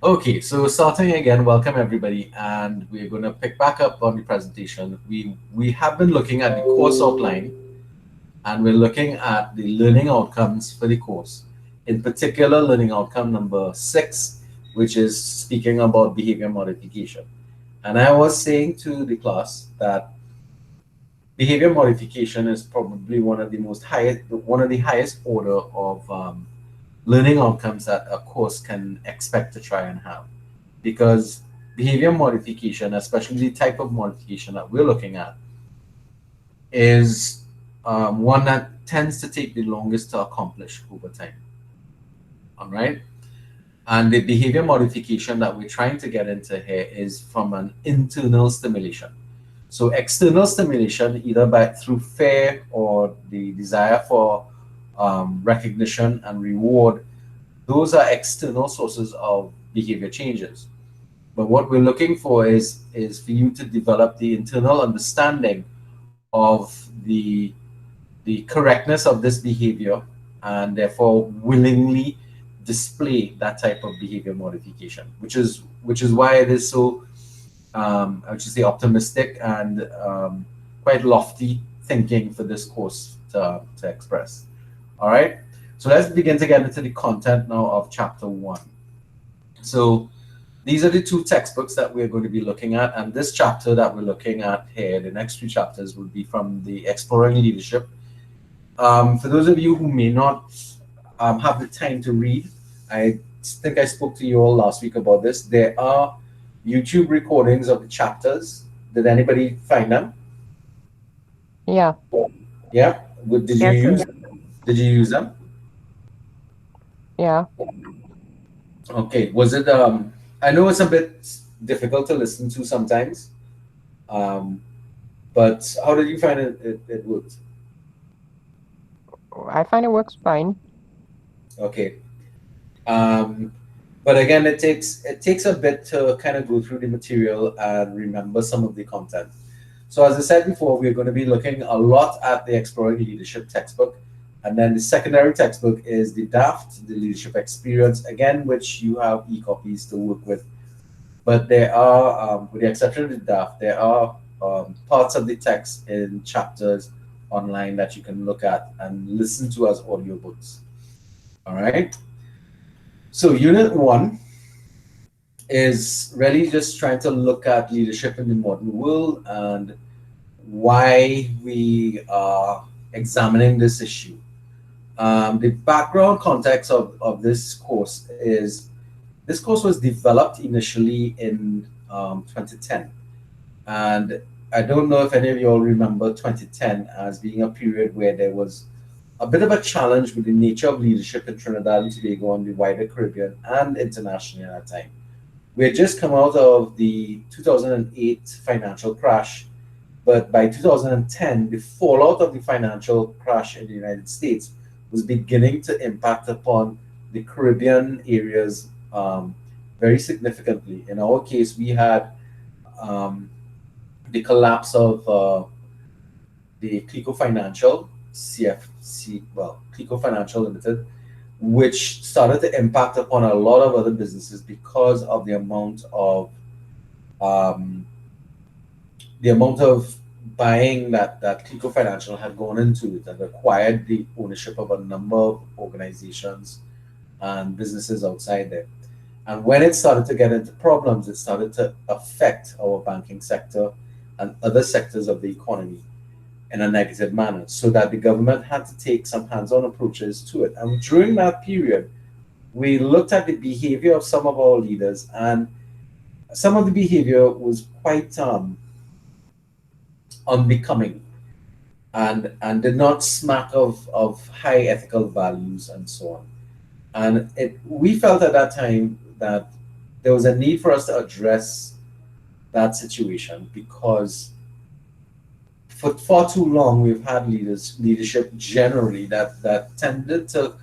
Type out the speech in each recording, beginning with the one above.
Okay, so starting again, welcome everybody, and we're going to pick back up on the presentation. We have been looking at the course outline, and we're looking at the learning outcomes for the course. In particular, learning outcome number 6, which is speaking about behavior modification. And I was saying to the class that behavior modification is probably one of the highest order of learning outcomes that a course can expect to try and have, because behavior modification, especially the type of modification that we're looking at, is one that tends to take the longest to accomplish over time. All right. And the behavior modification that we're trying to get into here is from an internal stimulation. So external stimulation, either through fear or the desire for recognition and reward, those are external sources of behavior changes. But what we're looking for is for you to develop the internal understanding of the correctness of this behavior, and therefore willingly display that type of behavior modification, which is why it is so I would just say optimistic and quite lofty thinking for this course to express. All right, so let's begin to get into the content now of chapter 1. So these are the two textbooks that we're going to be looking at, and this chapter that we're looking at here, the next three chapters, will be from the Exploring Leadership. For those of you who may not have the time to read, I think I spoke to you all last week about this. There are YouTube recordings of the chapters. Did anybody find them? Yeah. Yeah. Did you Yes. use them? Yeah. Okay. Was it I know it's a bit difficult to listen to sometimes. Um, but how did you find it worked? I find it works fine. Okay. Um, but again, it takes a bit to kind of go through the material and remember some of the content. So as I said before, we're going to be looking a lot at the Exploring Leadership textbook, and then the secondary textbook is the DAFT, the Leadership Experience, again, which you have e-copies to work with. But there are, with the exception of the DAFT, there are parts of the text in chapters online that you can look at and listen to as audiobooks. All right. So Unit 1 is really just trying to look at leadership in the modern world and why we are examining this issue. The background context of this course is this course was developed initially in 2010. And I don't know if any of you all remember 2010 as being a period where there was a bit of a challenge with the nature of leadership in Trinidad and Tobago and the wider Caribbean and internationally at that time. We had just come out of the 2008 financial crash, but by 2010, the fallout of the financial crash in the United States was beginning to impact upon the Caribbean areas very significantly. In our case, we had um, the collapse of the Clico Financial, CFC, well, Clico Financial Limited, which started to impact upon a lot of other businesses because of um, the amount of buying that Clico Financial had gone into it and acquired the ownership of a number of organizations and businesses outside there. And when it started to get into problems, it started to affect our banking sector and other sectors of the economy in a negative manner, so that the government had to take some hands-on approaches to it. And during that period, we looked at the behavior of some of our leaders, and some of the behavior was quite unbecoming and did not smack of high ethical values and so on. And we felt at that time that there was a need for us to address that situation, because for far too long we've had leadership generally that tended to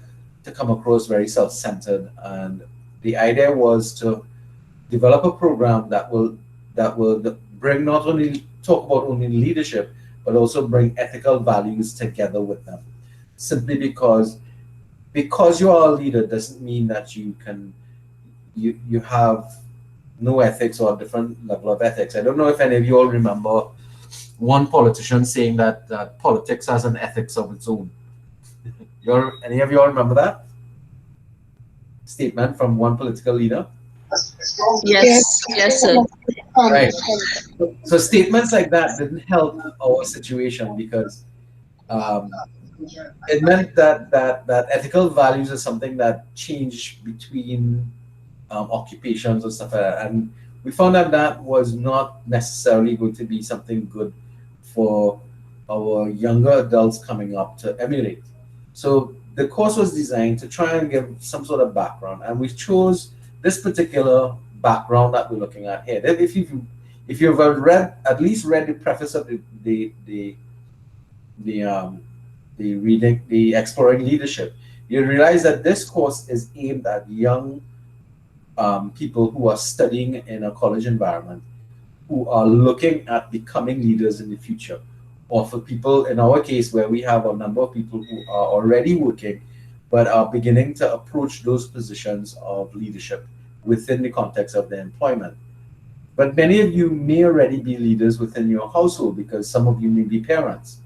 come across very self-centered, and the idea was to develop a program that will bring, not only talk about only leadership, but also bring ethical values together with them, simply because you are a leader doesn't mean that you can you have no ethics or a different level of ethics. I don't know if any of you all remember one politician saying that politics has an ethics of its own. Any of you all remember that statement from one political leader? Yes, yes, sir. Right. So statements like that didn't help our situation because um, it meant that ethical values is something that changed between occupations and stuff like that. And we found that that was not necessarily going to be something good for our younger adults coming up to emulate. So the course was designed to try and give some sort of background, and we chose this particular background that we're looking at here. If you've read at least read the preface of the the reading the exploring leadership, you realize that this course is aimed at young people who are studying in a college environment who are looking at becoming leaders in the future, or for people in our case where we have a number of people who are already working but are beginning to approach those positions of leadership within the context of their employment. But many of you may already be leaders within your household because some of you may be parents.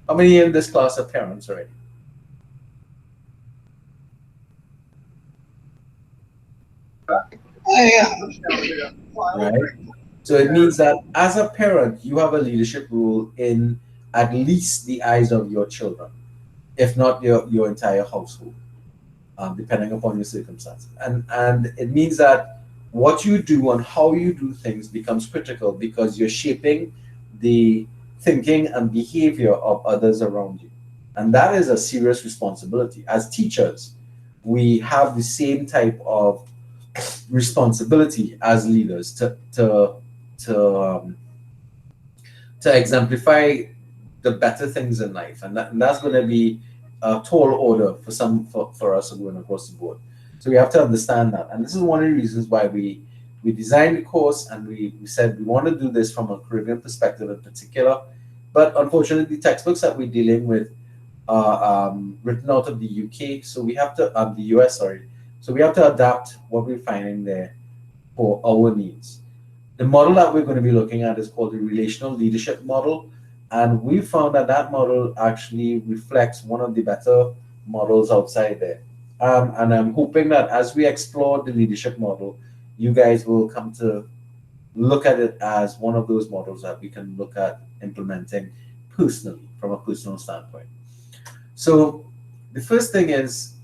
How many in this class are parents already? Right? So it means that as a parent, you have a leadership role in at least the eyes of your children, if not your entire household, depending upon your circumstances. And it means that what you do and how you do things becomes critical because you're shaping the thinking and behavior of others around you. And that is a serious responsibility. As teachers, we have the same type of responsibility as leaders to um, to exemplify the better things in life, and that's going to be a tall order for us going across the board. So we have to understand that, and this is one of the reasons why we designed the course, and we said we want to do this from a Caribbean perspective in particular. But unfortunately, the textbooks that we're dealing with are written out of the UK, so we have to the US, sorry. So we have to adapt what we're finding there for our needs. The model that we're going to be looking at is called the relational leadership model. And we found that that model actually reflects one of the better models outside there. And I'm hoping that as we explore the leadership model, you guys will come to look at it as one of those models that we can look at implementing personally from a personal standpoint. So the first thing is,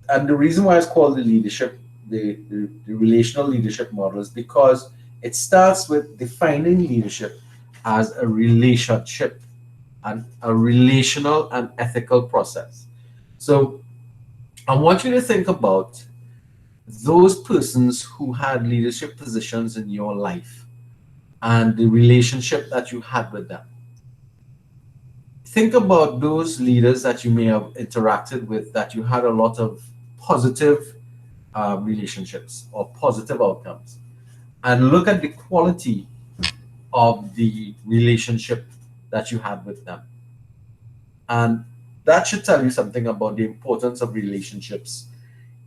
and the reason why it's called the leadership, the relational leadership model is because it starts with defining leadership as a relationship and a relational and ethical process. So I want you to think about those persons who had leadership positions in your life and the relationship that you had with them. Think about those leaders that you may have interacted with that you had a lot of positive relationships or positive outcomes, and look at the quality of the relationship that you had with them. And that should tell you something about the importance of relationships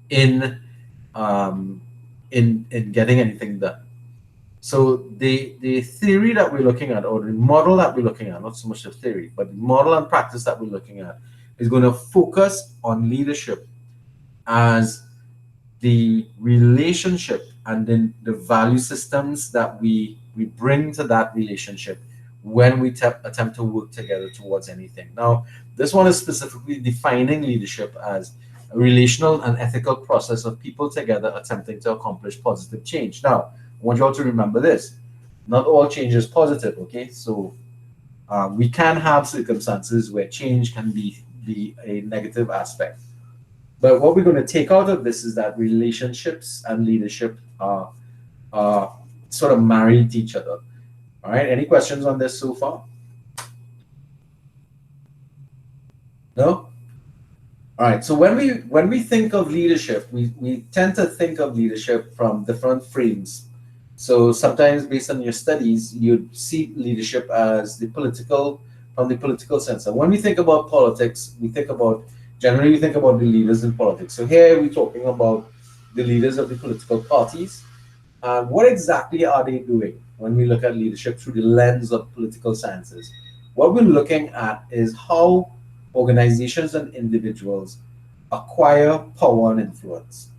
in um, in getting anything done. So the theory that we're looking at, or the model that we're looking at, not so much the theory, but the model and practice that we're looking at, is going to focus on leadership as the relationship and then the value systems that we bring to that relationship when we attempt to work together towards anything. Now, this one is specifically defining leadership as a relational and ethical process of people together attempting to accomplish positive change. Now, I want you all to remember this: not all change is positive. Okay, so we can have circumstances where change can be a negative aspect. But what we're going to take out of this is that relationships and leadership are sort of married to each other. All right. Any questions on this so far? No? All right. So when we think of leadership, we tend to think of leadership from different frames. So sometimes based on your studies, you see leadership as the political from the political sense. And when we think about politics, we think about generally we think about the leaders in politics. So here we're talking about the leaders of the political parties. What exactly are they doing when we look at leadership through the lens of political sciences? What we're looking at is how organizations and individuals acquire power and influence,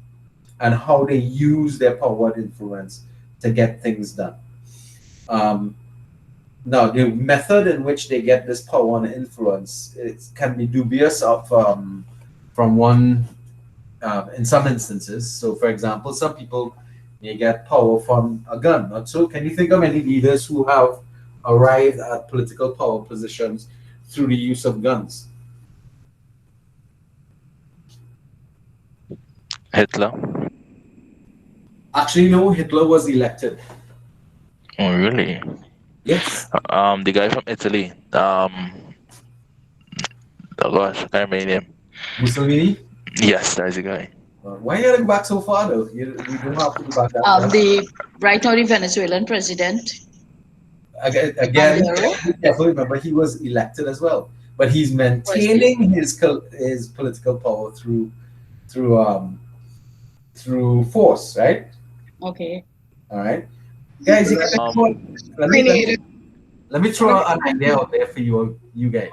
and how they use their power and influence to get things done. Um, Now, the method in which they get this power and influence, it can be dubious from one in some instances. So, for example, some people may get power from a gun. Not so. Can you think of any leaders who have arrived at political power positions through the use of guns? Hitler. Actually, no. Hitler was elected. Oh, really? Yes. The guy from Italy. Oh gosh, I can't remember his name. Mussolini. Yes, that's the guy. Why are you going back so far, though? We don't have to go back that far. The right now the Venezuelan president. Again, Maduro. careful, remember he was elected as well, but he's maintaining his political power through force, right? Okay. All right, guys. Let me throw an idea out there for you guys.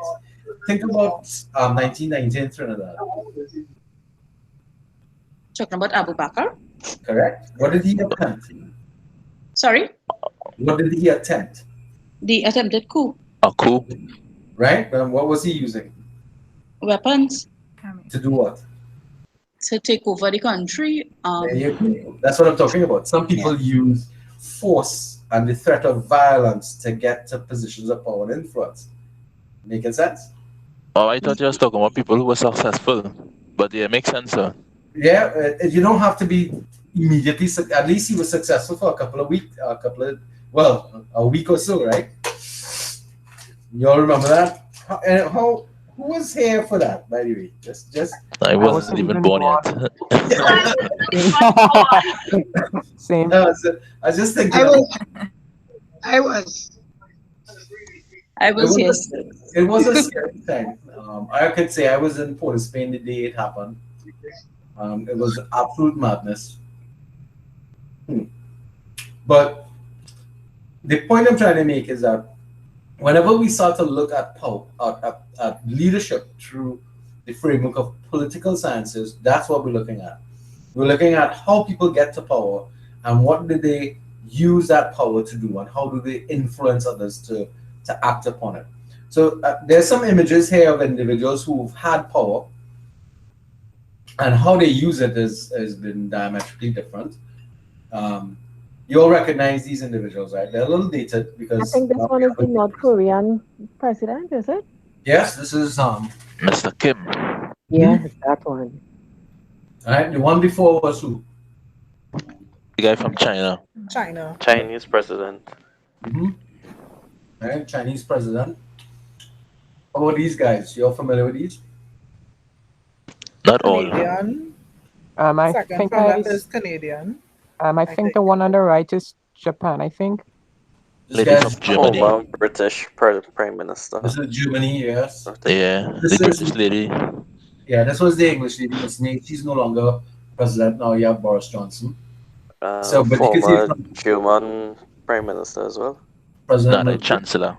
Think about 1990 in Trinidad. Talking about Abu Bakr. Correct. What did he attempt? Sorry, What did he attempt? the attempted coup. A coup. Right. What was he using Weapons to do what? to take over the country. There you go. That's what I'm talking about. Some people use force and the threat of violence to get to positions of power and influence. Making sense? Oh, I thought you was talking about people who were successful, but yeah, makes sense, sir. Yeah, you don't have to be immediately. At least he was successful for a couple of weeks, a week or so, right? You all remember that? Who was here for that, by the way? Just I wasn't even born yet. Same. I was just thinking. I was. Yes. It was a scary time. I could say I was in Port of Spain the day it happened. It was absolute madness. But the point I'm trying to make is that whenever we start to look at power, at leadership through the framework of political sciences, that's what we're looking at. We're looking at how people get to power and what do they use that power to do, and how do they influence others to act upon it. So there's some images here of individuals who've had power, and how they use it has been diametrically different. You all recognize these individuals, right? They're a little dated because I think this one is the North Korean president, is it? yes, this is Mr. Kim. Yeah, that one. all right. The one before was who? The guy from China. China. Chinese president. All right, Chinese president. How about these guys? You're familiar with these? Not all. Canadian. I Second think from I, left is Canadian. I think the one on the right is Japan. I think. This Lady guy's from Germany. Former British Prime Minister. This is Germany, yes. Yeah, This the is- British lady. Yeah, this was the English lady. She's no longer president now. You have Boris Johnson. So, but you can see Former from German Prime Minister as well. President Not a Merkel, chancellor.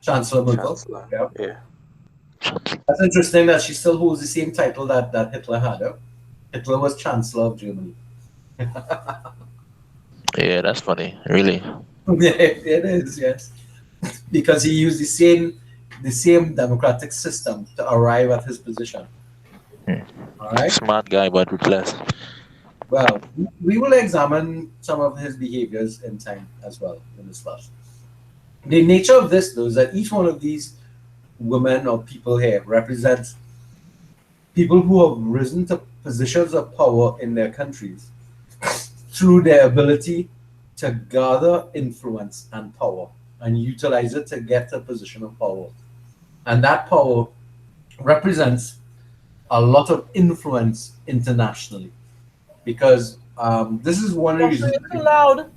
Chancellor Merkel. Chancellor. Yeah. Yeah. That's interesting that she still holds the same title that Hitler had. Hitler was Chancellor of Germany. Yeah, that's funny. Really. It is, yes. Because he used the same democratic system to arrive at his position. All right. Smart guy, but ruthless. Well, we will examine some of his behaviors in time as well in this class. The nature of this, though, is that each one of these women or people here represents people who have risen to positions of power in their countries through their ability to gather influence and power and utilize it to get to a position of power. And that power represents a lot of influence internationally, because this is one of the reasons. Loud.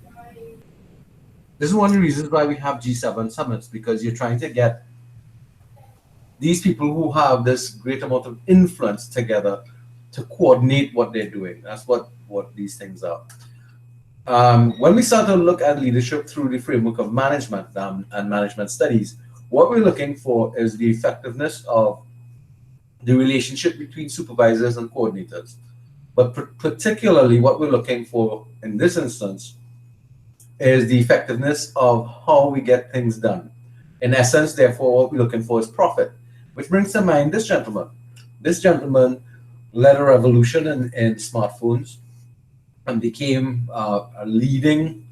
This is one of the reasons why we have G7 summits, because you're trying to get these people who have this great amount of influence together to coordinate what they're doing. That's what these things are. When we start to look at leadership through the framework of management and management studies, what we're looking for is the effectiveness of the relationship between supervisors and coordinators. But particularly what we're looking for in this instance is the effectiveness of how we get things done. In essence, therefore, what we're looking for is profit, which brings to mind this gentleman. This gentleman led a revolution in smartphones and became a leading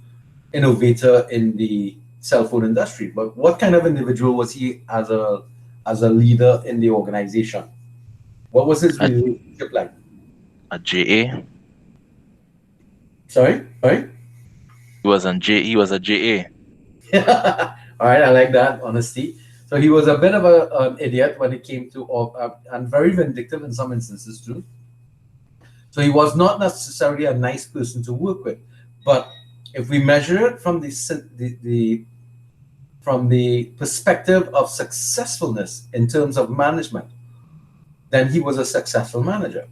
innovator in the cell phone industry. But what kind of individual was he as a leader in the organization? What was his relationship like? A JA. Sorry? He was a JA. All right, I like that honesty. So he was a bit of an idiot when it came to, and very vindictive in some instances too. So he was not necessarily a nice person to work with. But if we measure it from the perspective of successfulness in terms of management, then he was a successful manager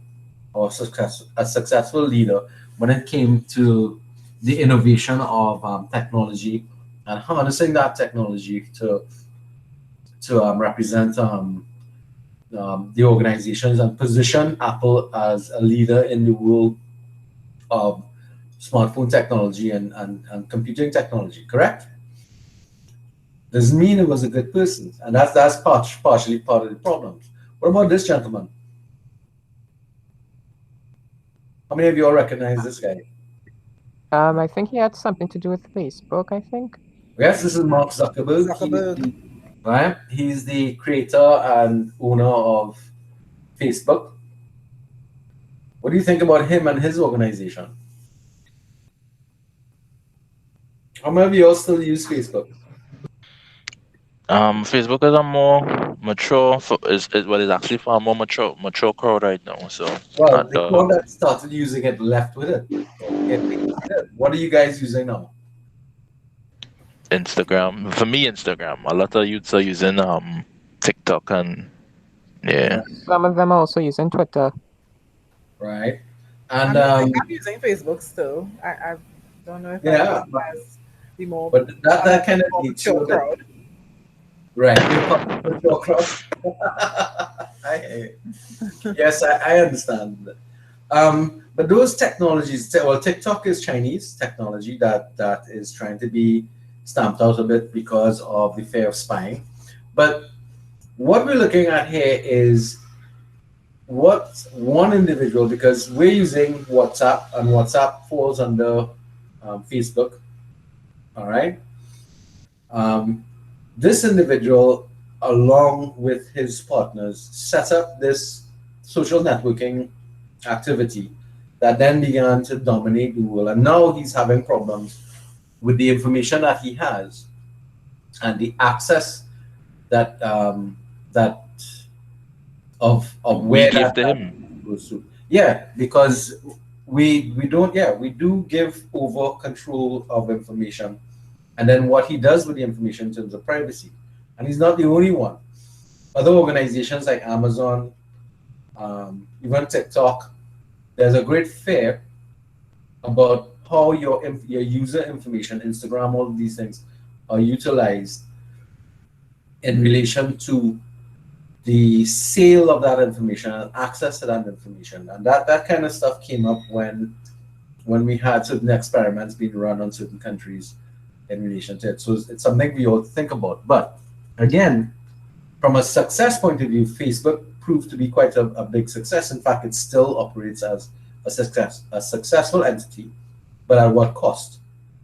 or a successful leader when it came to the innovation of technology and harnessing that technology to represent the organizations and position Apple as a leader in the world of smartphone technology and computing technology, correct? Doesn't mean it was a good person, and that's partially part of the problem. What about this gentleman? How many of you all recognize this guy? I think he had something to do with Facebook, I think. Yes, this is Mark Zuckerberg. Right? He's the creator and owner of Facebook. What do you think about him and his organization? How many of you all still use Facebook? Facebook is a more mature is actually for a more mature crowd right now. So Well, the crowd that started using it left with it. What are you guys using now? Instagram. For me, Instagram. A lot of youths are using TikTok and yeah. Some of them are also using Twitter. Right. And I'm using Facebook still. I don't know if yeah, I as the more but that kind of mature crowd. Right. Mature crowd. Yes, I understand. But those technologies, well, TikTok is Chinese technology that is trying to be stamped out a bit because of the fear of spying. But what we're looking at here is what one individual, because we're using WhatsApp and WhatsApp falls under Facebook. All right. This individual, along with his partners, set up this social networking activity that then began to dominate the world. And now he's having problems with the information that he has and the access that of where gave that to him. goes to. Yeah, because we do give over control of information, and then what he does with the information in terms of privacy. And he's not the only one. Other organizations like Amazon, even TikTok, there's a great fear about how your user information, Instagram, all of these things are utilized in relation to the sale of that information and access to that information. And that kind of stuff came up when we had certain experiments being run on certain countries in relation to it. So it's something we all think about. But again, from a success point of view, Facebook proved to be quite a big success. In fact, it still operates as a successful entity, but at what cost?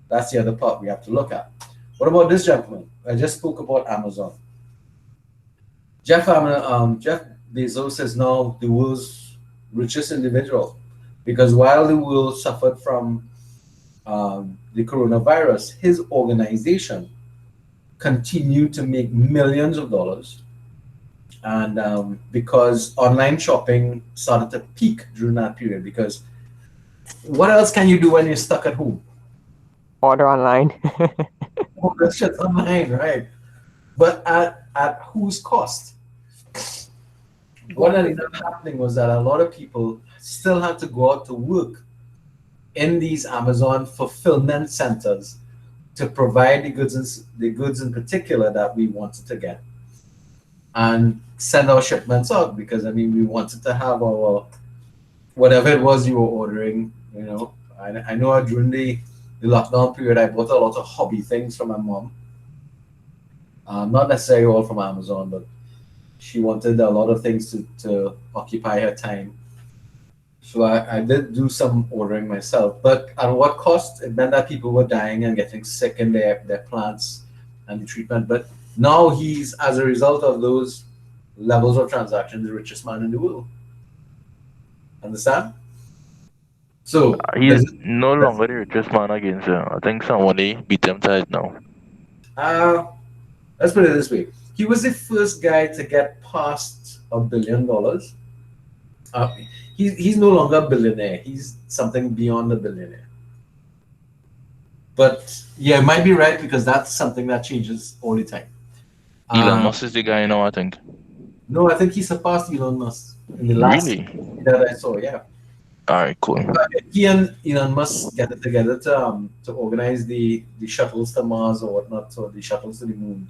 That's the other part we have to look at. What about this gentleman? I just spoke about Amazon. Jeff Bezos is now the world's richest individual, because while the world suffered from the coronavirus, his organization continued to make millions of dollars. And because online shopping started to peak during that period, because what else can you do when you're stuck at home? Order online. Order shit online, right? But at whose cost? What ended up happening was that a lot of people still had to go out to work in these Amazon fulfillment centers to provide the goods in particular that we wanted to get and send our shipments out, because I mean we wanted to have our whatever it was you were ordering. I know during the lockdown period I bought a lot of hobby things from my mom. Not necessarily all from Amazon, but she wanted a lot of things to occupy her time. So I did do some ordering myself, but at what cost? It meant that people were dying and getting sick in their plants and the treatment. But now he's, as a result of those levels of transactions, the richest man in the world. Understand? So He's no longer the richest man again, sir. I think somebody beat him to it now. Let's put it this way. He was the first guy to get past $1 billion. He's no longer a billionaire. He's something beyond a billionaire. But yeah, it might be right, because that's something that changes all the time. Elon Musk is the guy now, I think. No, I think he surpassed Elon Musk in the last Really? that I saw. Yeah, Alright, cool. he and Elon Musk get it together to organize the shuttles to Mars or whatnot, or the shuttles to the moon.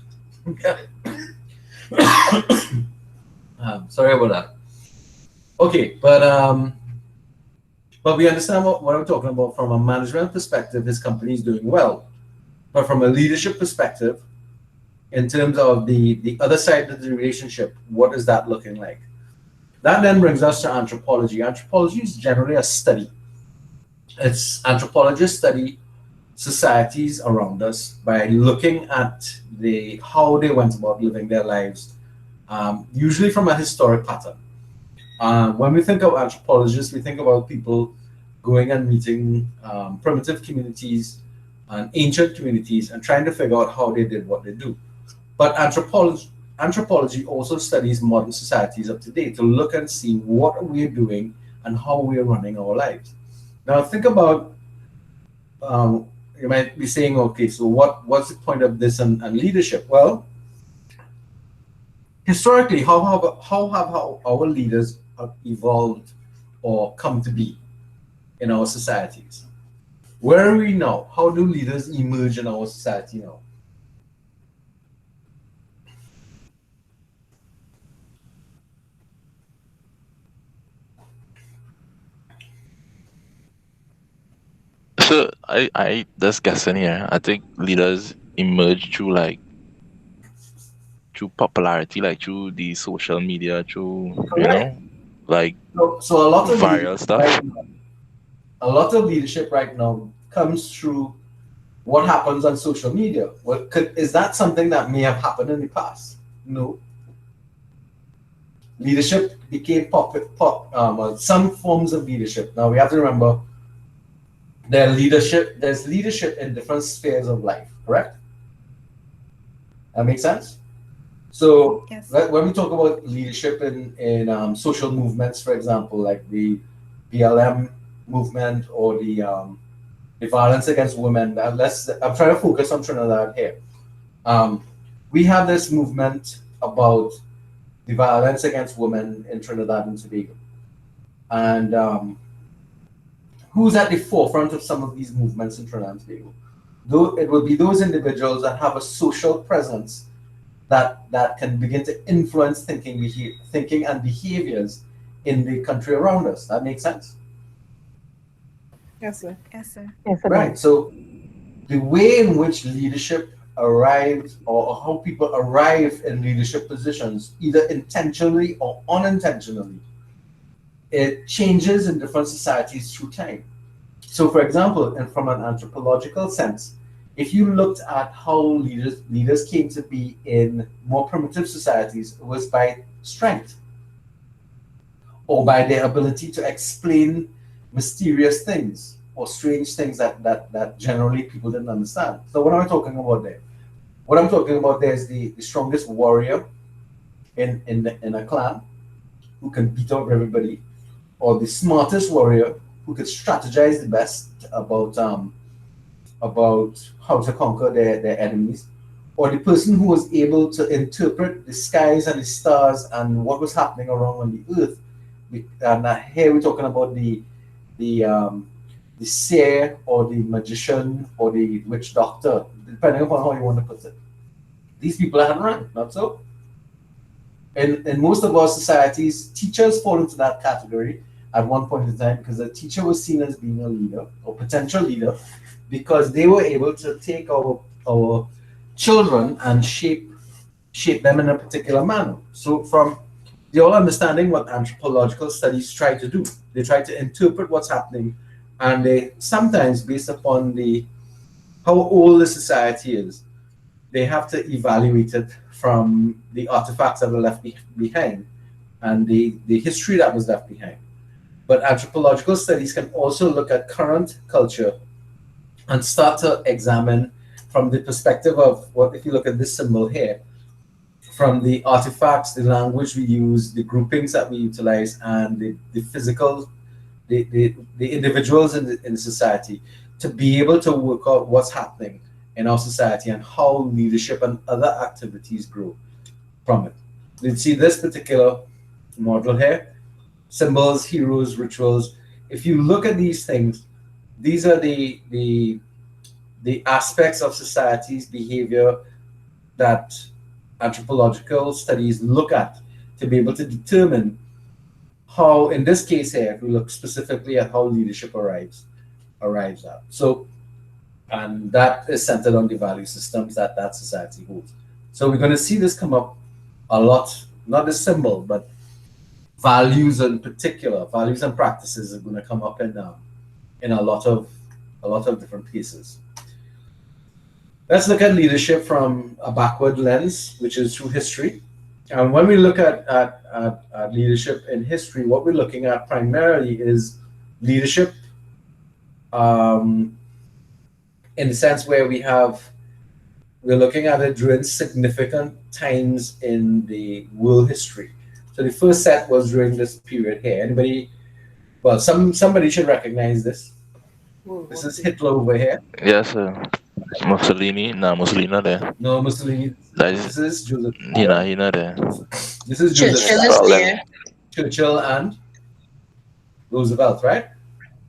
Sorry about that. Okay, but we understand what I'm talking about. From a management perspective, his company is doing well, but from a leadership perspective, in terms of the other side of the relationship, what is that looking like? That then brings us to anthropology. Anthropology is generally a study. Anthropologists study societies around us by looking at how they went about living their lives, usually from a historic pattern. When we think of anthropologists, we think about people going and meeting primitive communities and ancient communities and trying to figure out how they did what they do. But anthropology also studies modern societies of today to look and see what we're doing and how we're running our lives. Now think about, you might be saying, okay, so what's the point of this and leadership? Well, historically, how have our leaders evolved or come to be in our societies? Where are we now? How do leaders emerge in our society now? So I just guessing here. I think leaders emerge through popularity, like through the social media, through Correct. like So a lot of viral stuff. a lot of leadership right now comes through what happens on social media. Is that something that may have happened in the past? No. Leadership became some forms of leadership. Now we have to remember there's leadership in different spheres of life, correct? That makes sense? So Yes. when we talk about leadership in social movements, for example, like the BLM movement or the violence against women, I'm trying to focus on Trinidad here. We have this movement about the violence against women in Trinidad and Tobago. And who's at the forefront of some of these movements in Trinidad and Tobago? Though it would be those individuals that have a social presence that can begin to influence thinking and behaviors in the country around us. That makes sense? Yes, sir. Yes, sir. Yes, it Right. does. So the way in which leadership arrives, or how people arrive in leadership positions, either intentionally or unintentionally, it changes in different societies through time. So, for example, and from an anthropological sense, if you looked at how leaders came to be in more primitive societies, it was by strength or by their ability to explain mysterious things or strange things that generally people didn't understand. So what am I talking about there? What I'm talking about there is the strongest warrior in a clan who can beat up everybody, or the smartest warrior who could strategize the best about how to conquer their enemies, or the person who was able to interpret the skies and the stars and what was happening around on the earth And here we're talking about the seer or the magician or the witch doctor, depending upon how you want to put it. These people are unranked, not so. In most of our societies, teachers fall into that category at one point in time because the teacher was seen as being a leader or potential leader because they were able to take our children and shape them in a particular manner. So from the all understanding what anthropological studies try to do, they try to interpret what's happening, and they sometimes based upon the how old the society is, they have to evaluate it from the artifacts that were left behind and the history that was left behind. But anthropological studies can also look at current culture and start to examine from the perspective of what if you look at this symbol here, from the artifacts, the language we use, the groupings that we utilize, and the physical, the individuals in the society, to be able to work out what's happening in our society and how leadership and other activities grow from it. You see this particular model here, symbols, heroes, rituals. If you look at these things, these are the aspects of society's behavior that anthropological studies look at to be able to determine how, in this case here, if we look specifically at how leadership arrives at. So, and that is centered on the value systems that that society holds. So we're going to see this come up a lot, not the symbol, but values in particular, values and practices are going to come up in a lot of different pieces. Let's look at leadership from a backward lens, which is through history. And when we look at leadership in history, what we're looking at primarily is leadership in the sense where we're looking at it during significant times in the world history. So the first set was during this period here. Anybody? Well, somebody should recognize this. This is Hitler over here. Yes, Mussolini. Nah, Mussolini there. No, Mussolini. That is, This is Joseph. he not there. This is Joseph. Churchill is Stalin. there. Churchill and Roosevelt, right?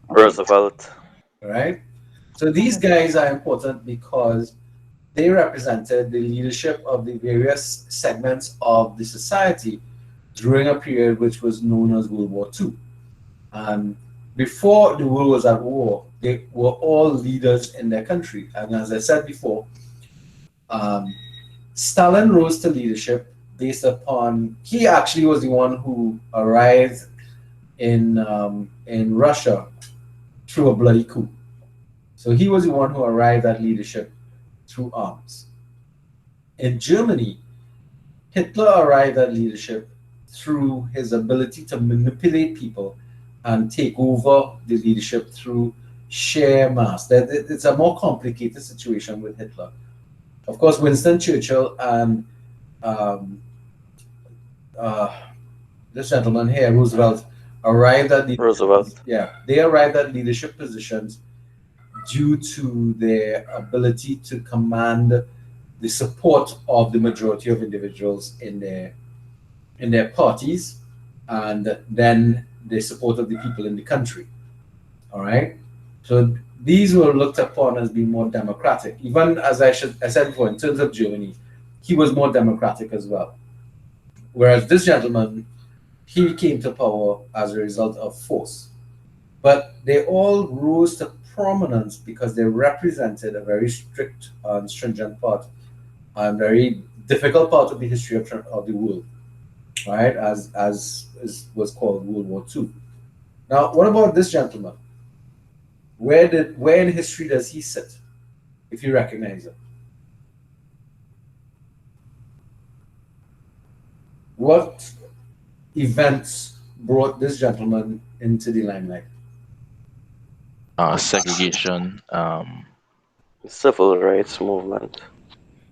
Roosevelt. Right. So these guys are important because they represented the leadership of the various segments of the society during a period which was known as World War II. And before the world was at war, they were all leaders in their country. And as I said before, Stalin rose to leadership based upon, he actually was the one who arrived in Russia through a bloody coup. So he was the one who arrived at leadership through arms. In Germany, Hitler arrived at leadership through his ability to manipulate people and take over the leadership through sheer mass. It's a more complicated situation with Hitler. Of course, Winston Churchill and this gentleman here, Roosevelt, arrived at Roosevelt. they arrived at leadership positions due to their ability to command the support of the majority of individuals in their parties, and then the support of the people in the country. All right. So these were looked upon as being more democratic. Even as I said before, in terms of Germany, he was more democratic as well. Whereas this gentleman, he came to power as a result of force. But they all rose to prominence because they represented a very strict and stringent part and very difficult part of the history of the world, right? As was called World War II. Now, what about this gentleman? Where in history does he sit, if you recognize him? What events brought this gentleman into the limelight? Segregation. Civil rights movement.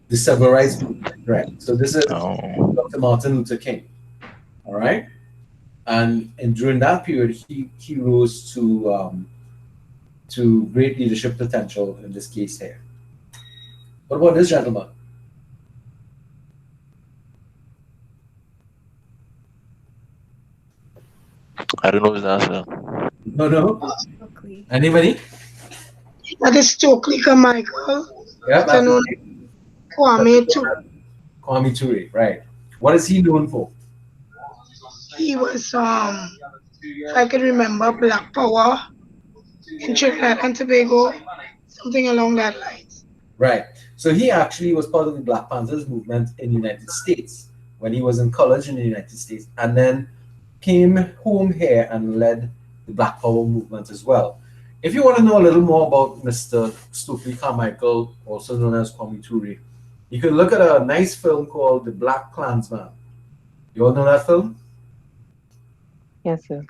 The civil rights movement, right? So this is Oh, Dr. Martin Luther King, all right? And during that period, he rose to great leadership potential in this case here. What about this gentleman? I don't know his answer. No. Stokely. Anybody? That is Stokely Carmichael, Yeah, better that's his known name. as Kwame too. Kwame Ture, right? What is he known for? He was if I can remember, Black Power in Trinidad and Tobago, something along that lines. Right. So he actually was part of the Black Panthers movement in the United States when he was in college in the United States, and then came home here and led the Black Power movement as well. If you want to know a little more about Mr. Stokely Carmichael, also known as Kwame Ture, you can look at a nice film called The Black Klansman. You all know that film? Yes, sir.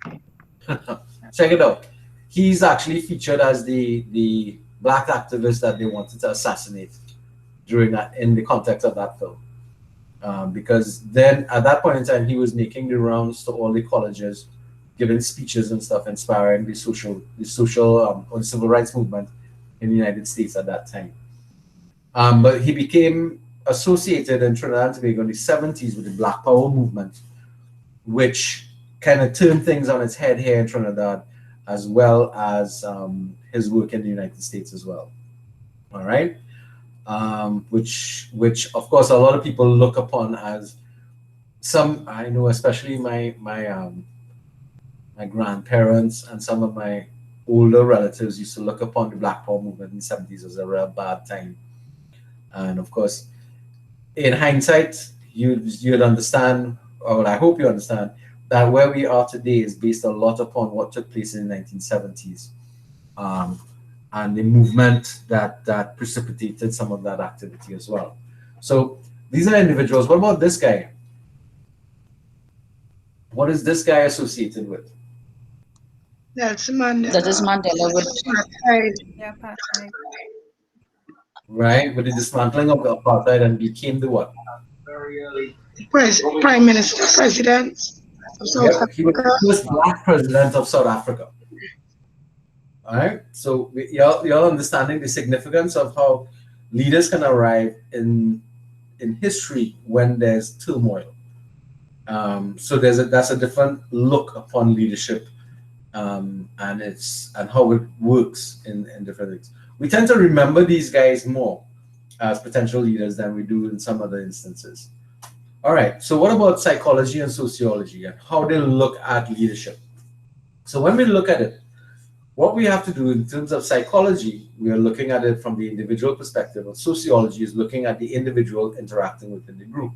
Check it out. He's actually featured as the black activist that they wanted to assassinate during that in the context of that film. Because then at that point in time he was making the rounds to all the colleges, giving speeches and stuff, inspiring the social or the civil rights movement in the United States at that time. But he became associated in Trinidad and Tobago in the 70s with the Black Power movement, which kind of turned things on its head here in Trinidad, as well as his work in the United States as well. All right, which of course a lot of people look upon as some. I know, especially my grandparents and some of my older relatives used to look upon the Black Power movement in the 70s as a real bad time. And of course, in hindsight, you'd understand, or I hope you understand, that where we are today is based a lot upon what took place in the 1970s, and the movement that precipitated some of that activity as well. So these are individuals. What about this guy? What is this guy associated with? That's Mandela. That is Mandela with Apartheid. Yeah, apartheid. Right, with the dismantling of the apartheid, and became the what? Prime Minister, President of South Yep, he was Africa. the first black president of South Africa. All right, so y'all understanding the significance of how leaders can arrive in history when there's turmoil. So that's a different look upon leadership, and how it works in different things. We tend to remember these guys more as potential leaders than we do in some other instances. All right, so what about psychology and sociology and how they look at leadership? So when we look at it, what we have to do in terms of psychology, we are looking at it from the individual perspective, and sociology is looking at the individual interacting within the group.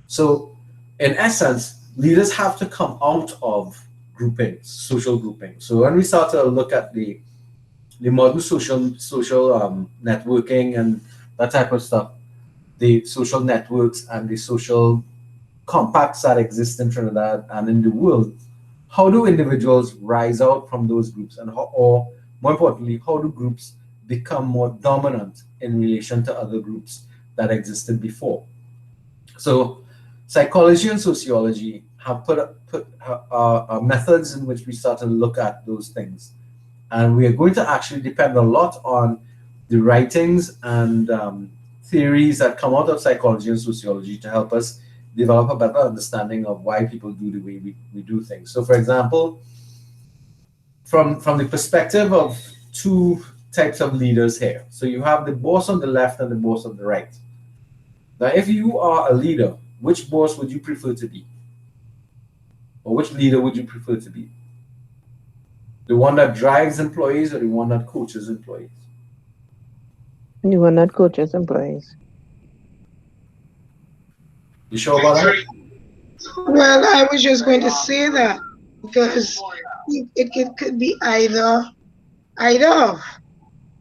So in essence, leaders have to come out of groupings, social groupings. So when we start to look at the modern social networking and that type of stuff, the social networks and the social compacts that exist in Trinidad and in the world, how do individuals rise out from those groups, and or more importantly, how do groups become more dominant in relation to other groups that existed before? So psychology and sociology have put methods in which we start to look at those things. And we are going to actually depend a lot on the writings and theories that come out of psychology and sociology to help us develop a better understanding of why people do the way we do things. So for example, from the perspective of two types of leaders here. So you have the boss on the left and the boss on the right. Now, if you are a leader, which boss would you prefer to be? Or which leader would you prefer to be? The one that drives employees or the one that coaches employees? You were not coaches employees. You sure about that? Well, I was just going to say that because it could be either of,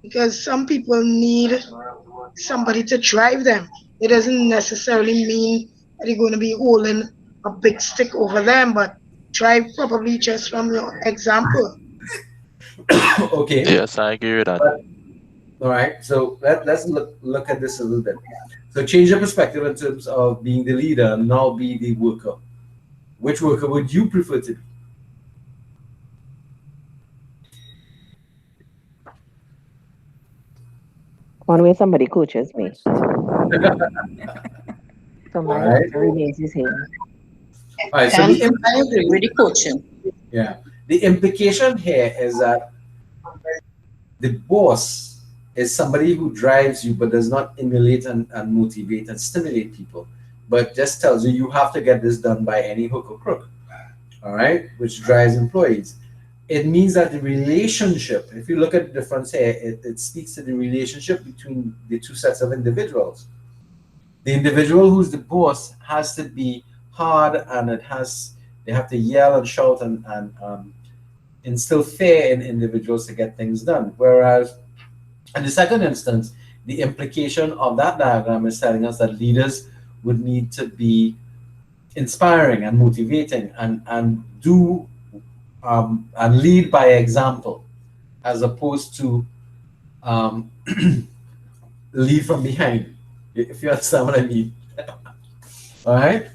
because some people need somebody to drive them. It doesn't necessarily mean that you're going to be holding a big stick over them, but drive probably just from your example. Okay. Yes, I agree with that. All right. So let's look at this a little bit. So change your perspective in terms of being the leader and now be the worker. Which worker would you prefer to be? One way somebody coaches me. So my Right. answer remains the same. All right. So I agree with the coaching. yeah. The implication here is that the boss is somebody who drives you but does not emulate and motivate and stimulate people, but just tells you you have to get this done by any hook or crook, all right, which drives employees. It means that the relationship, if you look at the difference here, it speaks to the relationship between the two sets of individuals. The individual who's the boss has to be hard, and they have to yell and shout and instill fear in individuals to get things done. Whereas in the second instance, the implication of that diagram is telling us that leaders would need to be inspiring and motivating and do and lead by example, as opposed to um, lead from behind, if you understand what I mean. All right.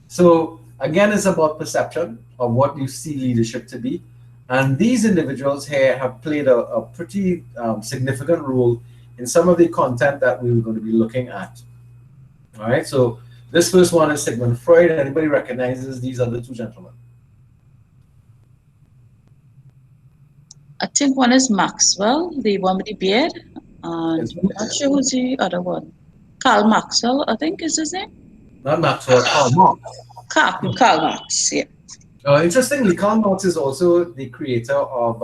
So again, it's about perception of what you see leadership to be. And these individuals here have played a pretty significant role in some of the content that we were going to be looking at. All right. So this first one is Sigmund Freud. Anybody recognizes these other two gentlemen? I think one is Maxwell, the one with the beard, and It's I'm not sure who's the other one. Karl Maxwell, I think is his name. not Maxwell, Karl Marx. Karl Marx, yeah. Interestingly, Karl Marx is also the creator of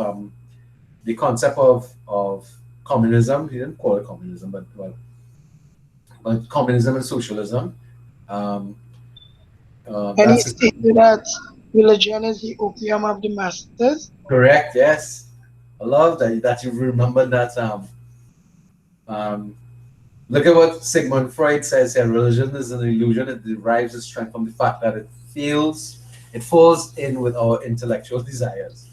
the concept of communism. He didn't call it communism, but communism and socialism. Um, And he that's stated that religion is the opium of the masses. correct. Yes, I love that you remember that. Um, Look at what Sigmund Freud says here. Religion is an illusion. It derives its strength from the fact that it falls in with our intellectual desires.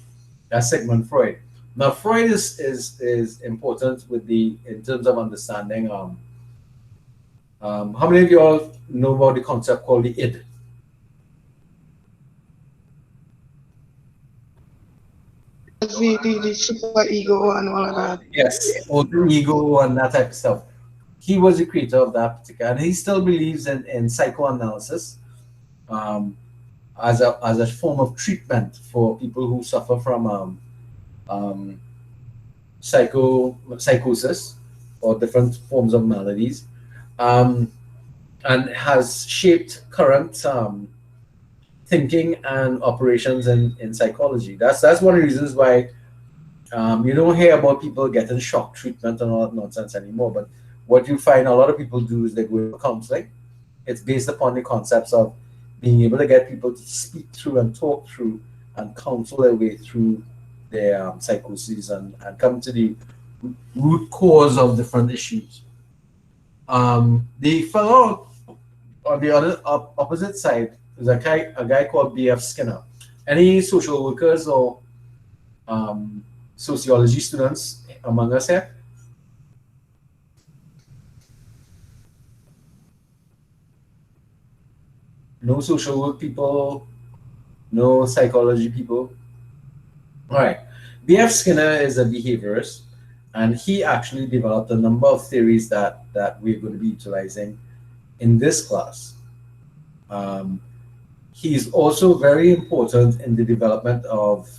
That's Sigmund Freud. Now, Freud is important with in terms of understanding. How many of you all know about the concept called the id? The super ego and all of that. Yes, alter ego and that type of stuff. He was the creator of that particular, and he still believes in psychoanalysis as a form of treatment for people who suffer from um, psychosis or different forms of maladies, um, and has shaped current thinking and operations in psychology. That's one of the reasons why you don't hear about people getting shock treatment and all that nonsense anymore. But what you find a lot of people do is they go into counseling. It's based upon the concepts of being able to get people to speak through and talk through and counsel their way through their psychoses and come to the root cause of different issues. The fellow on the other opposite side is a guy called B.F. Skinner. Any social workers or sociology students among us here? No social work people, no psychology people. All right. B.F. Skinner is a behaviorist, and he actually developed a number of theories that we're going to be utilizing in this class. He is also very important in the development of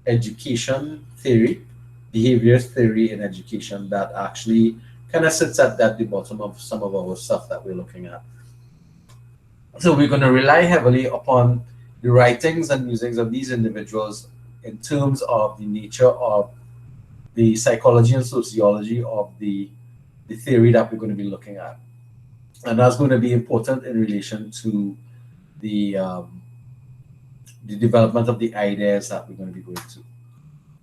education theory, behavior theory in education that actually kind of sits at the bottom of some of our stuff that we're looking at. So we're going to rely heavily upon the writings and musings of these individuals in terms of the nature of the psychology and sociology of the theory that we're going to be looking at. And that's going to be important in relation to the development of the ideas that we're going to be going to.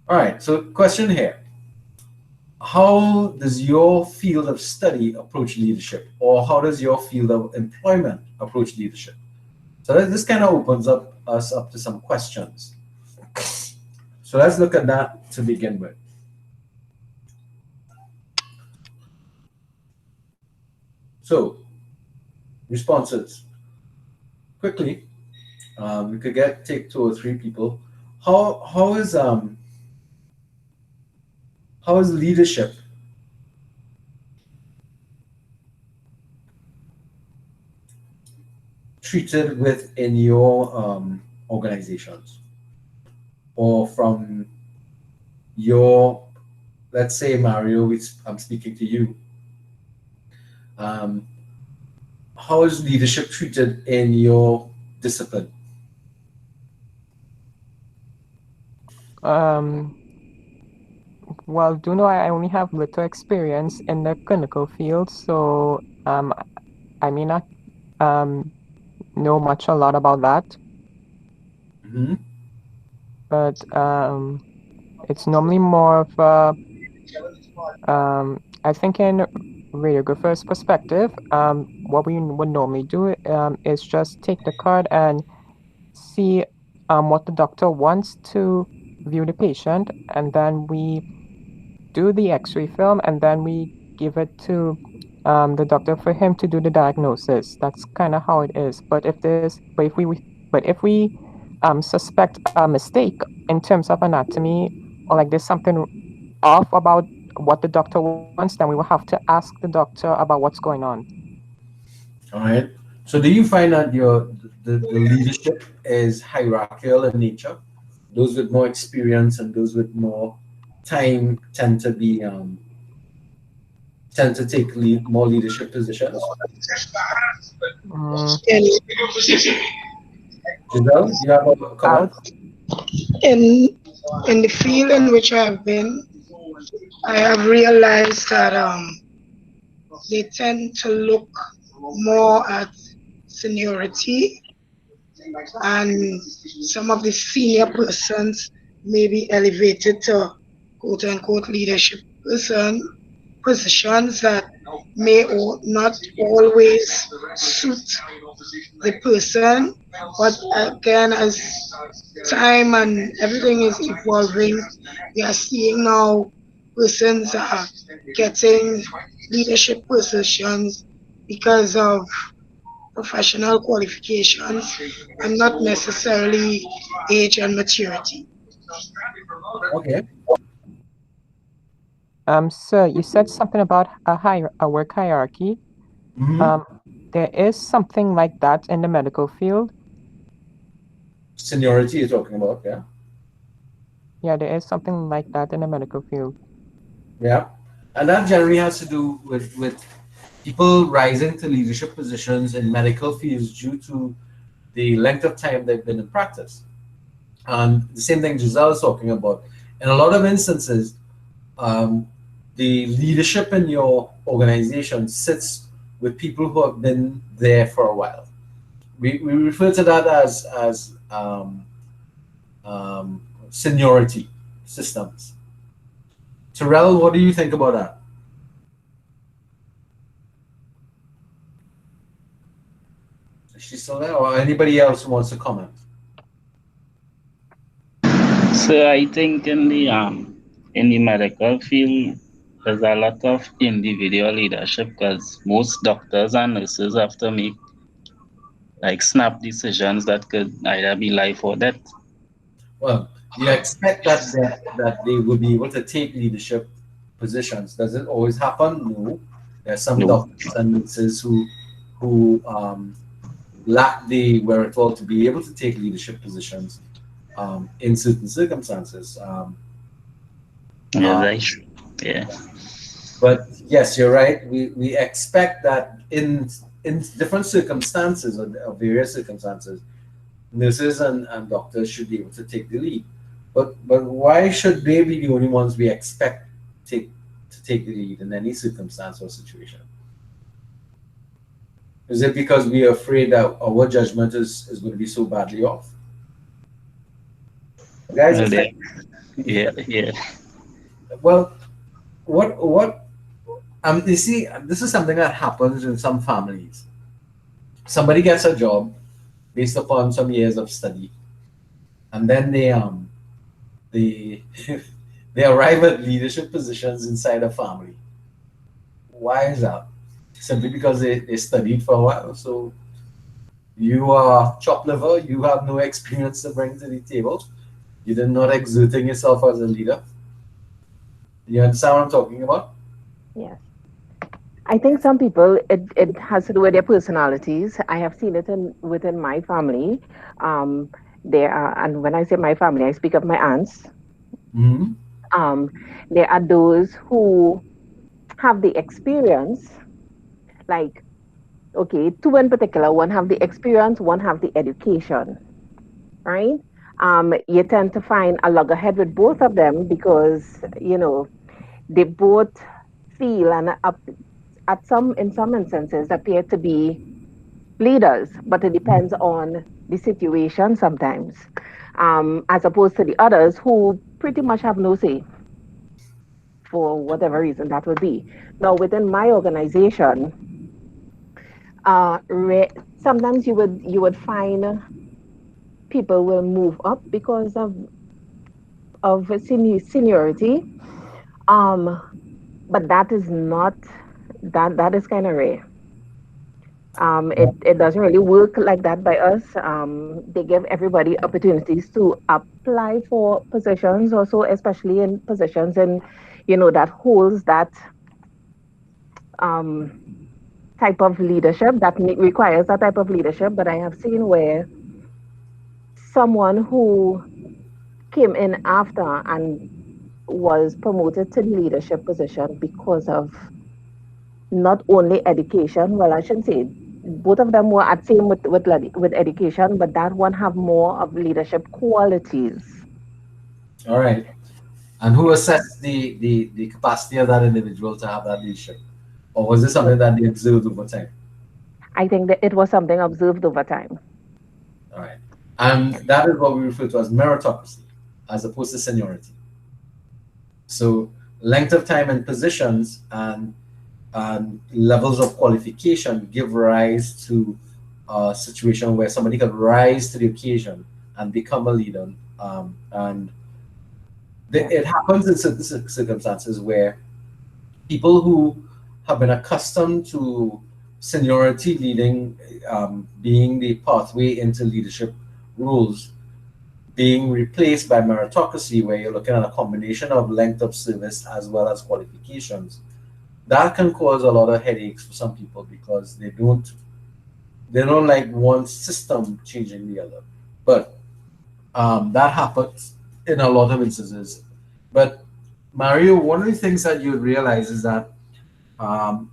All right, so question here. How does your field of study approach leadership, or how does your field of employment approach leadership? So this kind of opens us up to some questions. So let's look at that to begin with. So, responses. Quickly, we could take 2 or 3 people. How is leadership treated within your organizations? or from your, let's say Mario, I'm speaking to you. Um, how is leadership treated in your discipline? Um, well, do know I only have little experience in the clinical field, so I may not um know much a lot about that, Hmm. but it's normally more of a I think in radiographer's perspective, what we would normally do is just take the card and see what the doctor wants to view the patient, and then we do the X-ray film, and then we give it to the doctor for him to do the diagnosis. That's kind of how it is. But if we suspect a mistake in terms of anatomy, or like there's something off about what the doctor wants, then we will have to ask the doctor about what's going on. All right. So do you find that the leadership is hierarchical in nature? Those with more experience and those with more time tend to take more leadership positions. Mm, In, Giselle, you have a I comment? would, in in the field in which I have been, I have realized that they tend to look more at seniority, and some of the senior persons may be elevated to quote unquote leadership positions that may or not always suit the person. But again, as time and everything is evolving, we are seeing now persons are getting leadership positions because of professional qualifications and not necessarily age and maturity. Okay. so you said something about a work hierarchy. Hmm. Um, there is something like that in the medical field. Seniority you're talking about, yeah. Yeah, there is something like that in the medical field. Yeah. And that generally has to do with people rising to leadership positions in medical fields due to the length of time they've been in practice. And the same thing Giselle is talking about. In a lot of instances, um, the leadership in your organization sits with people who have been there for a while. We refer to that as seniority systems. Terrell, what do you think about that? Is she still there, or anybody else who wants to comment? So I think in the medical field there's a lot of individual leadership because most doctors and nurses have to make like snap decisions that could either be life or death. Well, you expect that they will be able to take leadership positions. Does it always happen? No. There are some No. doctors and nurses who lack the wherewithal to be able to take leadership positions in certain circumstances. Yes, Uh, I should. Yeah. but yes, you're right. We expect that in different circumstances or various circumstances, nurses and doctors should be able to take the lead. But why should they be the only ones we expect take to take the lead in any circumstance or situation? Is it because we are afraid that our judgment is going to be so badly off? Guys, Well, it's yeah. like, Yeah. well, what you see, this is something that happens in some families. Somebody gets a job based upon some years of study, and then they they arrive at leadership positions inside a family. Why is that? Simply because they studied for a while. So you are chop liver, you have no experience to bring to the table. You did not exerting yourself as a leader. You understand what I'm talking about? Yes. I think some people it has to do with their personalities. I have seen it within my family. Um, There are, and when I say my family, I speak of my aunts. Hmm. Um, there are those who have the experience, like, okay, two in particular, one have the experience, one have the education, right? You tend to find a loggerhead with both of them because, they both feel and at some in some instances appear to be leaders, but it depends on the situation sometimes, as opposed to the others who pretty much have no say for whatever reason that would be. Now, within my organization, sometimes you would find people will move up because of seniority, um, but that is not that is kind of rare. It doesn't really work like that by us. They give everybody opportunities to apply for positions, also especially in positions in, that holds that um, type of leadership that requires that type of leadership. But I have seen where someone who came in after and was promoted to the leadership position because of not only education. Well, I shouldn't say both of them were at same with education, but that one have more of leadership qualities. All right. And who assessed the capacity of that individual to have that leadership? Or was this something that they observed over time? I think that it was something observed over time. All right. And that is what we refer to as meritocracy, as opposed to seniority. So length of time and positions and levels of qualification give rise to a situation where somebody can rise to the occasion and become a leader. And Yeah. it happens in certain circumstances where people who have been accustomed to seniority leading, being the pathway into leadership roles, being replaced by meritocracy, where you're looking at a combination of length of service as well as qualifications. That can cause a lot of headaches for some people because they don't like one system changing the other. But that happens in a lot of instances. But Mario, one of the things that you realize is that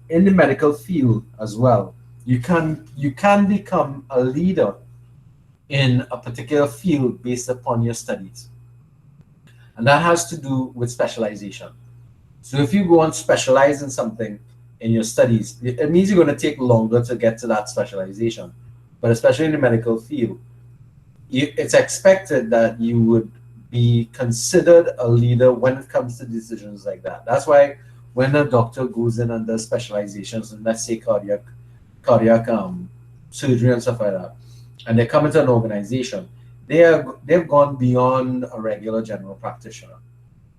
in the medical field as well, you can become a leader in a particular field based upon your studies, and that has to do with specialization. So if you go and specialize in something in your studies, it means you're going to take longer to get to that specialization. But especially in the medical field, it's expected that you would be considered a leader when it comes to decisions like that. That's why when a doctor goes in and does specializations in, let's say, cardiac surgery and stuff like that, and they come into an organization, they've gone beyond a regular general practitioner.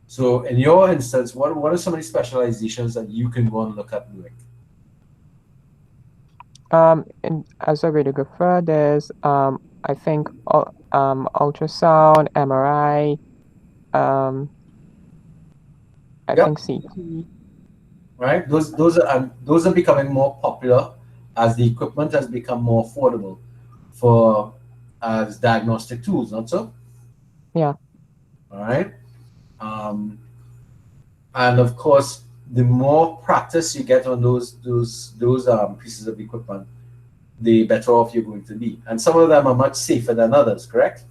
So in your instance, what are some of the specializations that you can go and look at doing? And as a radiographer, there's I think ultrasound, MRI, um, I Yep. think CT. Right. Those are becoming more popular as the equipment has become more affordable for as diagnostic tools. Not so. Yeah. All right. Um, and of course, the more practice you get on those pieces of equipment, the better off you're going to be. And some of them are much safer than others. Correct.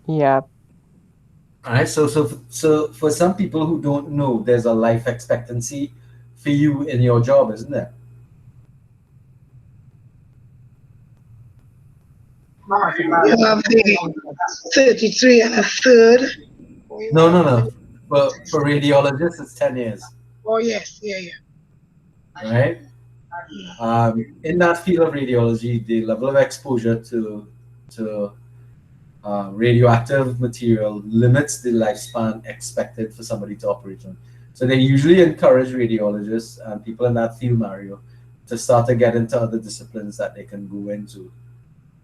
Yeah. All right. So for some people who don't know, there's a life expectancy for you in your job, isn't there? You have the 33 and a third. No, no, no. For radiologists, it's 10 years, Oh, yes, yeah, yeah. right? In that field of radiology, the level of exposure to radioactive material limits the lifespan expected for somebody to operate on. So they usually encourage radiologists and people in that field, Mario, to start to get into other disciplines that they can go into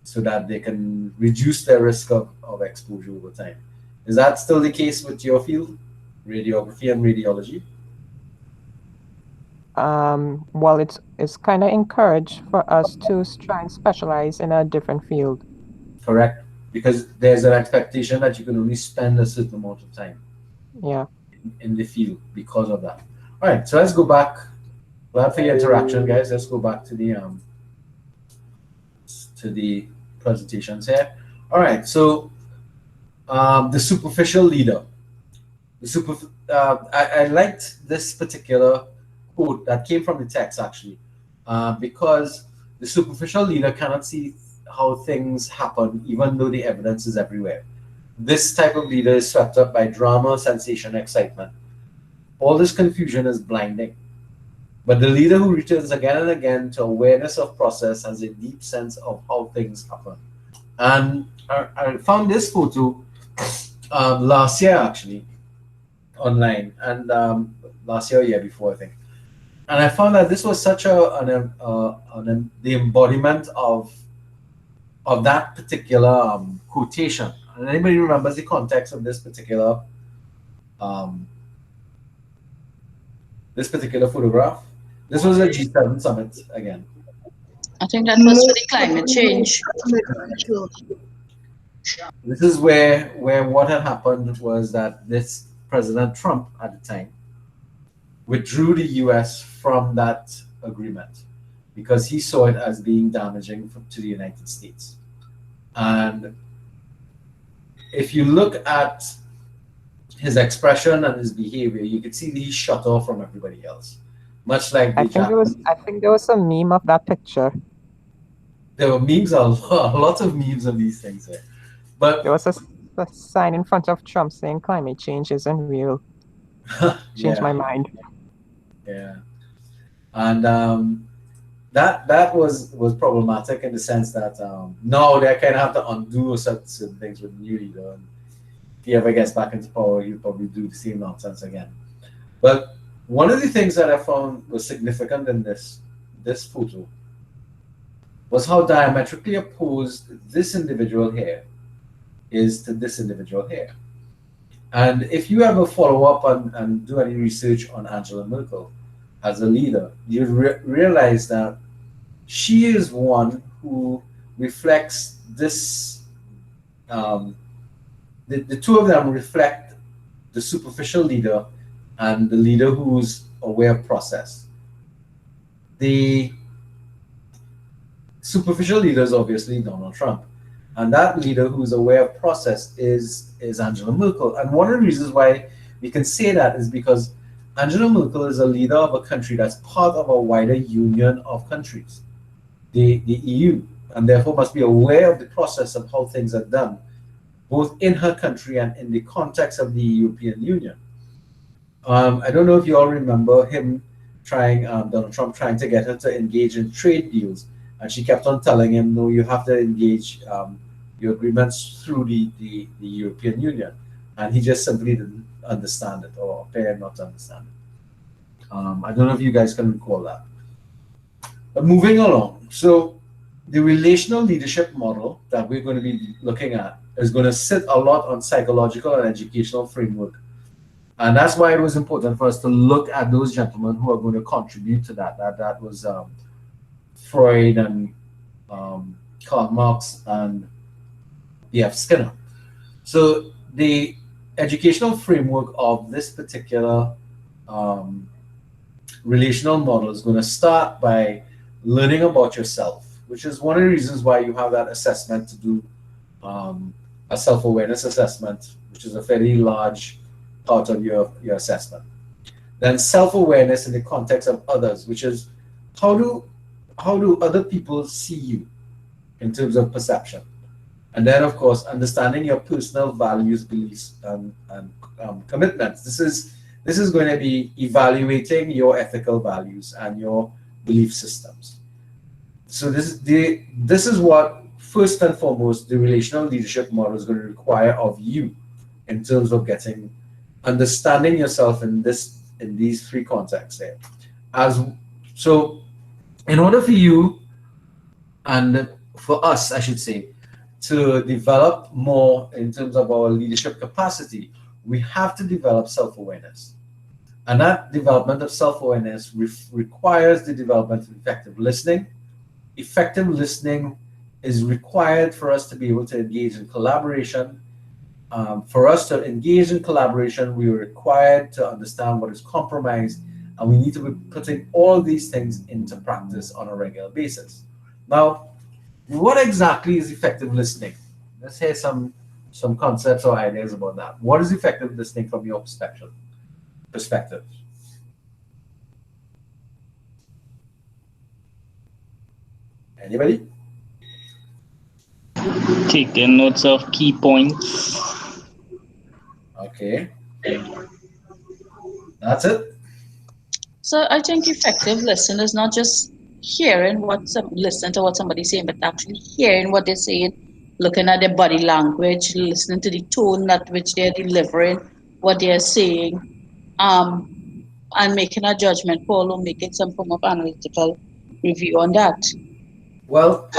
so that they can reduce their risk of exposure over time. Is that still the case with your field, radiography and radiology? Well, it's kind of encouraged for us to try and specialize in a different field. correct? Because there's an expectation that you can only spend a certain amount of time Yeah. in the field because of that. All right, so let's go back. Glad for your interaction, guys. Let's go back to the presentations here. All right, so the superficial leader. I liked this particular quote that came from the text actually, because the superficial leader cannot see how things happen, even though the evidence is everywhere. This type of leader is swept up by drama, sensation, excitement. All this confusion is blinding. But the leader who returns again and again to awareness of process has a deep sense of how things happen. And I found this photo last year actually online, and last year, year before, I think. And I found that this was such the embodiment of that particular quotation. And anybody remembers the context of um, this particular photograph? This was a G7 summit again. I think that was for the climate change. This is where what had happened was that this President Trump at the time withdrew the US from that agreement because he saw it as being damaging to the United States. And if you look at his expression and his behavior, you could see that he's shut off from everybody else. Much like I think there was a meme of that picture. There were memes, a lot of memes of these things there. But there was a sign in front of Trump saying climate change isn't real. Changed my mind. Yeah. And that was problematic in the sense that now they kind of have to undo certain things with the new leader. And if he ever gets back into power, he'll probably do the same nonsense again. But one of the things that I found was significant in this photo was how diametrically opposed this individual here is to this individual here. And if you ever follow up and do any research on Angela Merkel as a leader, you realize that she is one who reflects this. The two of them reflect the superficial leader and the leader who's aware of process. The superficial leader is obviously Donald Trump, and that leader who's aware of process is Angela Merkel. And one of the reasons why we can say that is because Angela Merkel is a leader of a country that's part of a wider union of countries, the EU, and therefore must be aware of the process of how things are done, both in her country and in the context of the European Union. I don't know if you all remember him Donald Trump trying to get her to engage in trade deals, and she kept on telling him, no, you have to engage your agreements through the European Union. And he just simply didn't understand it, or appeared not to understand it. I don't know if you guys can recall that. But moving along, so the relational leadership model that we're going to be looking at is going to sit a lot on psychological and educational framework. And that's why it was important for us to look at those gentlemen who are going to contribute to that. That was Freud and Karl Marx and B.F. Skinner. So the educational framework of this particular relational model is going to start by learning about yourself, which is one of the reasons why you have that assessment to do, a self-awareness assessment, which is a fairly large part of your assessment. Then self-awareness in the context of others, which is how do other people see you in terms of perception? And then, of course, understanding your personal values, beliefs, and commitments. This is going to be evaluating your ethical values and your belief systems. So this is what, first and foremost, the relational leadership model is going to require of you in terms of understanding yourself in these three contexts there. So in order for you, and for us, I should say, to develop more in terms of our leadership capacity, we have to develop self-awareness. And that development of self-awareness requires the development of effective listening. Effective listening is required for us to be able to engage in collaboration. For us to engage in collaboration, we are required to understand what is compromise, and we need to be putting all these things into practice on a regular basis. Now, what exactly is effective listening? Let's hear some concepts or ideas about that. What is effective listening from your perspective? Anybody? Taking notes of key points. Okay. That's it. So I think effective listening is not just hearing listening to what somebody's saying, but actually hearing what they're saying, looking at their body language, listening to the tone at which they're delivering what they're saying, and making a judgment call or making some form of analytical review on that. Well,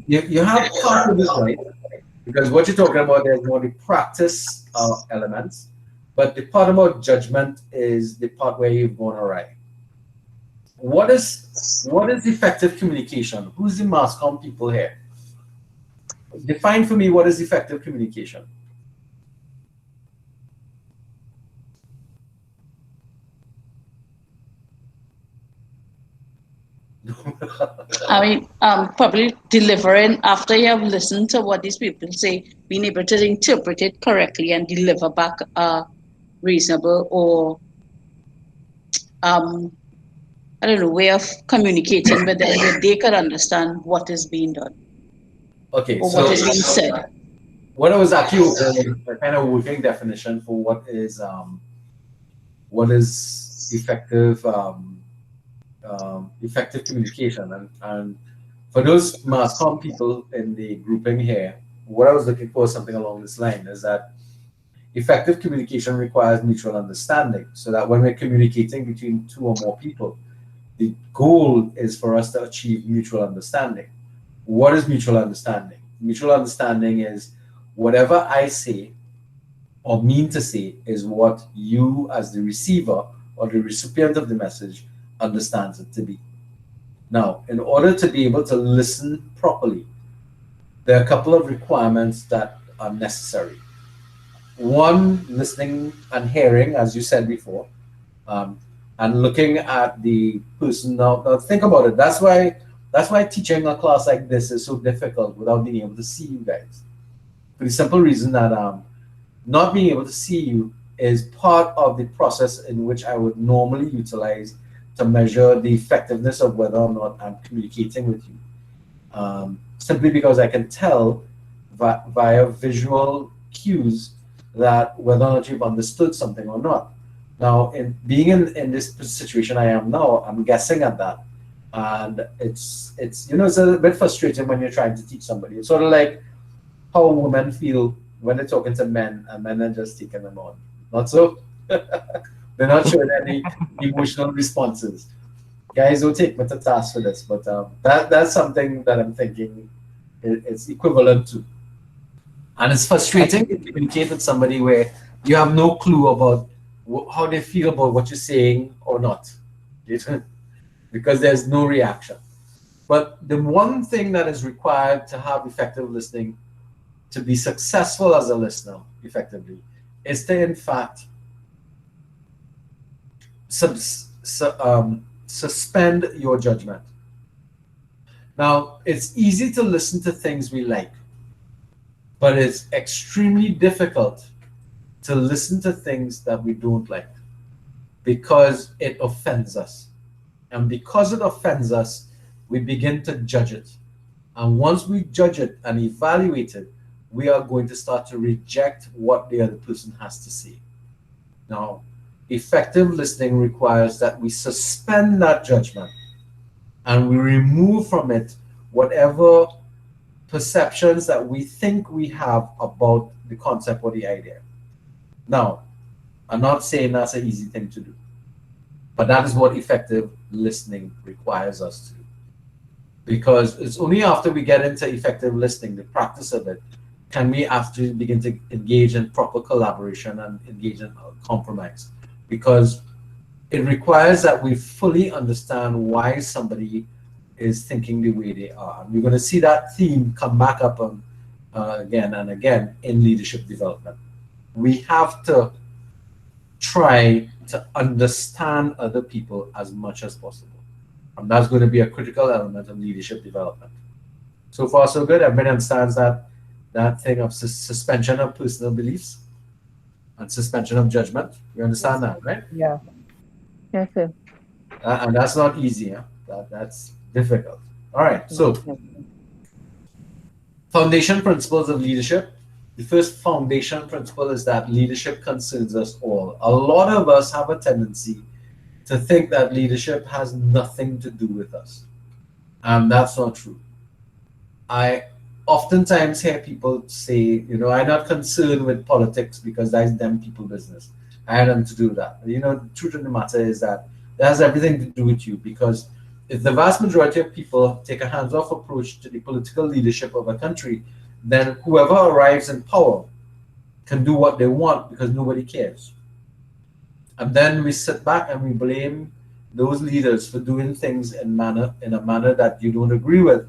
you have part of it right, because what you're talking about there is more the practice elements, but the part about judgment is the part where you've gone awry. What is effective communication? Who's the mass comm people here? Define for me what is effective communication. I mean, probably delivering after you have listened to what these people say, being able to interpret it correctly and deliver back a reasonable or I don't know, way of communicating with them where they could understand what is being done Okay, or so what is being said. what I was actually a kind of working definition for what is effective communication, and for those mass comm people in the grouping here, what I was looking for is something along this line, is that effective communication requires mutual understanding, so that when we're communicating between two or more people, the goal is for us to achieve mutual understanding. What is mutual understanding? Mutual understanding is whatever I say or mean to say is what you, as the receiver or the recipient of the message, understands it to be. Now, in order to be able to listen properly, there are a couple of requirements that are necessary. One, listening and hearing, as you said before, and looking at the person. Now think about it. That's why teaching a class like this is so difficult without being able to see you guys. For the simple reason that not being able to see you is part of the process in which I would normally utilize to measure the effectiveness of whether or not I'm communicating with you. Simply because I can tell via visual cues that whether or not you've understood something or not. Now, in being in this situation I am now, I'm guessing at that, and it's it's a bit frustrating when you're trying to teach somebody. It's sort of like how women feel when they're talking to men, and men are just taking them on. Not so. They're not showing any emotional responses. Guys, don't take me to task for this, but that's something that I'm thinking it's equivalent to. And it's frustrating to communicate with somebody where you have no clue about how they feel about what you're saying or not, because there's no reaction. But the one thing that is required to have effective listening, to be successful as a listener effectively, is to in fact suspend your judgment. Now, it's easy to listen to things we like, but it's extremely difficult to listen to things that we don't like, because it offends us. And because it offends us, we begin to judge it. And once we judge it and evaluate it, we are going to start to reject what the other person has to say. Now, effective listening requires that we suspend that judgment and we remove from it whatever perceptions that we think we have about the concept or the idea. Now, I'm not saying that's an easy thing to do, but that is what effective listening requires us to do. Because it's only after we get into effective listening, the practice of it, can we actually begin to engage in proper collaboration and engage in compromise. Because it requires that we fully understand why somebody is thinking the way they are. And we're going to see that theme come back up again and again in leadership development. We have to try to understand other people as much as possible. And that's going to be a critical element of leadership development. So far, so good. Everybody understands that thing of suspension of personal beliefs and suspension of judgment. You understand that, right? Yeah. Yes, sir. And that's not easy. Huh? That's difficult. All right. So, Yes. foundation principles of leadership. The first foundation principle is that leadership concerns us all. A lot of us have a tendency to think that leadership has nothing to do with us. And that's not true. I oftentimes hear people say, I'm not concerned with politics because that's them people business. I had them to do that. The truth of the matter is that it has everything to do with you, because if the vast majority of people take a hands-off approach to the political leadership of a country, then whoever arrives in power can do what they want because nobody cares. And then we sit back and we blame those leaders for doing things in a manner that you don't agree with.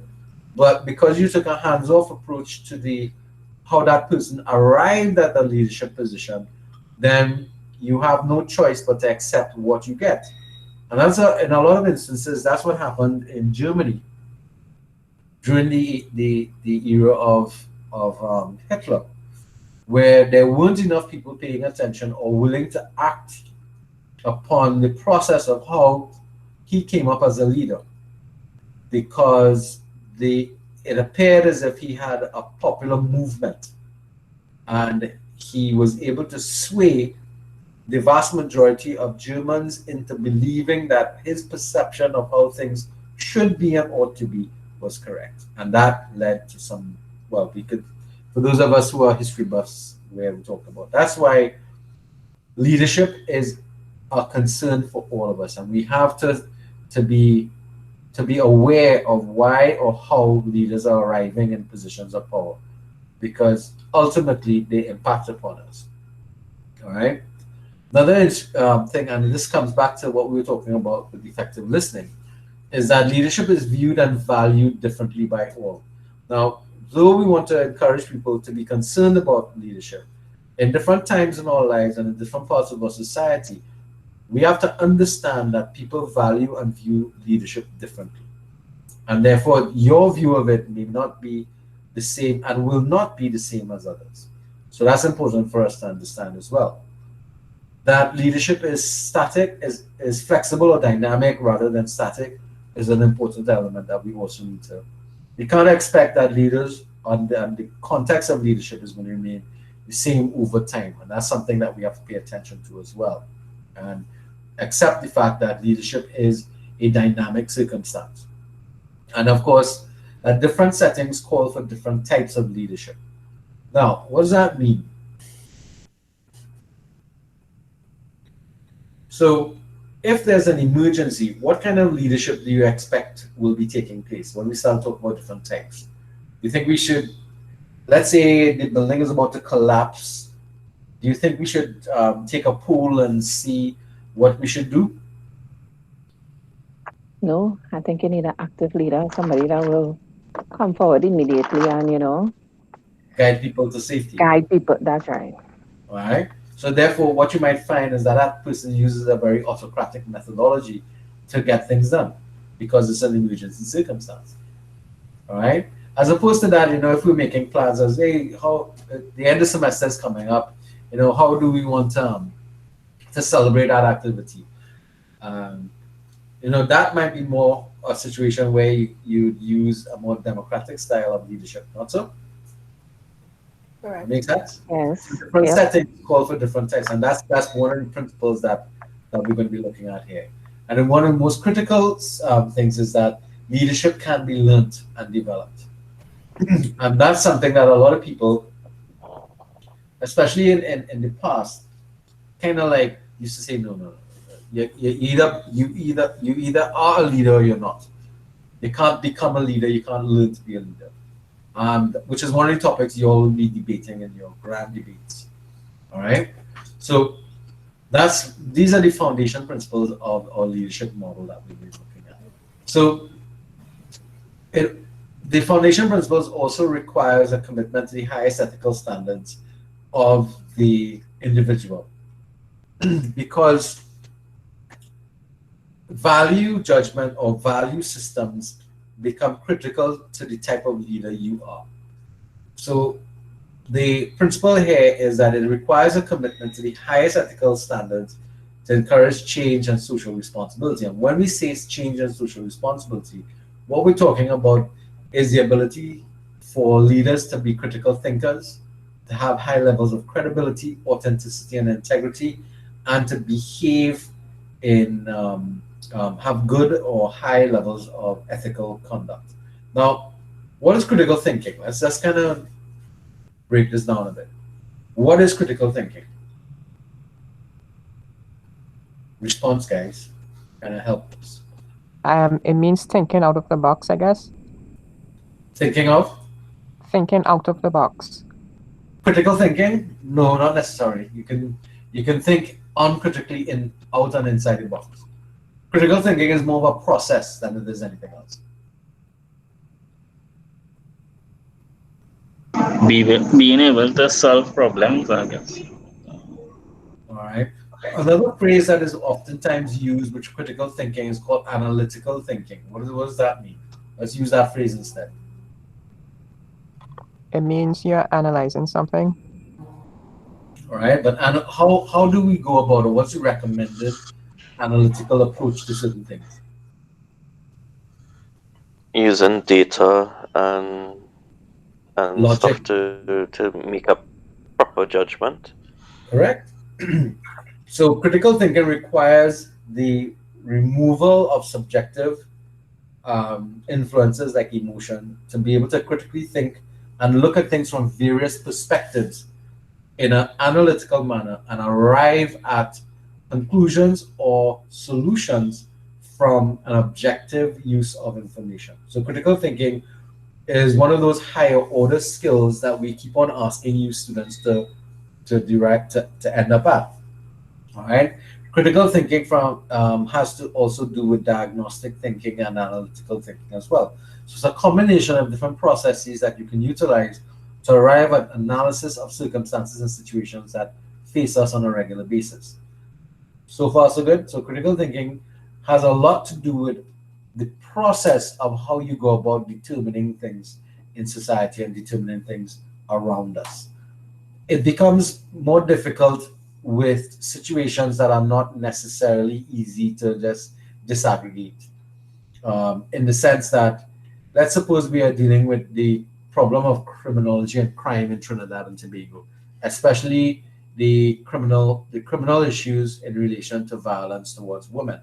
But because you took a hands-off approach to the how that person arrived at the leadership position, then you have no choice but to accept what you get. And in a lot of instances, that's what happened in Germany during the era of Hitler, where there weren't enough people paying attention or willing to act upon the process of how he came up as a leader, because it appeared as if he had a popular movement and he was able to sway the vast majority of Germans into believing that his perception of how things should be and ought to be was correct. And that led to some, well, for those of us who are history buffs, where we talk about. That's why leadership is a concern for all of us. And we have to be aware of why or how leaders are arriving in positions of power, because ultimately they impact upon us. All right. Another thing, and this comes back to what we were talking about with effective listening, is that leadership is viewed and valued differently by all. Now, though we want to encourage people to be concerned about leadership, in different times in our lives and in different parts of our society, we have to understand that people value and view leadership differently. And therefore, your view of it may not be the same and will not be the same as others. So that's important for us to understand as well. That leadership is static, is flexible or dynamic rather than static, is an important element that we also need to. We can't expect that leaders and the context of leadership is going to remain the same over time. And that's something that we have to pay attention to as well. And accept the fact that leadership is a dynamic circumstance. And of course, different settings call for different types of leadership. Now, what does that mean? So, if there's an emergency, what kind of leadership do you expect will be taking place when we start talking about different types? Do you think we should, let's say the building is about to collapse, do you think we should take a poll and see what we should do? No, I think you need an active leader, somebody that will come forward immediately and, Guide people to safety. guide people. That's right. All right. So therefore, what you might find is that person uses a very autocratic methodology to get things done because it's an emergency circumstance. All right. As opposed to that, if we're making plans as, hey, how the end of semester is coming up, how do we want to celebrate that activity? That might be more a situation where you use a more democratic style of leadership, not so? Correct. Makes sense? Yes. Different Yep. settings call for different types, and that's one of the principles that we're going to be looking at here. And then one of the most critical things is that leadership can be learned and developed. And that's something that a lot of people, especially in the past, kind of like used to say, no. You either are a leader or you're not. You can't become a leader. You can't learn to be a leader. Which is one of the topics you all will be debating in your grand debates. All right. So these are the foundation principles of our leadership model that we'll be looking at. So it, the foundation principles also requires a commitment to the highest ethical standards of the individual because value judgment or value systems become critical to the type of leader you are. So the principle here is that it requires a commitment to the highest ethical standards to encourage change and social responsibility. And when we say change and social responsibility, what we're talking about is the ability for leaders to be critical thinkers, to have high levels of credibility, authenticity, and integrity, and to behave in have good or high levels of ethical conduct. Now, what is critical thinking? Let's just kind of break this down a bit. What is critical thinking? Response, guys, kind of help us. It means thinking out of the box, I guess. Thinking of Thinking out of the box. critical thinking? No, not necessarily. You can think uncritically in out and inside the box. Critical thinking is more of a process than it is anything else. Being able to solve problems, I guess. All right. Another phrase that is oftentimes used with critical thinking is called analytical thinking. What does that mean? Let's use that phrase instead. It means you're analyzing something. All right. But how do we go about it? What's the recommended analytical approach to certain things? Using data and Logic. stuff to make a proper judgment. Correct. So critical thinking requires the removal of subjective influences like emotion to be able to critically think and look at things from various perspectives in an analytical manner and arrive at conclusions or solutions from an objective use of information. So critical thinking is one of those higher order skills that we keep on asking you students to end up at. All right. Critical thinking has to also do with diagnostic thinking and analytical thinking as well. So it's a combination of different processes that you can utilize to arrive at analysis of circumstances and situations that face us on a regular basis. So far, so good. So critical thinking has a lot to do with the process of how you go about determining things in society and determining things around us. It becomes more difficult with situations that are not necessarily easy to just disaggregate. In the sense that, let's suppose we are dealing with the problem of criminology and crime in Trinidad and Tobago, especially the criminal issues in relation to violence towards women.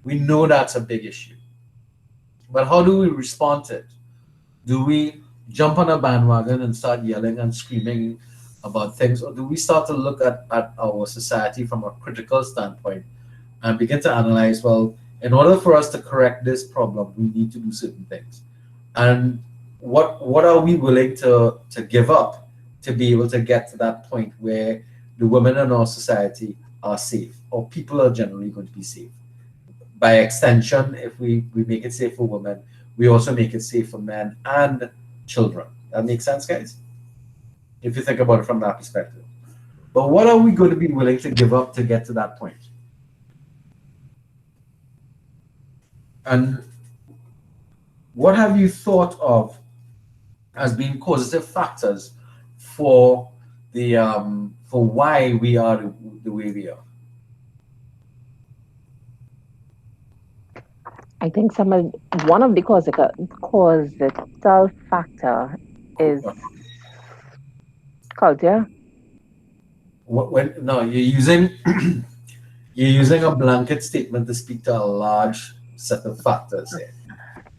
We know that's a big issue, but how do we respond to it? Do we jump on a bandwagon and start yelling and screaming about things, or do we start to look at our society from a critical standpoint and begin to analyze, well, in order for us to correct this problem, we need to do certain things? And what are we willing to give up to be able to get to that point where the women in our society are safe, or people are generally going to be safe? By extension, if we make it safe for women, we also make it safe for men and children. That makes sense, guys? If you think about it from that perspective. But what are we going to be willing to give up to get to that point? And what have you thought of as being causative factors for the for why we are the way we are? I think one of the causative factor is culture. No, you're using you're using a blanket statement to speak to a large set of factors here.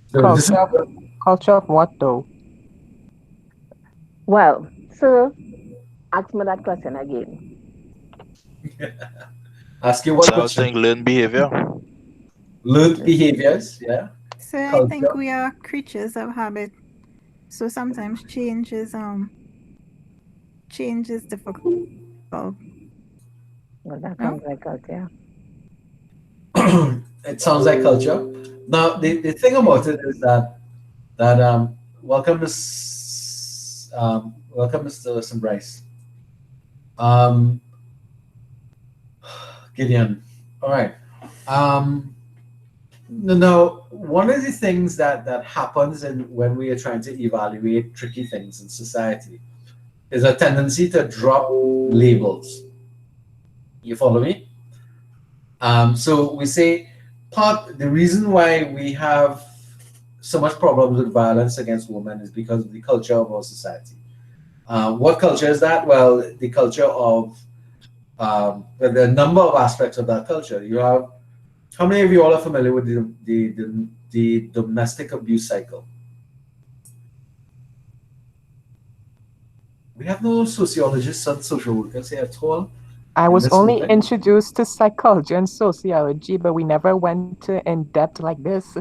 So this is Culture of what though? Well, so ask me that question again. ask you what So I would question. think learned behavior. Learned behaviors, yeah. So I Culture. think we are creatures of habit. So sometimes change is difficult. Well, that sounds like culture. It sounds like culture. Now, the thing about it is that That welcome, Miss welcome, Mr. Bryce. Um, Gideon. All right. Um, now, one of the things that happens when we are trying to evaluate tricky things in society is a tendency to drop labels. You follow me? So we say the reason why we have so much problems with violence against women is because of the culture of our society. What culture is that? Well, the culture of well, there are a number of aspects of that culture. You have how many of you all are familiar with the domestic abuse cycle? We have no sociologists and social workers here at all I in was this only meeting. introduced to psychology and sociology, but we never went to in depth like this.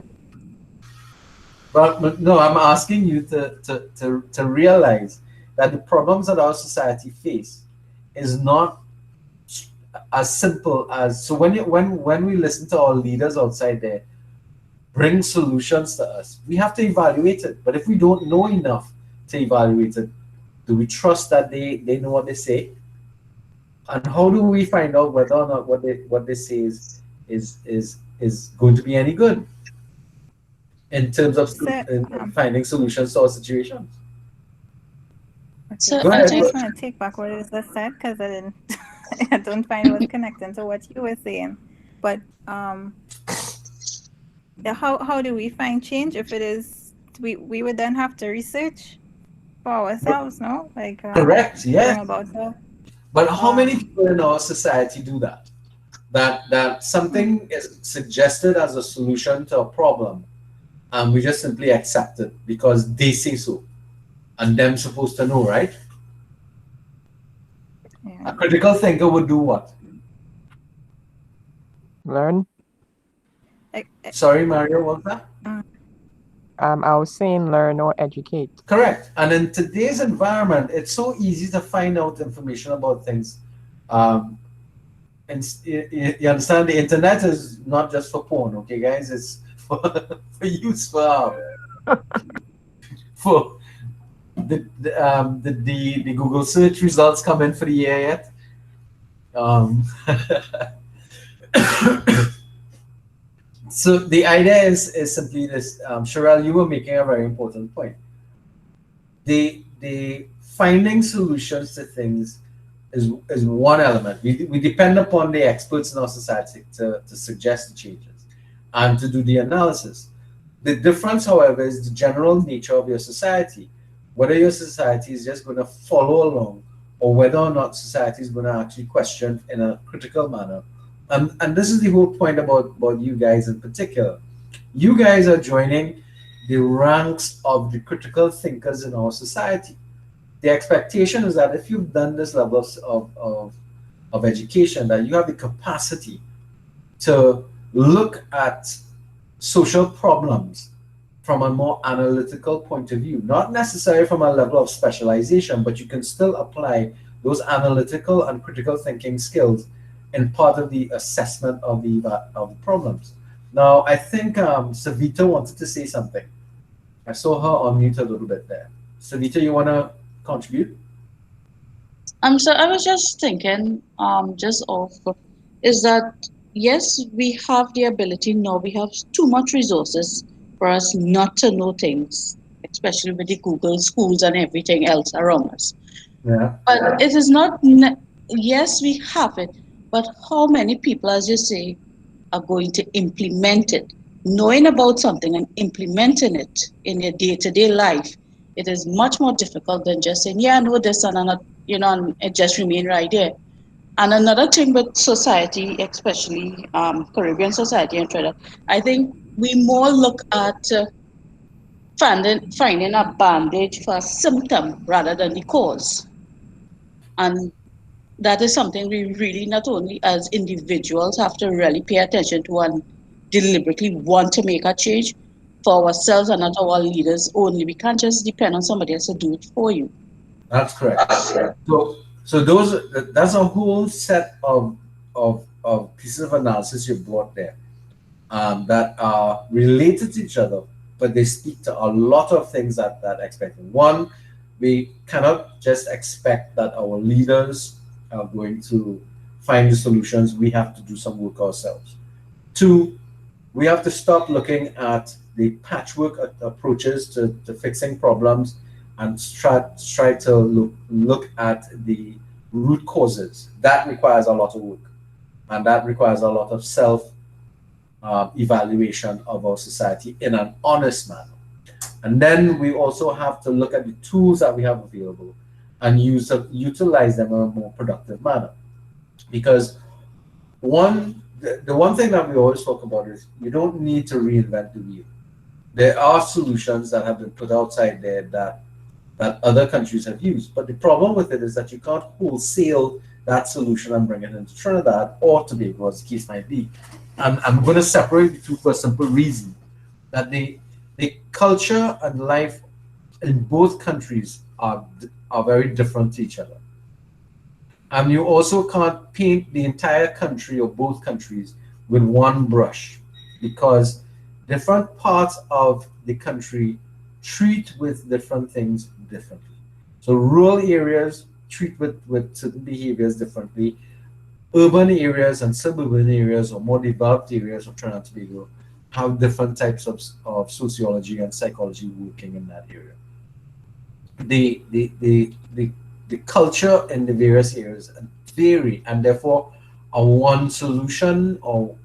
But no, I'm asking you to realize that the problems that our society face is not as simple as so when we listen to our leaders outside there bring solutions to us, we have to evaluate it. But if we don't know enough to evaluate it, do we trust that they know what they say? And how do we find out whether or not what they say is going to be any good in terms of So, finding solutions to our situations? okay, So Go so I I ahead. think just want to take back what it is I said because I didn't, I don't find it was connecting to what you were saying. But how do we find change if it is we would then have to research for ourselves, no? Like Correct. to bring Yes. about the But how many um people in our society do that? That mm, something is suggested as a solution to a problem, and we just simply accept it because they say so, and them supposed to know, right? A yeah. critical thinker would do what? Learn. I, Sorry, Mario, what was that? uh, I was saying learn or educate. Correct. And in today's environment, it's so easy to find out information about things. Um, and you understand the internet is not just for porn, okay, guys? It's for use for the Google search results come in for the year yet. Um, so the idea is simply this. Sherelle, you were making a very important point. The finding solutions to things is one element. We depend upon the experts in our society to suggest the changes and to do the analysis. The difference, however, is the general nature of your society. Whether your society is just going to follow along or whether or not society is going to actually question in a critical manner. And this is the whole point about you guys in particular. You guys are joining the ranks of the critical thinkers in our society. The expectation is that if you've done this level of education, that you have the capacity to look at social problems from a more analytical point of view, not necessarily from a level of specialization, but you can still apply those analytical and critical thinking skills in part of the assessment of the problems. Now, I think Savita wanted to say something. I saw her unmute a little bit there. Savita, you want to contribute? So I was just thinking, just of is that yes, we have the ability now, we have too much resources for us not to know things, especially with the Google schools and everything else around us. Yeah. But it is not, yes, we have it, but how many people, as you say, are going to implement it? Knowing about something and implementing it in your day to day life, it is much more difficult than just saying, yeah, I know this, and I'm not, and it just remain right there. And another thing with society, especially Caribbean society and Trinidad, I think we more look at finding a bandage for a symptom rather than the cause. And that is something we really, not only as individuals, have to really pay attention to and deliberately want to make a change for ourselves and not our leaders only. We can't just depend on somebody else to do it for you. That's correct. So that's a whole set of pieces of analysis you brought there that are related to each other but they speak to a lot of things that expect. One, we cannot just expect that our leaders are going to find the solutions. We have to do some work ourselves. Two, we have to stop looking at the patchwork approaches to fixing problems and try to look at the root causes. That requires a lot of work, and that requires a lot of self evaluation of our society in an honest manner. And then we also have to look at the tools that we have available and utilize them in a more productive manner. Because the one thing that we always talk about is you don't need to reinvent the wheel. There are solutions that have been put outside there that other countries have used. But the problem with it is that you can't wholesale that solution and bring it into Trinidad or Tobago, as the case might be. And I'm going to separate the two for a simple reason that the culture and life in both countries are very different to each other. And you also can't paint the entire country or both countries with one brush, because different parts of the country treat with different things differently. So rural areas treat with certain behaviors differently. Urban areas and suburban areas or more developed areas of Trinidad and Tobago have different types of sociology and psychology working in that area. The culture in the various areas vary, and therefore a one solution or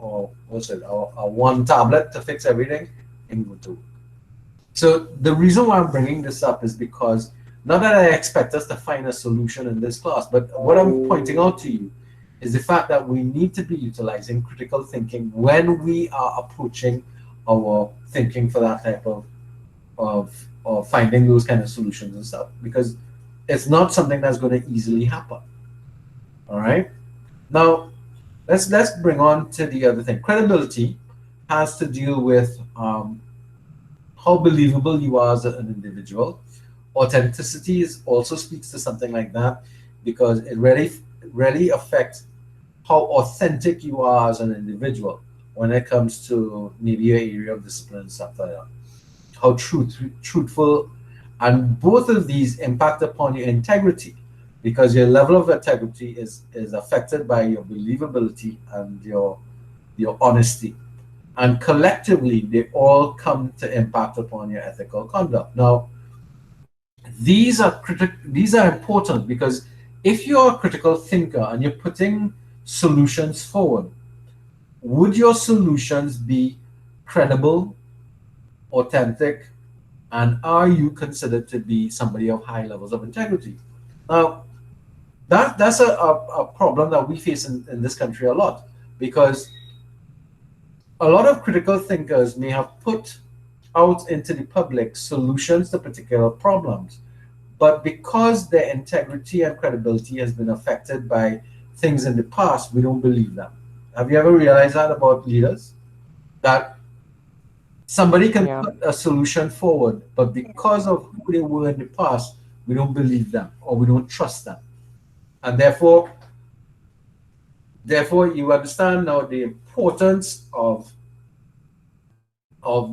what's it, a one tablet to fix everything ain't going to work. So the reason why I'm bringing this up is because not that I expect us to find a solution in this class, but what I'm pointing out to you is the fact that we need to be utilizing critical thinking when we are approaching our thinking for that type of finding those kind of solutions and stuff, because it's not something that's going to easily happen. All right. Now, let's bring on to the other thing. Credibility has to deal with how believable you are as an individual. Authenticity also speaks to something like that, because it really affects how authentic you are as an individual when it comes to maybe your area of discipline and stuff like that. How truthful, and both of these impact upon your integrity, because your level of integrity is affected by your believability and your honesty, and collectively they all come to impact upon your ethical conduct. Now, these are important, because if you're a critical thinker and you're putting solutions forward, would your solutions be credible, authentic, and are you considered to be somebody of high levels of integrity? Now, that's a problem that we face in this country a lot, because a lot of critical thinkers may have put out into the public solutions to particular problems, but because their integrity and credibility has been affected by things in the past, we don't believe them. Have you ever realized that about leaders? That somebody can put a solution forward, but because of who they were in the past, we don't believe them or we don't trust them. And therefore you understand now the importance of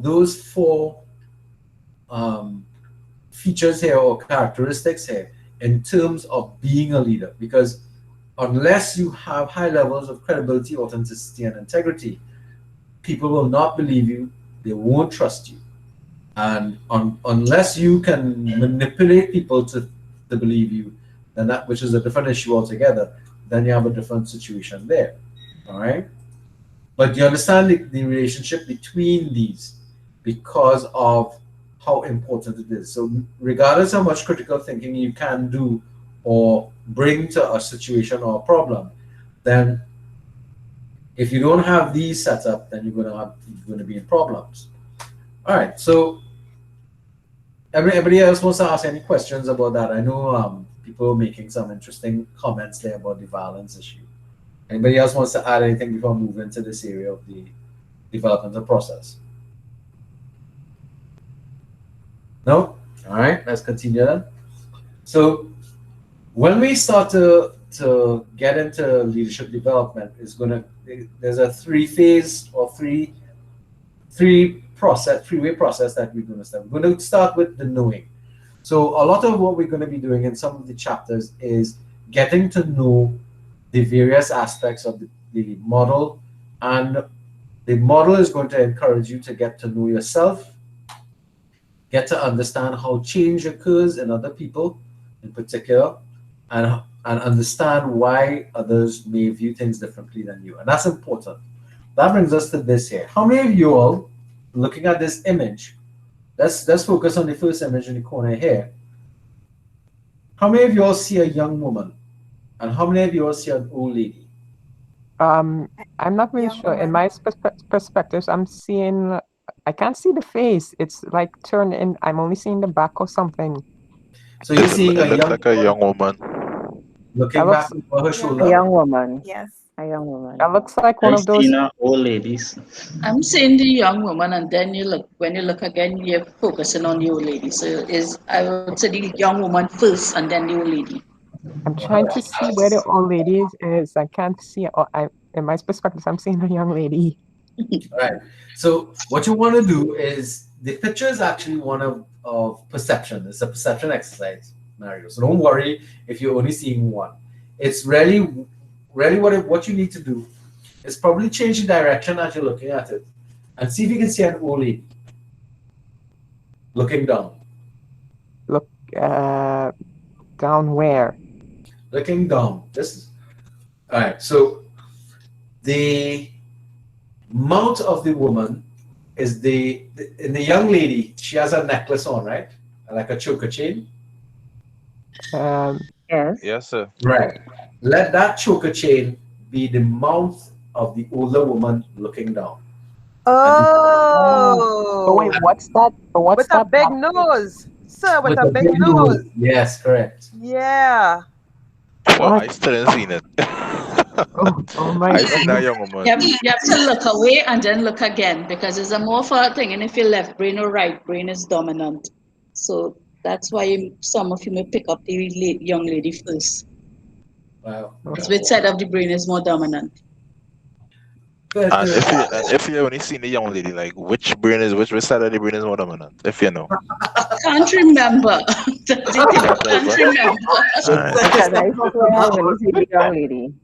those four features here or characteristics here in terms of being a leader. Because unless you have high levels of credibility, authenticity, and integrity, people will not believe you, they won't trust you. And unless you can manipulate people to believe you, then that, which is a different issue altogether, then you have a different situation there. All right? But you understand the relationship between these because of how important it is. So regardless how much critical thinking you can do or bring to a situation or a problem, then if you don't have these set up, then you're going to be in problems. All right. So everybody else wants to ask any questions about that? I know people are making some interesting comments there about the violence issue. Anybody else wants to add anything before we move into this area of the developmental process? No? All right, let's continue then. So when we start to get into leadership development, there's a three three-way process that we're going to start. We're going to start with the knowing. So a lot of what we're going to be doing in some of the chapters is getting to know the various aspects of the model, and the model is going to encourage you to get to know yourself, get to understand how change occurs in other people in particular, and understand why others may view things differently than you. And that's important. That brings us to this here. How many of you all, looking at this image, let's focus on the first image in the corner here. How many of you all see a young woman? And how many of you all see an old lady? I'm not really Young sure. In woman. my perspectives, I'm seeing. I can't see the face. It's like turned in. I'm only seeing the back or something. So you're It seeing a looks young like a young woman. looking That back looks. over her A shoulder. young woman. Yes. A young woman. That looks like one I of those. seen old ladies. I'm saying the young woman, and then when you look again, you're focusing on the old lady. So I would say the young woman first, and then the old lady. I'm trying to see where the old lady is. I can't see. Or in my perspectives, I'm seeing a young lady. All right. So what you want to do is the picture is actually one of perception. It's a perception exercise, Mario. So don't worry if you're only seeing one. It's really what you need to do is probably change the direction as you're looking at it, and see if you can see an old lady looking down. Look, down where? Looking down. Just all right. So the mouth of the woman is in the young lady. She has a necklace on, right? Like a choker chain. Yes. Yes, sir. Right. Let that choker chain be the mouth of the older woman looking down. Oh wait, Oh, what's that? What's with a that? big nose, sir, with With a a big big nose. nose. Yes, correct. Yeah. Well, What? I still ain't seen it. Oh my I seen a goodness. young woman. You have to look away and then look again because it's a more for a thing. And if your left brain or right brain is dominant, so that's why some of you may pick up the young lady first. Wow. Because which side of the brain is more dominant? But And if you only seen the young lady, like which side of the brain is more dominant? If you know. Can't remember. That's the thing. Can't Can't remember? remember. Alright. Because I swear I only see the young lady.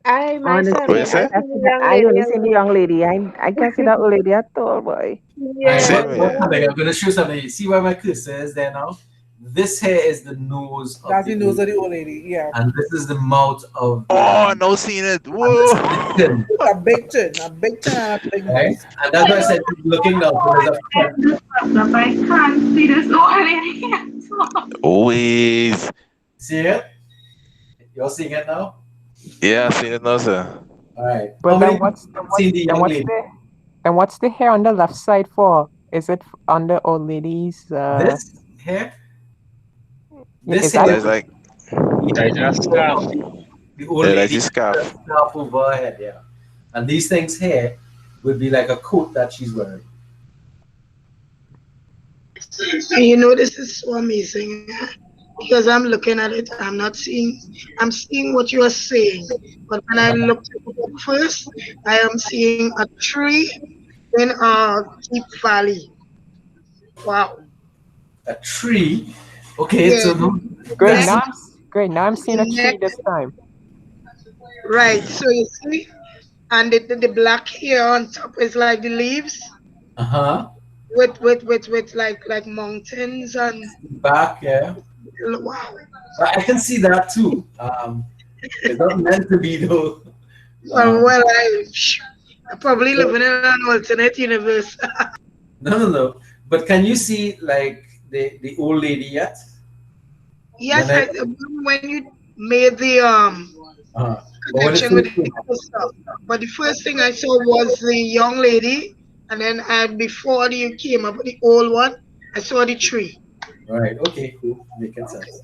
I myself, What you Honestly, I say? I, see the can young I lady only as see the well. young lady. I can't see that old lady at all, boy. all right, Yeah, Same what's here. happening? I'm gonna show something. You see where my cursor is there now? This here is the nose of That's the the nose old of the lady, old lady. Yeah. and this is the mouth of the young Oh, lady. no seen it. And this is the Whoa. chin, A big chin, a big chin, and a big right? nose. And that's why I said keep looking down. So there's a front. I can't see this old lady at all. Always. See it? You're seeing it now? Yeah, I seen it now, sir. All right. How But many then people have seen the young lady? what's the hair on the left side for? Is it on the old lady's? This hair? This Is hair that That's would like be I just scarf. the old yeah, that's lady his scarf. scarf over her head, yeah. And these things here would be like a coat that she's wearing. And you know this is so amazing because I'm looking at it. I'm not seeing. I'm seeing what you are saying, but when I look at it first, I am seeing a tree in a deep valley. Wow. A tree. Okay, Yeah. so no, great? Neck, that's Now I'm seeing a neck. tree this time. Right. So you see, and the black hair on top is like the leaves uh-huh. with like mountains and Back, yeah. wow. I can see that too. It's not meant to be though. Well, I probably So living in an alternate universe. no. But can you see like the old lady yet? Yes, When I when you made the uh, but when it connection with first the came up. stuff, but the first thing I saw was the young lady, and then before you came up with the old one, I saw the tree. All right, okay, cool. Making sense.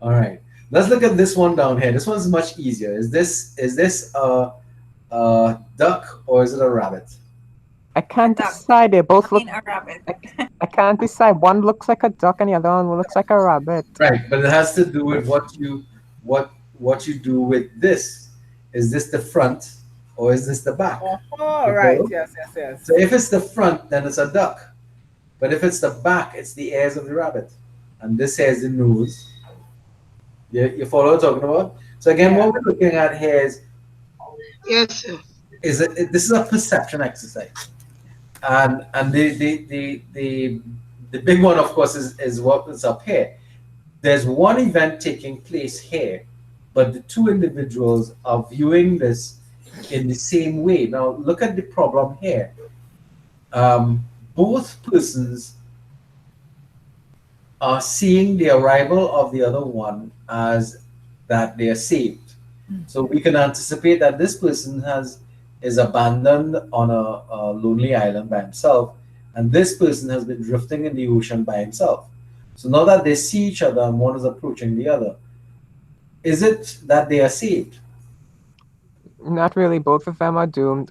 All right. Let's look at this one down here. This one's much easier. Is this a duck or is it a rabbit? I can't duck. decide. They both look. A rabbit. I can't decide. One looks like a duck and the other one looks like a rabbit. Right, but it has to do with what you do with this. Is this the front or is this the back? Oh, You right. follow? Yes, yes, yes. So if it's the front, then it's a duck. But if it's the back, it's the ears of the rabbit. And this here is the nose. You follow what I'm talking about? So again, Yeah. what we're looking at here Yes, sir. this is a perception exercise. And the big one, of course, is what is up here. There's one event taking place here, but the two individuals are viewing this in the same way. Now, look at the problem here. Both persons are seeing the arrival of the other one as that they are saved. So we can anticipate that this person is abandoned on a lonely island by himself, and this person has been drifting in the ocean by himself. So now that they see each other and one is approaching the other, is it that they are saved? Not really. Both of them are doomed.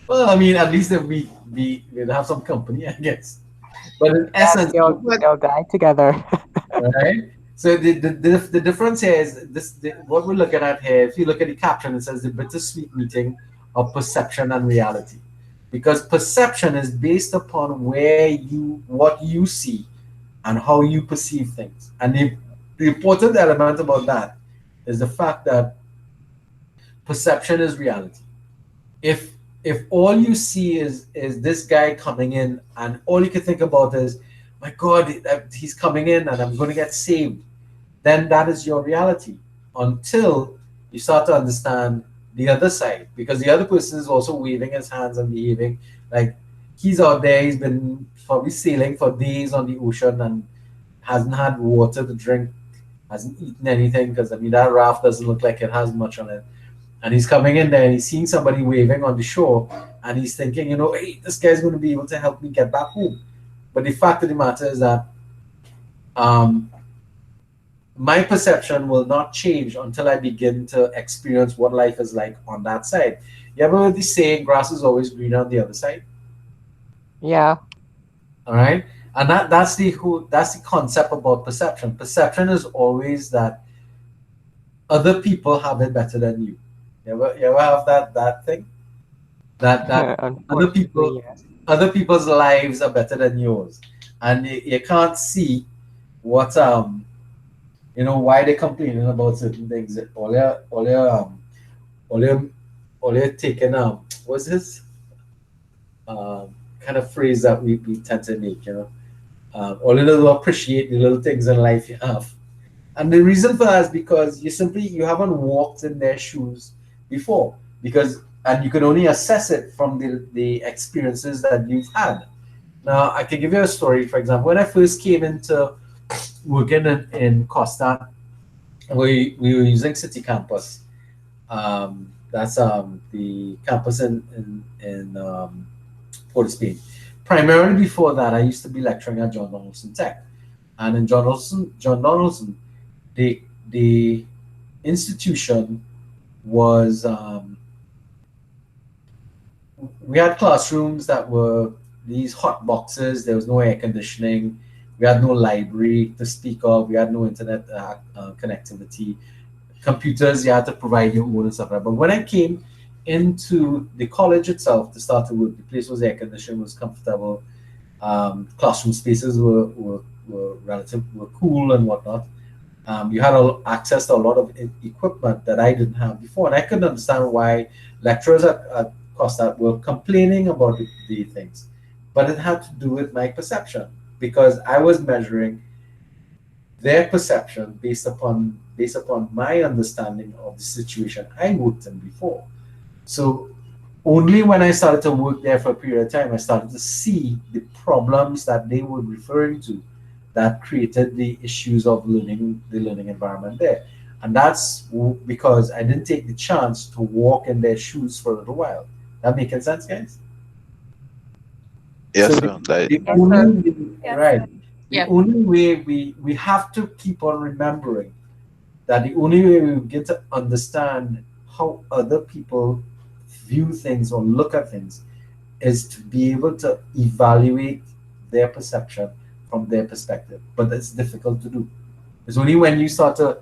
Well, I mean, at least if we'd have some company, I guess. But in Yes, essence, But they'll die together. right? So the difference here is what we're looking at here. If you look at the caption, it says the bittersweet meeting of perception and reality, because perception is based upon what you see and how you perceive things. And the important element about that is the fact that perception is reality. If if all you see is this guy coming in and all you can think about is, my God, he's coming in and I'm going to get saved, then that is your reality until you start to understand the other side, because the other person is also waving his hands and behaving like he's out there. He's been probably sailing for days on the ocean and hasn't had water to drink, hasn't eaten anything, because I mean that raft doesn't look like it has much on it. And he's coming in there and he's seeing somebody waving on the shore, and he's thinking, hey, this guy's going to be able to help me get back home. But the fact of the matter is that um, my perception will not change until I begin to experience what life is like on that side. You ever heard the saying, grass is always greener on the other side? Yeah. All right. And that's the concept about perception. Perception is always that other people have it better than you. You ever have that thing? That other Unfortunately, people yes. other people's lives are better than yours. And you can't see what why they're complaining about certain things. All you're taking what's this kind of phrase that we tend to make, all you do appreciate the little things in life you have. And the reason for that is because you haven't walked in their shoes before, and you can only assess it from the experiences that you've had. Now I can give you a story. For example, when I first came into working in Costa, we were using City Campus. That's the campus in Port of Spain. Primarily before that, I used to be lecturing at John Donaldson Tech, and in John Donaldson, the institution was we had classrooms that were these hot boxes. There was no air conditioning. We had no library to speak of. We had no internet connectivity. Computers, you had to provide your own and stuff like that. But when I came into the college itself to start to work, the place was air conditioned, was comfortable. Classroom spaces were cool and whatnot. You had access to a lot of equipment that I didn't have before, and I couldn't understand why lecturers at Costa were complaining about the things. But it had to do with my perception, because I was measuring their perception based upon my understanding of the situation I worked in before. So only when I started to work there for a period of time, I started to see the problems that they were referring to that created the issues of the learning environment there. And that's because I didn't take the chance to walk in their shoes for a little while. That making sense, guys? Yes, So sir. Like, the Yes, sir. only Yes, right, sir. the Yep. only way we have to keep on remembering that the only way we get to understand how other people view things or look at things is to be able to evaluate their perception from their perspective. But it's difficult to do. It's only when you start to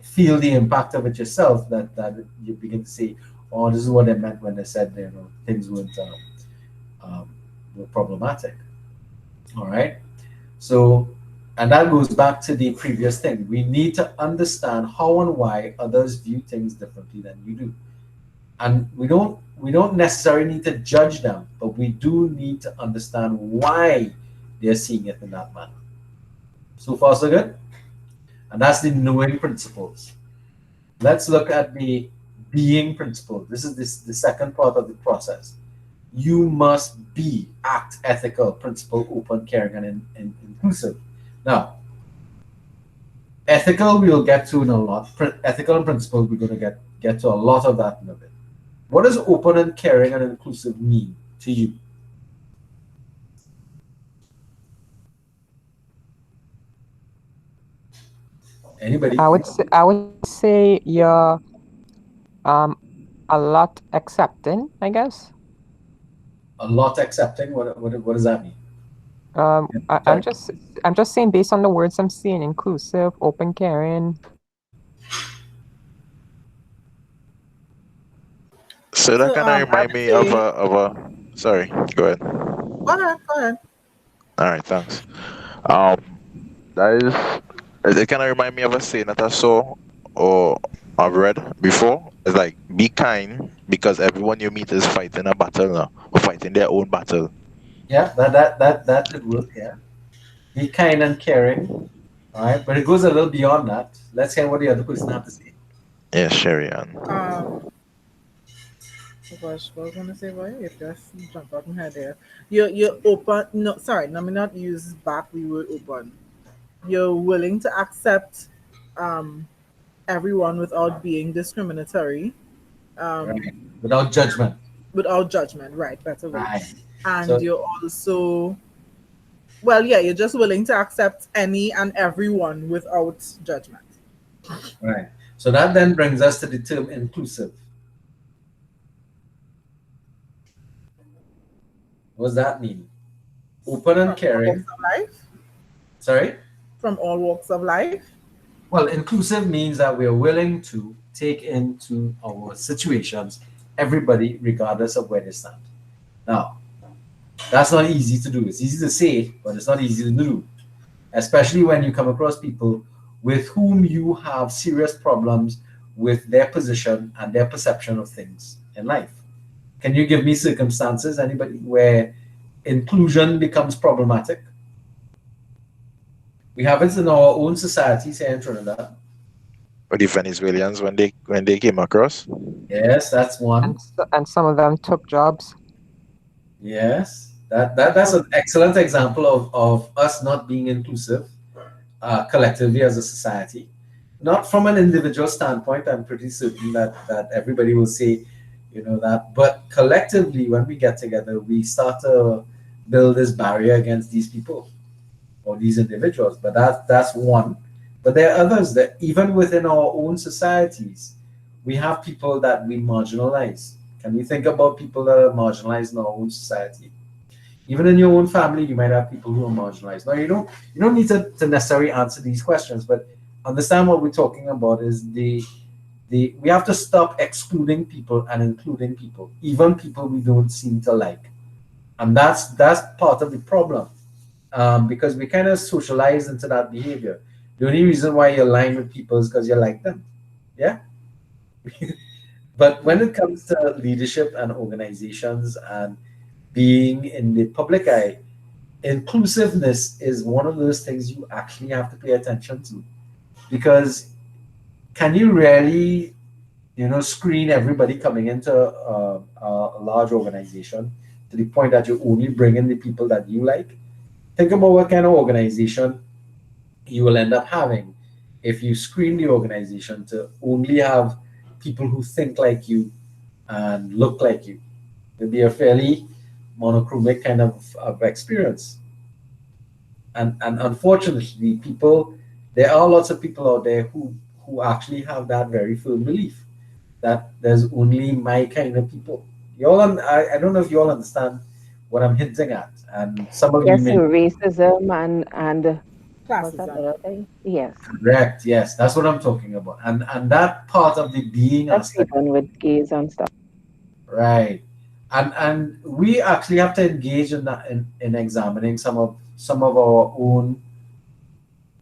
feel the impact of it yourself, that you begin to say, oh, this is what they meant when they said, things were problematic. All right. So, and that goes back to the previous thing. We need to understand how and why others view things differently than you do. And we don't necessarily need to judge them, but we do need to understand why they're seeing it in that manner. So far, so good. And that's the knowing principles. Let's look at the being principle. This the second part of the process. You must be act ethical, principle, open, caring, and inclusive. Now, ethical we'll get to in a lot. Ethical and principle we're going to get to a lot of that in a bit. What does open and caring and inclusive mean to you? Anybody? I would say you're um a lot accepting, I guess. A lot accepting. What does that mean? I'm Sorry. just saying based on the words I'm seeing, inclusive, open, caring. So that So kind of I remind would me of say, a. Sorry, go ahead. go ahead. All right, thanks. Um, that is, it kind of remind me of a saying that I saw or I've read before. It's like, be kind because everyone you meet is fighting a battle now, or fighting their own battle. Yeah, that could work. Yeah, be kind and caring. All right, but it goes a little beyond that. Let's hear what the other person have to say. Yeah, Sherry Ann. Oh gosh, what was I gonna say? Boy, it just jumped out my head there. You're open. No, sorry, let me not use back the word open. You're willing to accept um everyone without being discriminatory, Right, um without judgment. without judgment. Right, better way. Right. And So you're also, well, yeah, you're just willing to accept any and everyone without judgment. right. So that then brings us to the term inclusive. What does that mean? Open and From all walks caring. of life. Sorry. From all walks of life. Well, inclusive means that we're willing to take into our situations everybody, regardless of where they stand. Now, that's not easy to do. It's easy to say, but it's not easy to do, especially when you come across people with whom you have serious problems with their position and their perception of things in life. Can you give me circumstances, anybody, where inclusion becomes problematic? We have it in our own societies here in Trinidad. Or the Venezuelans when they came across. Yes, that's one. And some of them took jobs. Yes, that's an excellent example of us not being inclusive collectively as a society. Not from an individual standpoint, I'm pretty certain that everybody will say, that, but collectively, when we get together, we start to build this barrier against these people or these individuals. But that's one. But there are others that even within our own societies, we have people that we marginalize. Can we think about people that are marginalized in our own society? Even in your own family, you might have people who are marginalized. Now, you don't need to necessarily answer these questions, but understand what we're talking about is the we have to stop excluding people and including people, even people we don't seem to like, and that's part of the problem, because we kind of socialize into that behavior. The only reason why you're lying with people is because you like them, yeah. But when it comes to leadership and organizations and being in the public eye, inclusiveness is one of those things you actually have to pay attention to, because can you really screen everybody coming into a large organization to the point that you only bring in the people that you like? Think about what kind of organization you will end up having if you screen the organization to only have people who think like you and look like you. It'll be a fairly monochromic kind of experience. And unfortunately, there are lots of people out there who actually have that very firm belief that there's only my kind of people. I don't know if you all understand what I'm hinting at, and some of you Yes, may. racism and Was that classism. the other thing? Yes. Correct. Yes, that's what I'm talking about. And that part of the being That's aspect, even with gays and stuff. right? And we actually have to engage in that in examining some of our own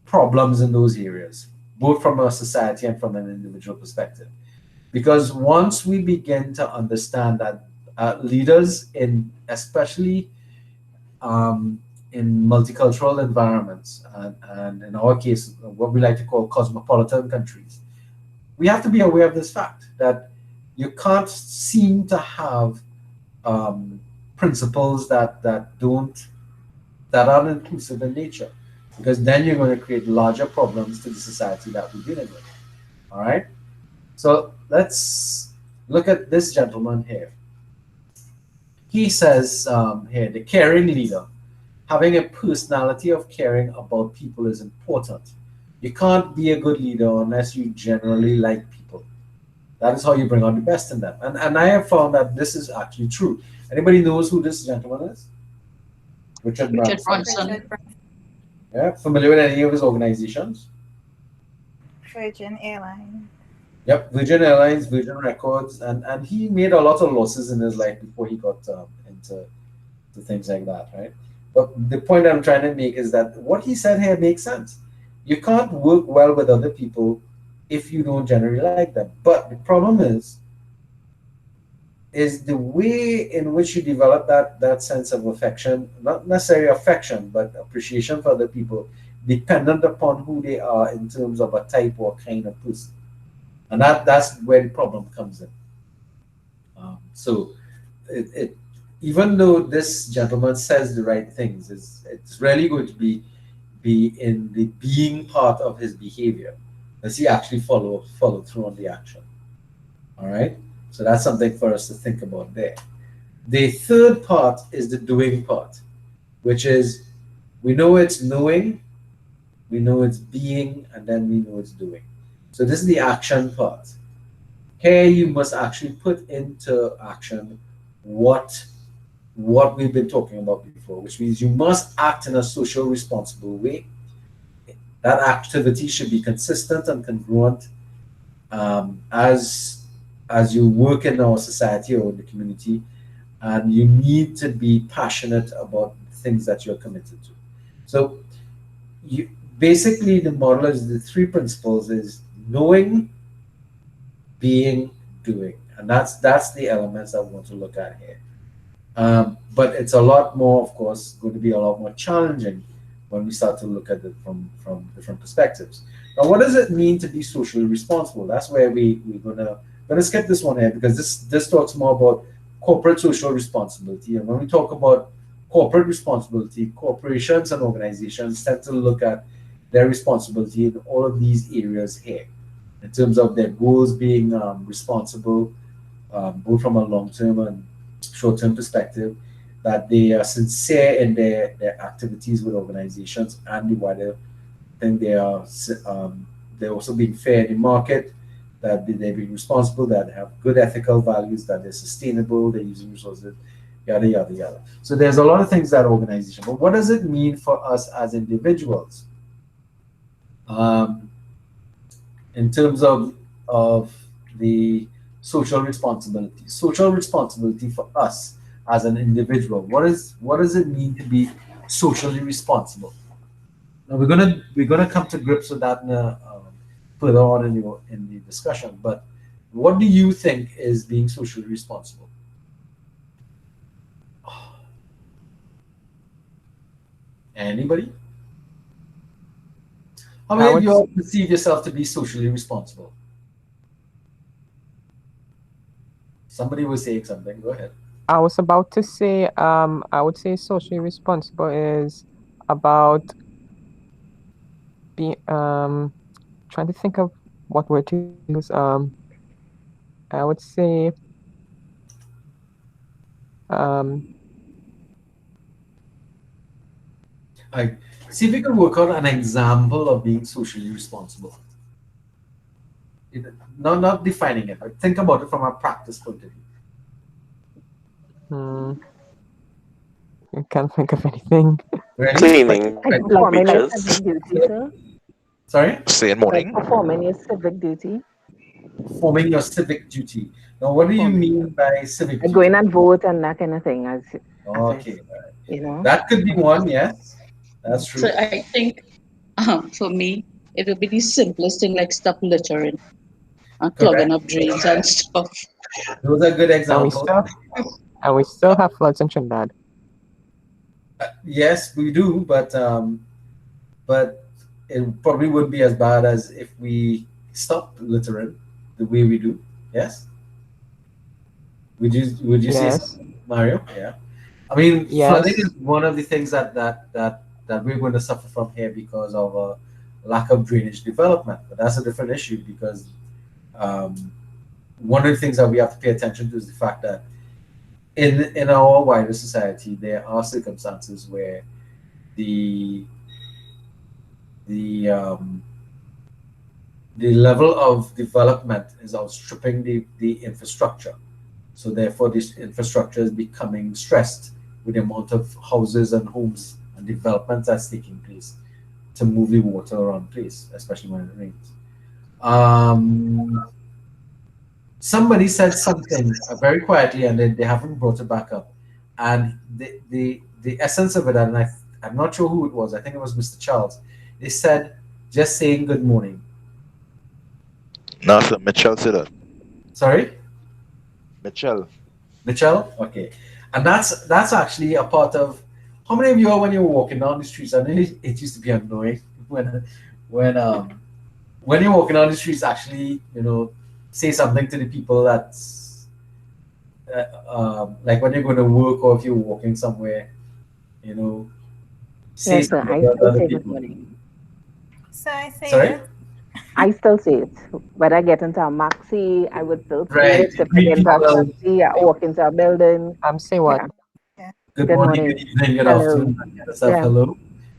problems in those areas, both from a society and from an individual perspective. Because once we begin to understand that leaders in especially um, in multicultural environments, and in our case, what we like to call cosmopolitan countries, we have to be aware of this fact that you can't seem to have um, principles that are inclusive in nature, because then you're going to create larger problems to the society that we're dealing with. All right. So let's look at this gentleman here. He says here, the caring leader. Having a personality of caring about people is important. You can't be a good leader unless you generally like people. That is how you bring out the best in them. And I have found that this is actually true. Anybody knows who this gentleman is? Richard Richard Branson. Bronson. Richard Branson, Yeah, familiar with any of his organizations? Virgin Airlines. Yep, Virgin Airlines, Virgin Records, and he made a lot of losses in his life before he got into to things like that, right? But the point I'm trying to make is that what he said here makes sense. You can't work well with other people if you don't generally like them. But the problem is the way in which you develop that sense of affection, not necessarily affection, but appreciation for other people, dependent upon who they are in terms of a type or kind of person. And that's where the problem comes in. So it even though this gentleman says the right things, it's really going to be in the being part of his behavior. Does he actually follow through on the action? All right. So that's something for us to think about there. The third part is the doing part, which is we know it's knowing, we know it's being, and then we know it's doing. So this is the action part. Here you must actually put into action what what we've been talking about before, which means you must act in a social responsible way. That activity should be consistent and congruent as you work in our society or in the community, and you need to be passionate about things that you're committed to. So you basically the model is the three principles is knowing, being, doing, and that's the elements I want to look at here. But it's a lot more, of course, going to be a lot more challenging when we start to look at it from different perspectives. Now, what does it mean to be socially responsible? That's where we're gonna skip this one here because this talks more about corporate social responsibility. And when we talk about corporate responsibility, corporations and organizations tend to look at their responsibility in all of these areas here, in terms of their goals being responsible, both from a long-term and short-term perspective, that they are sincere in their activities with organizations and the wider thing. They're also being fair in the market, that they're being responsible, that they have good ethical values, that they're sustainable, they're using resources, yada yada yada. So there's a lot of things that organization. But what does it mean for us as individuals? Um, in terms of the social responsibility. Social responsibility for us as an individual. What does it mean to be socially responsible? Now we're gonna come to grips with that further on in the discussion. But what do you think is being socially responsible? Anybody? How I many of would you s- all perceive yourself to be socially responsible? Somebody was saying something. Go ahead. I was about to say I would say socially responsible is about being trying to think of what word to use. I would say um I see if we can work out an example of being socially responsible. Not defining it, but think about it from a practice point of view. hmm, I can't think of anything. Really? Like Cleaning like Right. performing your creatures. civic duty, sir. Sorry? Saying Like morning. performing your civic duty. Performing your civic duty. Now, what do you Performing, mean by civic like going duty? and vote and that kind of thing, as is, Okay. you know. That could be one, yes. That's So true. I think for me, it would be the simplest thing like stop littering and clogging Correct. up drains and stuff. Those are good And we examples. still and we still have floods in Trinidad. Yes, we do, but it probably wouldn't be as bad as if we stop littering the way we do. Yes, would you say so, Yes. Mario? Yeah. I mean, flooding is Yes. one of the things that we're going to suffer from here because of a lack of drainage development. But that's a different issue because um, one of the things that we have to pay attention to is the fact that in our wider society there are circumstances where the the um, the level of development is outstripping the infrastructure. So therefore, this infrastructure is becoming stressed with the amount of houses and homes and development that's taking place to move the water around place, especially when it rains. Um, Somebody said something very quietly, and they haven't brought it back up. And the essence of it, and I'm not sure who it was. I think it was Mr. Charles. They said just saying good morning. No, sir. Mitchell said that. Sorry. Mitchell. Mitchell? Okay. And that's actually a part of how many of you are when you're walking down the streets? I know it used to be annoying when when you're walking down the streets actually, say something to the people that's like when you're going to work or if you're walking somewhere, you know, say Yes, sir. something I to still other say good people. morning. So I say Sorry? it. I still say it. When I get into a maxi, I would still say Right. it. You If I greet get into a people, taxi, I walk into a building. Say what? Yeah. Yeah. good Good morning, good morning. evening, good Hello. afternoon, that kind of stuff. Yeah. Hello.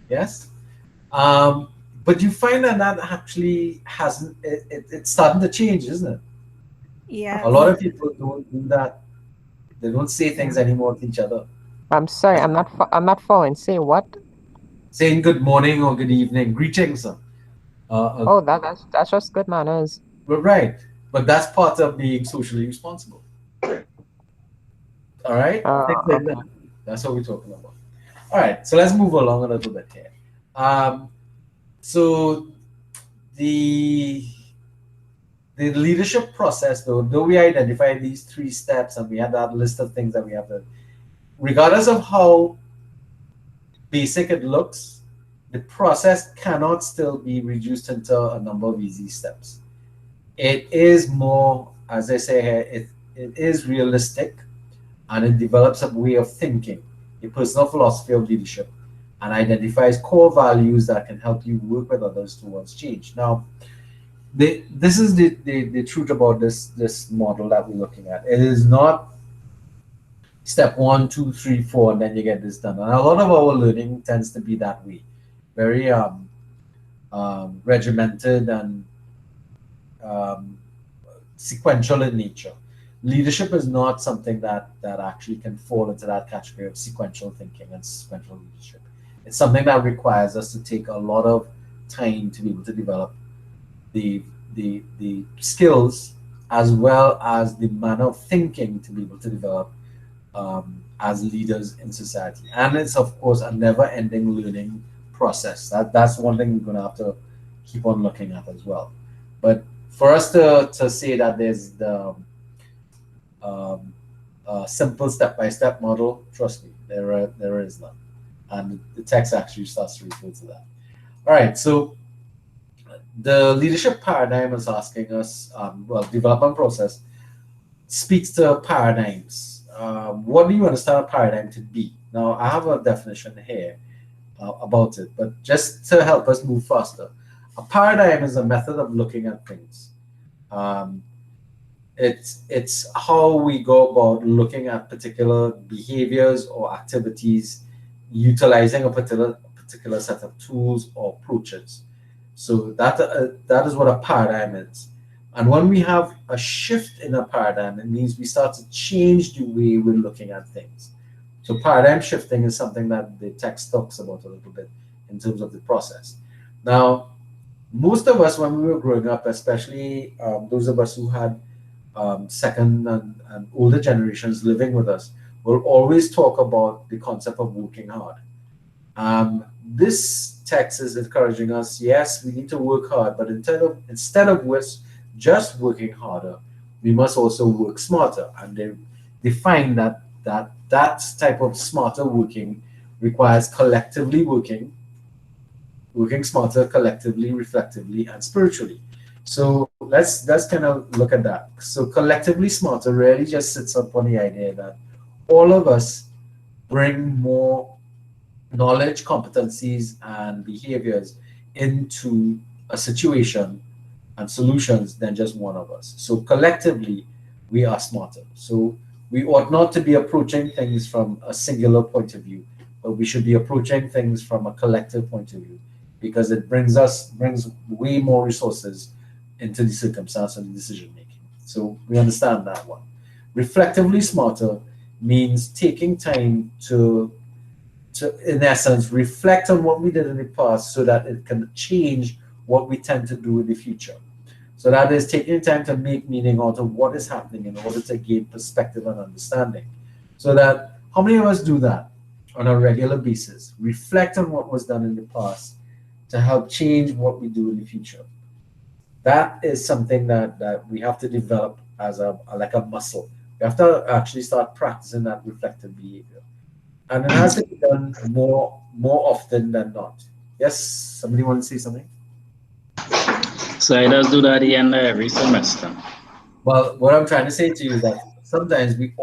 Yes. Um, but you find that actually hasn't, it's starting to change, isn't it? A lot Yes. of people don't do that. They don't say Yeah. things anymore to each other. I'm sorry. I'm not following. Say what? Saying good morning or good evening, greetings. Oh, that's just good manners. But right. But that's part of being socially responsible. All right? Things like Okay. that. That's what we're talking about. All right. So let's move along a little bit here. Um, so the the leadership process, though we identified these three steps and we had that list of things that we have to, regardless of how basic it looks, the process cannot still be reduced into a number of easy steps. It is more, as I say here, it is realistic and it develops a way of thinking, a personal philosophy of leadership, and identifies core values that can help you work with others towards change. Now, this is the truth about this model that we're looking at. It is not step one, two, three, four, and then you get this done. And a lot of our learning tends to be that way, very regimented and um, sequential in nature. Leadership is not something that actually can fall into that category of sequential thinking and sequential leadership. It's something that requires us to take a lot of time to be able to develop the the skills as well as the manner of thinking to be able to develop as leaders in society. And it's of course a never-ending learning process. That's one thing we're going to have to keep on looking at as well. But for us to say that there's the um, simple step-by-step model, trust me, there is none, and the text actually starts to refer to that. All right, so the leadership paradigm is asking us, well, development process speaks to paradigms. What do you understand a paradigm to be? Now, I have a definition here about it, but just to help us move faster, a paradigm is a method of looking at things. Um, it's how we go about looking at particular behaviors or activities, utilizing a particular set of tools or approaches. So that is what a paradigm is. And when we have a shift in a paradigm, it means we start to change the way we're looking at things, So paradigm shifting is something that the text talks about a little bit in terms of the process. Now, most of us, when we were growing up, especially those of us who had second and older generations living with us, will always talk about the concept of working hard. This text is encouraging us. Yes, we need to work hard, but just working harder, we must also work smarter. And they find that type of smarter working requires collectively working smarter, collectively, reflectively, and spiritually. So let's kind of look at that. So collectively smarter really just sits upon the idea that all of us bring more knowledge, competencies, and behaviors into a situation and solutions than just one of us. So collectively, we are smarter. So we ought not to be approaching things from a singular point of view, but we should be approaching things from a collective point of view because it brings way more resources into the circumstance and the decision making. So we understand that one. Reflectively smarter means taking time to, in essence, reflect on what we did in the past so that it can change what we tend to do in the future. So that is taking time to make meaning out of what is happening in order to gain perspective and understanding. So that how many of us do that on a regular basis? Reflect on what was done in the past to help change what we do in the future. That is something that we have to develop as like a muscle. We have to actually start practicing that reflective behavior. And it has to be done more often than not. Yes, somebody want to say something? So I just do that at the end of every semester. Well, what I'm trying to say to you is that sometimes we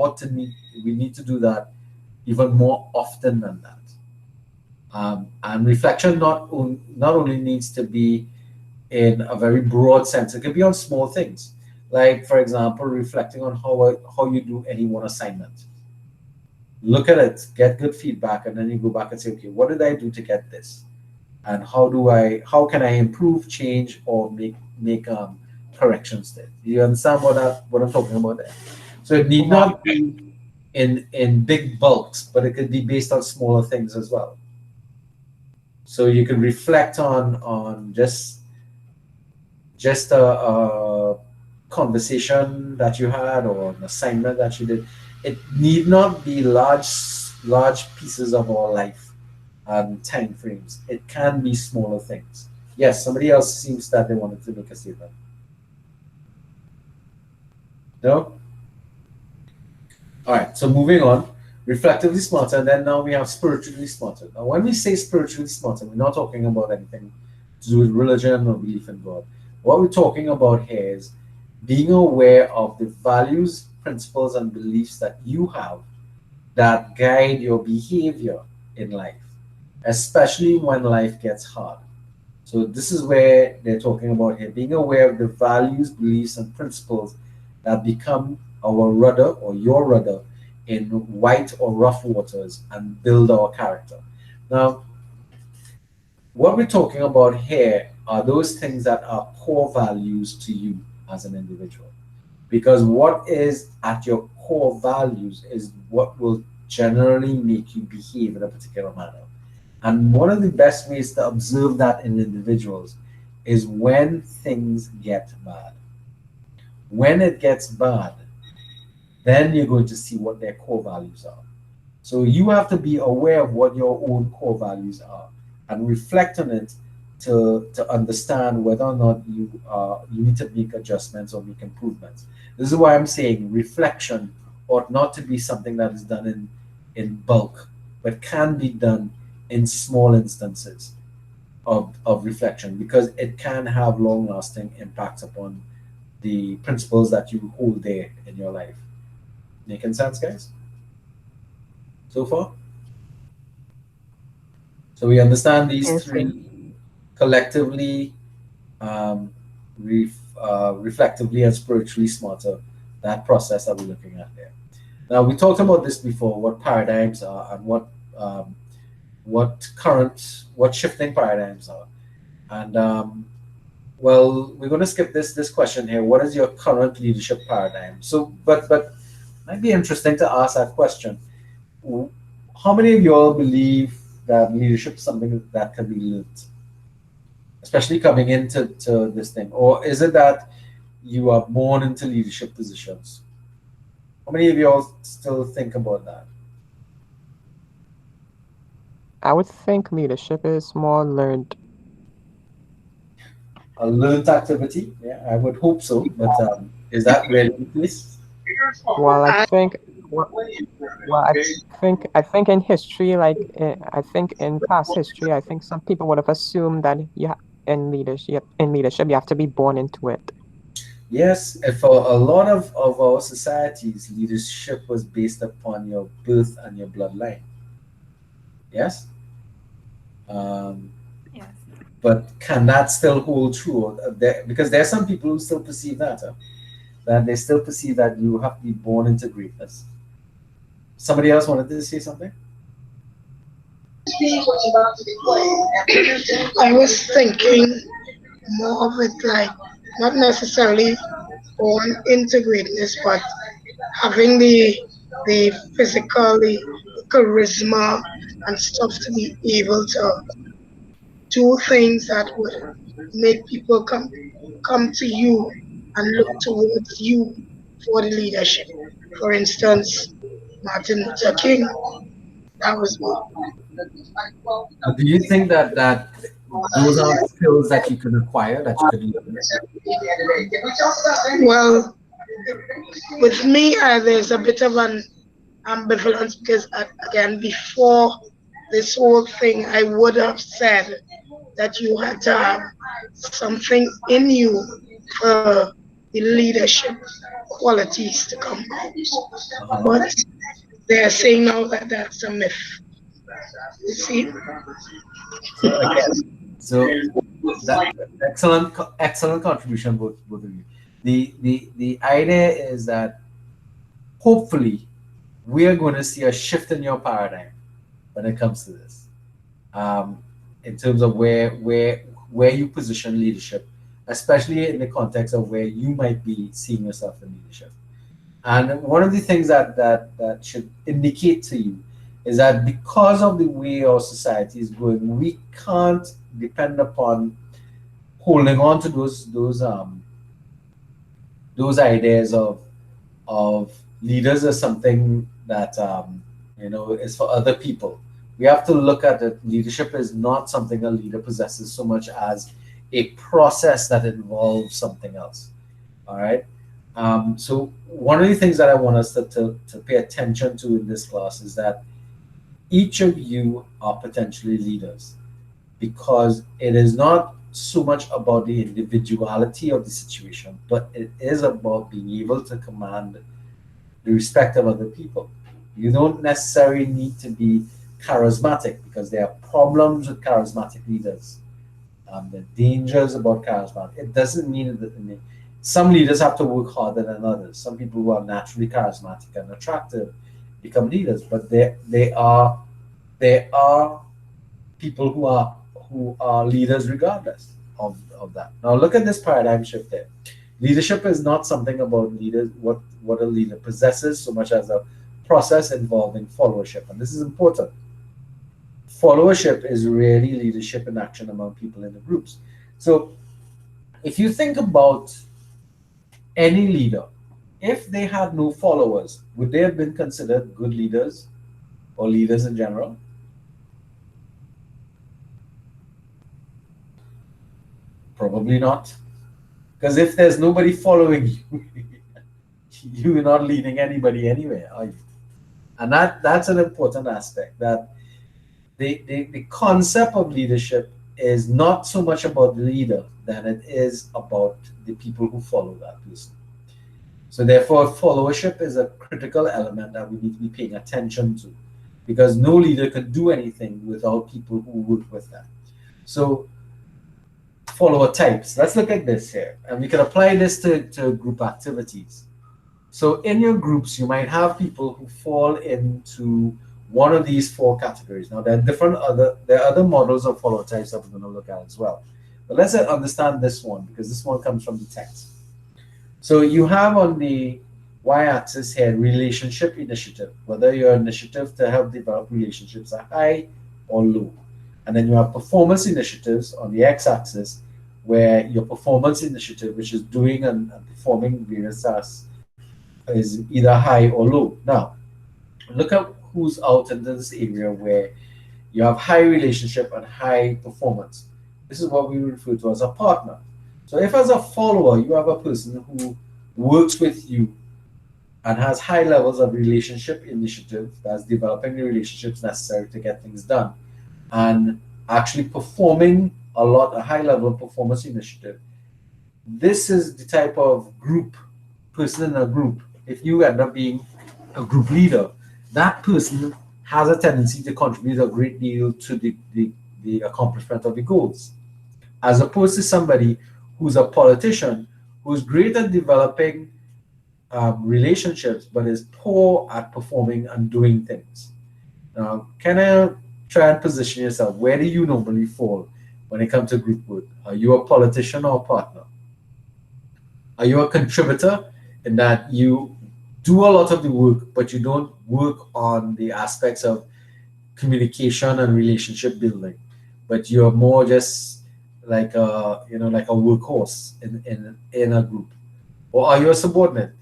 need to do that even more often than that. And reflection not only needs to be in a very broad sense, it could be on small things. Like, for example, reflecting on how you do any one assignment. Look at it, get good feedback, and then you go back and say, okay, what did I do to get this? And how can I improve, change, or make corrections there? You understand what I'm talking about there? So it need not be in big bulks, but it could be based on smaller things as well. So you can reflect on just a conversation that you had or an assignment that you did. It need not be large pieces of our life and time frames. It can be smaller things. Yes, somebody else seems that they wanted to make a statement. No? All right, so moving on. Reflectively smarter, and then now we have spiritually smarter. Now, when we say spiritually smarter, we're not talking about anything to do with religion or belief in God. What we're talking about here is being aware of the values, principles, and beliefs that you have that guide your behavior in life, especially when life gets hard. So this is where they're talking about here, being aware of the values, beliefs, and principles that become our rudder or your rudder in white or rough waters and build our character. Now, what we're talking about here are those things that are core values to you as an individual. Because what is at your core values is what will generally make you behave in a particular manner. And one of the best ways to observe that in individuals is when things get bad. When it gets bad, then you're going to see what their core values are. So you have to be aware of what your own core values are and reflect on it to understand whether or not you need to make adjustments or make improvements. This is why I'm saying reflection ought not to be something that is done in bulk, but can be done in small instances of reflection because it can have long lasting impacts upon the principles that you hold there in your life. Making sense, guys? So far? So we understand these Yes, sir. three collectively, reflectively, and spiritually smarter, that process that we're looking at there. Now, we talked about this before, what paradigms are and what shifting paradigms are. And well, we're going to skip this question here. What is your current leadership paradigm? So, but might be interesting to ask that question. how many of y'all believe that leadership is something that can be learned, especially coming into this thing? Or is it that you are born into leadership positions? How many of y'all still think about that? I would think leadership is more learned. A learned activity? Yeah, I would hope so. But is that really the case? Well, I I, think well, well, I think in history, I think in past history, I think some people would have assumed that in leadership, you have to be born into it. Yes, and for a lot of our societies, leadership was based upon your birth and your bloodline. Yes? Um, Yes. but can that still hold true? Because there are some people who still perceive that, that they still perceive that you have to be born into greatness. Somebody else wanted to say something? I was thinking more of it like not necessarily born into greatness, but having the physical, the charisma and stuff to be able to do things that would make people come to you and look towards you for the leadership. For instance, Martin Luther King, that was me. But do you think that those are skills that you can acquire, that you can learn? Well, with me, there's a bit of an ambivalence because, again, before this whole thing, I would have said that you had to have something in you for the leadership qualities to come out. Uh-huh. But they're saying now that that's a myth. You see? So again, so that excellent contribution, both of you. The idea is that hopefully we are going to see a shift in your paradigm when it comes to this, um, in terms of where you position leadership, especially in the context of where you might be seeing yourself in leadership. And one of the things that should indicate to you is that because of the way our society is going, we can't depend upon holding on to those ideas of leaders as something that is for other people. We have to look at it. Leadership is not something a leader possesses so much as a process that involves something else. All right. So one of the things that I want us to pay attention to in this class is that each of you are potentially leaders, because it is not so much about the individuality of the situation, but it is about being able to command the respect of other people. You don't necessarily need to be charismatic, because there are problems with charismatic leaders. The dangers about charisma. It doesn't mean that some leaders have to work harder than others. Some people who are naturally charismatic and attractive become leaders, but there are people who are leaders regardless of that. Now look at this paradigm shift there. Leadership is not something about leaders what a leader possesses so much as a process involving followership, and this is important. Followership is really leadership in action among people in the groups. So if you think about any leader, if they had no followers, would they have been considered good leaders or leaders in general? Probably not. Because if there's nobody following you, you're not leading anybody anywhere, are you? And that's an important aspect, that the concept of leadership is not so much about the leader than it is about the people who follow that person. So therefore, followership is a critical element that we need to be paying attention to, because no leader can do anything without people who work with them. So follower types. Let's look at this here, and we can apply this to group activities. So in your groups, you might have people who fall into one of these four categories. Now there are other models of follower types that we're going to look at as well. But let's understand this one, because this one comes from the text. So you have on the y-axis here, relationship initiative, whether your initiative to help develop relationships are high or low. And then you have performance initiatives on the x-axis, where your performance initiative, which is doing and performing various tasks, is either high or low. Now, look at who's out in this area where you have high relationship and high performance. This is what we refer to as a partner. So if as a follower you have a person who works with you and has high levels of relationship initiative, that's developing the relationships necessary to get things done, and actually performing a high level of performance initiative, this is the type of group, person in a group. If you end up being a group leader, that person has a tendency to contribute a great deal to the accomplishment of the goals, as opposed to somebody who's a politician who's great at developing relationships but is poor at performing and doing things. Now, can I try and position yourself? Where do you normally fall when it comes to group work? Are you a politician or a partner? Are you a contributor in that you do a lot of the work, but you don't work on the aspects of communication and relationship building, but you're more just like like a workhorse in a group? Or are you a subordinate?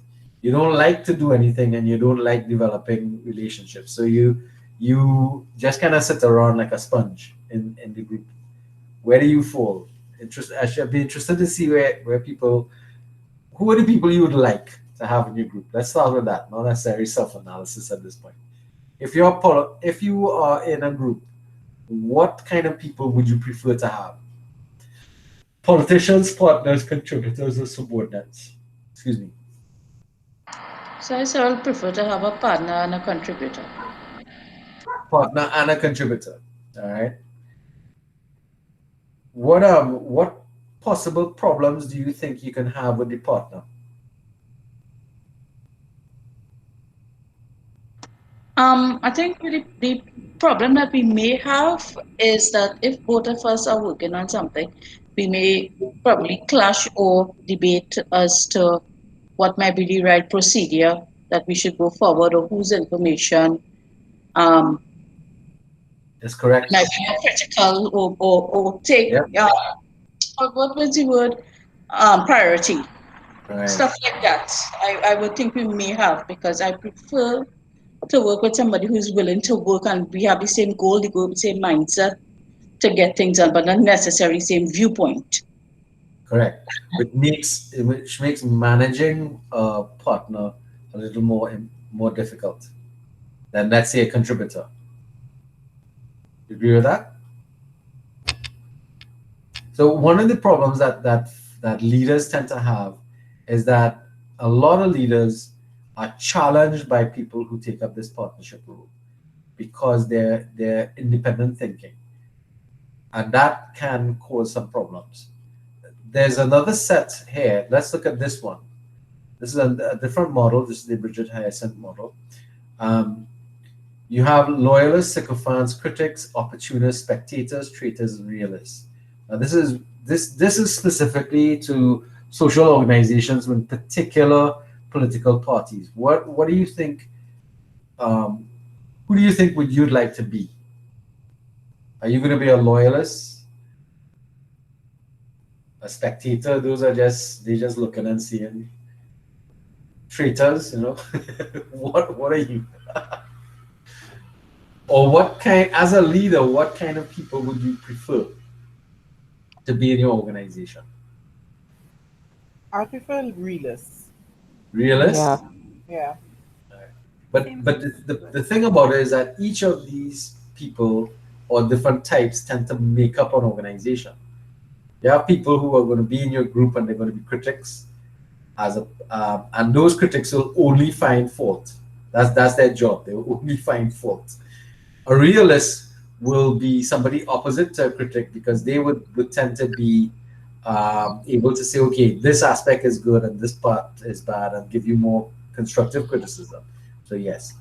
You don't like to do anything and you don't like developing relationships. So you just kind of sit around like a sponge in the group. Where do you fall? I should be interested to see where people, who are the people you would like to have in your group? Let's start with that, not necessarily self-analysis at this point. If you are in a group, what kind of people would you prefer to have? Politicians, partners, contributors, or subordinates? Excuse me. So I say I'll prefer to have a partner and a contributor. Partner and a contributor. All right. What possible problems do you think you can have with the partner? I think the problem that we may have is that if both of us are working on something, we may probably clash or debate as to what might be the right procedure that we should go forward or whose information um, That's correct. might be more critical or take, Yep. what was the word? Priority. Right. Stuff like that. I would think we may have because I prefer to work with somebody who's willing to work and we have the same goal, the same mindset to get things done, but not necessarily same viewpoint. Correct. Which makes managing a partner a little more difficult than, let's say, a contributor. You agree with that? So one of the problems that leaders tend to have is that a lot of leaders are challenged by people who take up this partnership role because they're independent thinking, and that can cause some problems. There's another set here. Let's look at this one. This is a different model. This is the Bridget Hyacinth model. Um, you have loyalists, sycophants, critics, opportunists, spectators, traitors, and realists. Now, this is specifically to social organizations with particular political parties. What do you think? Um, who do you think would you'd like to be? Are you going to be a loyalist, a spectator? Those are just looking and seeing. Traitors, what are you? Or what kind, as a leader, what kind of people would you prefer to be in your organization? I prefer realists. Yeah. Realist? Yeah. But the thing about it is that each of these people or different types tend to make up an organization. You have people who are going to be in your group and they're going to be critics, and those critics will only find fault. That's their job. They will only find fault. A realist will be somebody opposite to a critic because they would tend to be able to say, okay, this aspect is good and this part is bad, and give you more constructive criticism. So yes,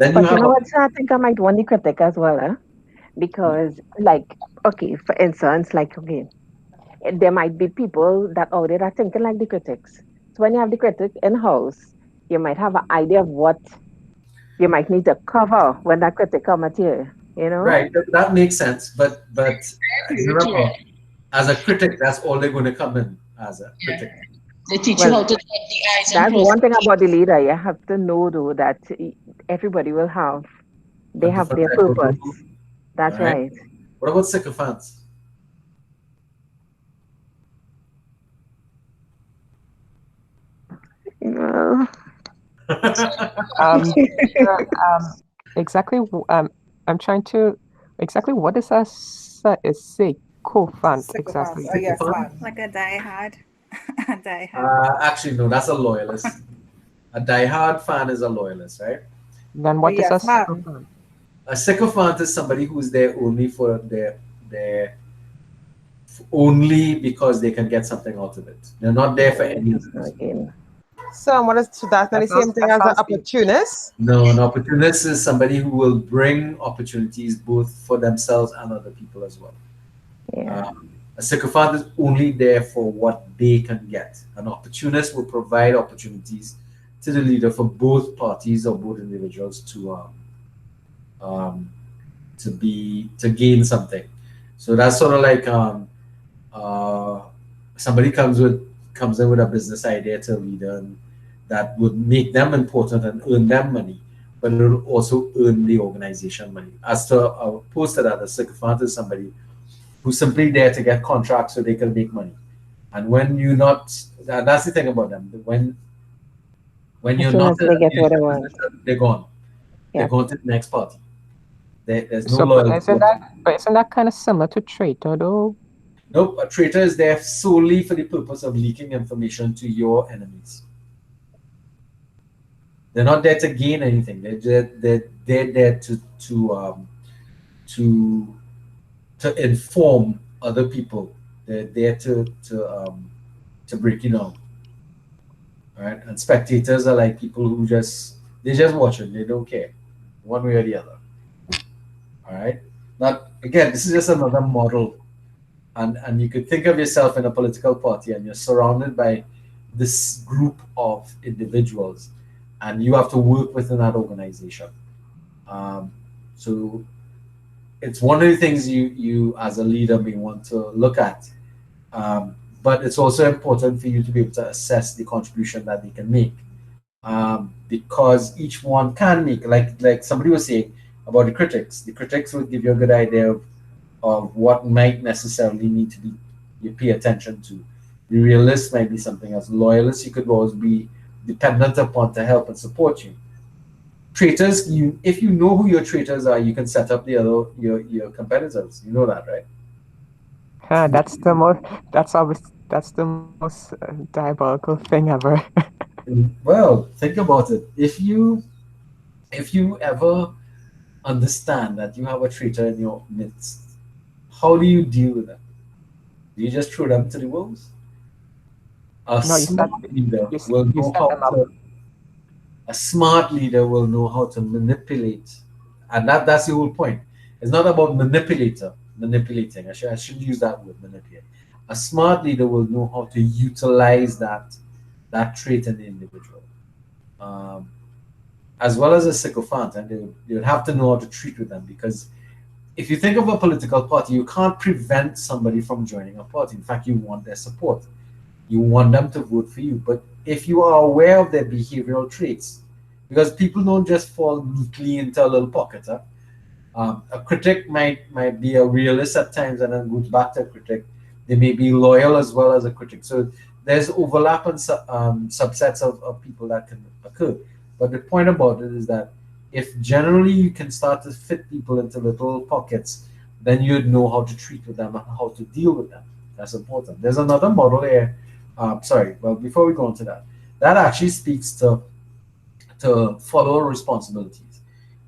then you But you have know what, sir? I think I might want the critic as well, huh? Because, like, okay, for instance, like, okay, there might be people that out there that thinking like the critics. So when you have the critic in house, you might have an idea of what you might need to cover when that critical material, you know? Right, that makes sense. But Yeah. remember, as a critic, that's all they're going to come in as a critic. They teach you Well, how to dot the I's and that's cross one the thing about the T's. leader. You have to know though that everybody will have, A they have different their type of purpose. role. All That's right. right. What about sycophants? Well, Teacher, exactly. I'm trying to exactly what is a sycophant Sycophants. exactly? Yes, Sycophant? ma'am. Like a diehard. A diehard. Actually, no, that's a loyalist. A diehard fan is a loyalist, right? Then Oh, what is a yes, ma'am. sycophant? A sycophant is somebody who's there only for their only because they can get something out of it. They're not there for any other reason. again. So what is so that's not the same thing That as an sounds deep. opportunist? No, an opportunist is somebody who will bring opportunities both for themselves and other people as well. Yeah. A sycophant is only there for what they can get. An opportunist will provide opportunities to the leader for both parties or both individuals um, to gain something. So that's sort of like uh, somebody comes in with a business idea to a leader and that would make them important and earn them money, but it will also earn the organization money. As to opposed to that, a sycophant is somebody who's simply there to get contracts so they can make money. And when you're not, that's the thing about them. When As you're soon not as in they a get what they leadership want. position, they're gone. They're Yep. going to the next party. There's no So, loyalty whatsoever. but isn't that kind of similar to traitor though? Nope, a traitor is there solely for the purpose of leaking information to your enemies. They're not there to gain anything. They're there to to inform other people. They're there to break you down. All right, and spectators are like people who they just watch it. They don't care, one way or the other. All right. Not again. This is just another model, and you could think of yourself in a political party, and you're surrounded by this group of individuals, and you have to work within that organization. Um, so it's one of the things you as a leader may want to look at. But it's also important for you to be able to assess the contribution that they can make, because each one can make, like somebody was saying about the critics. The critics would give you a good idea of what might necessarily need to be you pay attention to. The realist might be something else. Loyalists you could always be dependent upon to help and support you. Traitors, if you know who your traitors are, you can set up the other your competitors. You know that, right? That's the most. That's the most diabolical thing ever. Well, think about it. If you ever understand that you have a traitor in your midst, how do you deal with them? Do you just throw them to the wolves? A No, smart leader will you know set how them up. to a smart leader will know how to manipulate, and that's the whole point. It's not about manipulating. I should use that word, manipulate. A smart leader will know how to utilize that trait in the individual, um, as well as a sycophant, and they would have to know how to treat with them, because if you think of a political party, you can't prevent somebody from joining a party. In fact, you want their support. You want them to vote for you. But if you are aware of their behavioral traits, because people don't just fall neatly into a little pocket. Huh? A critic might be a realist at times and then goes back to a critic. They may be loyal as well as a critic. So there's overlap and subsets of people that can occur. But the point about it is that if generally you can start to fit people into little pockets, then you'd know how to treat with them and how to deal with them. That's important. There's another model here. Sorry, well, before we go on to that, that actually speaks to follower responsibilities.